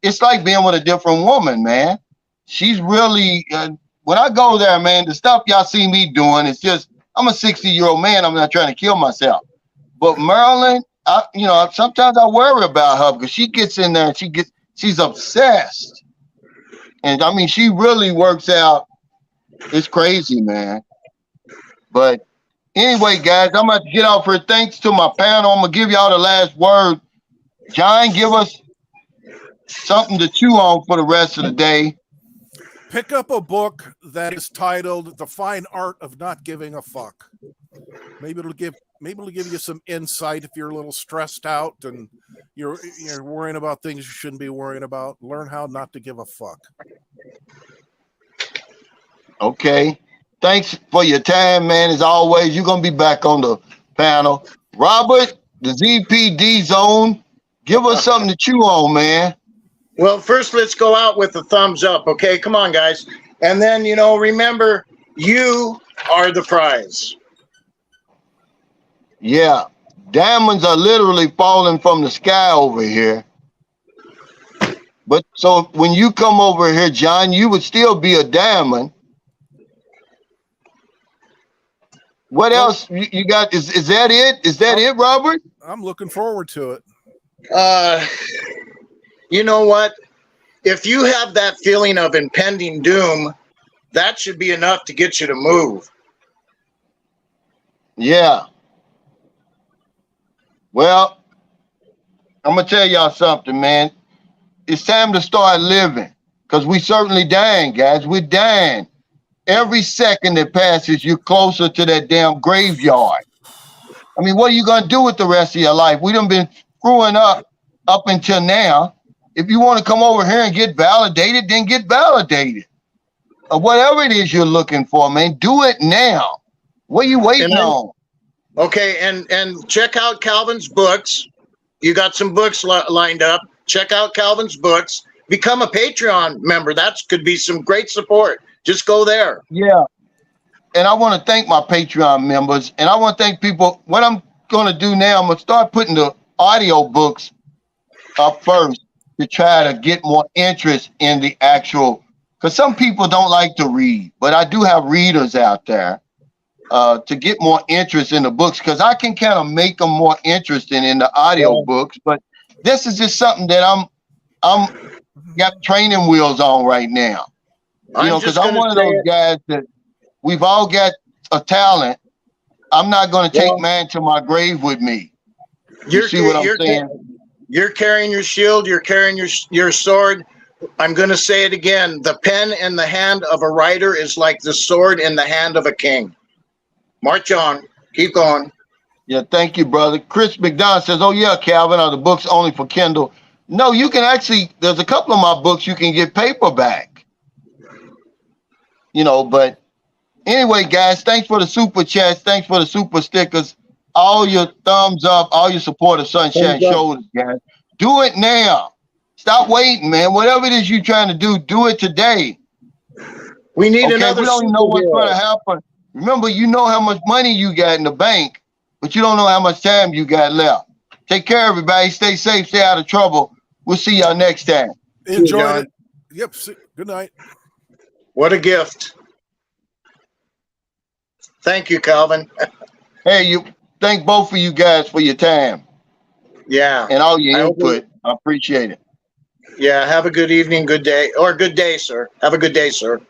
It's like being with a different woman, man. She's really. When I go there, man, the stuff y'all see me doing, it's just. I'm a 60-year-old man. I'm not trying to kill myself. But Marilyn, sometimes I worry about her because she gets in there and she's obsessed. And she really works out. It's crazy, man. But anyway, guys, I'm about to get off here. Thanks to my panel. I'm going to give y'all the last word. John, give us something to chew on for the rest of the day. Pick up a book that is titled "The Fine Art of Not Giving a Fuck." Maybe it'll give you some insight if you're a little stressed out and you're worrying about things you shouldn't be worrying about. Learn how not to give a fuck. Okay. Thanks for your time, man. As always, you're gonna be back on the panel. Robert, the ZPD zone, give us something to chew on, man. Well, first, let's go out with a thumbs up, okay? Come on, guys. And then, remember, you are the prize. Yeah. Diamonds are literally falling from the sky over here. But so when you come over here, John, you would still be a diamond. What else you got? Is that it? Is that it, Robert? I'm looking forward to it. You know what? If you have that feeling of impending doom, that should be enough to get you to move. Yeah. Well, I'm going to tell y'all something, man. It's time to start living because we certainly dying, guys. We're dying. Every second that passes, you're closer to that damn graveyard. What are you going to do with the rest of your life? We done been screwing up until now. If you want to come over here and get validated, then get validated. Or whatever it is you're looking for, man, do it now. What are you waiting on? Okay, and check out Calvin's books. You got some books lined up. Check out Calvin's books. Become a Patreon member. That could be some great support. Just go there. Yeah. And I want to thank my Patreon members. And I want to thank people. What I'm going to do now, I'm going to start putting the audio books up first to try to get more interest in the actual, because some people don't like to read, but I do have readers out there. to get more interest in the books, because I can kind of make them more interesting in the audio books. But this is just something that I'm got training wheels on right now. You know, because I'm one of those guys that we've all got a talent. I'm not going to take mine to my grave with me. You see what I'm saying? You're carrying your shield. You're carrying your sword. I'm going to say it again. The pen in the hand of a writer is like the sword in the hand of a king. March on. Keep going. Yeah, thank you, brother. Chris McDonald says, oh, yeah, Calvin, are the books only for Kindle? No, you can actually, there's a couple of my books you can get paperback. You know, but anyway, guys, thanks for the super chats. Thanks for the super stickers. All your thumbs up, all your support of Sunshine Shoulders, guys. Do it now. Stop waiting, man. Whatever it is you're trying to do it today. We need another. We don't even know what's going to happen. Remember, you know how much money you got in the bank, but you don't know how much time you got left. Take care, everybody. Stay safe. Stay out of trouble. We'll see y'all next time. Enjoy it. Yep. Good night. What a gift. Thank you, Calvin. Hey, thank both of you guys for your time. Yeah. And all your input. I appreciate it. Yeah. Have a good evening, good day, or good day, sir. Have a good day, sir.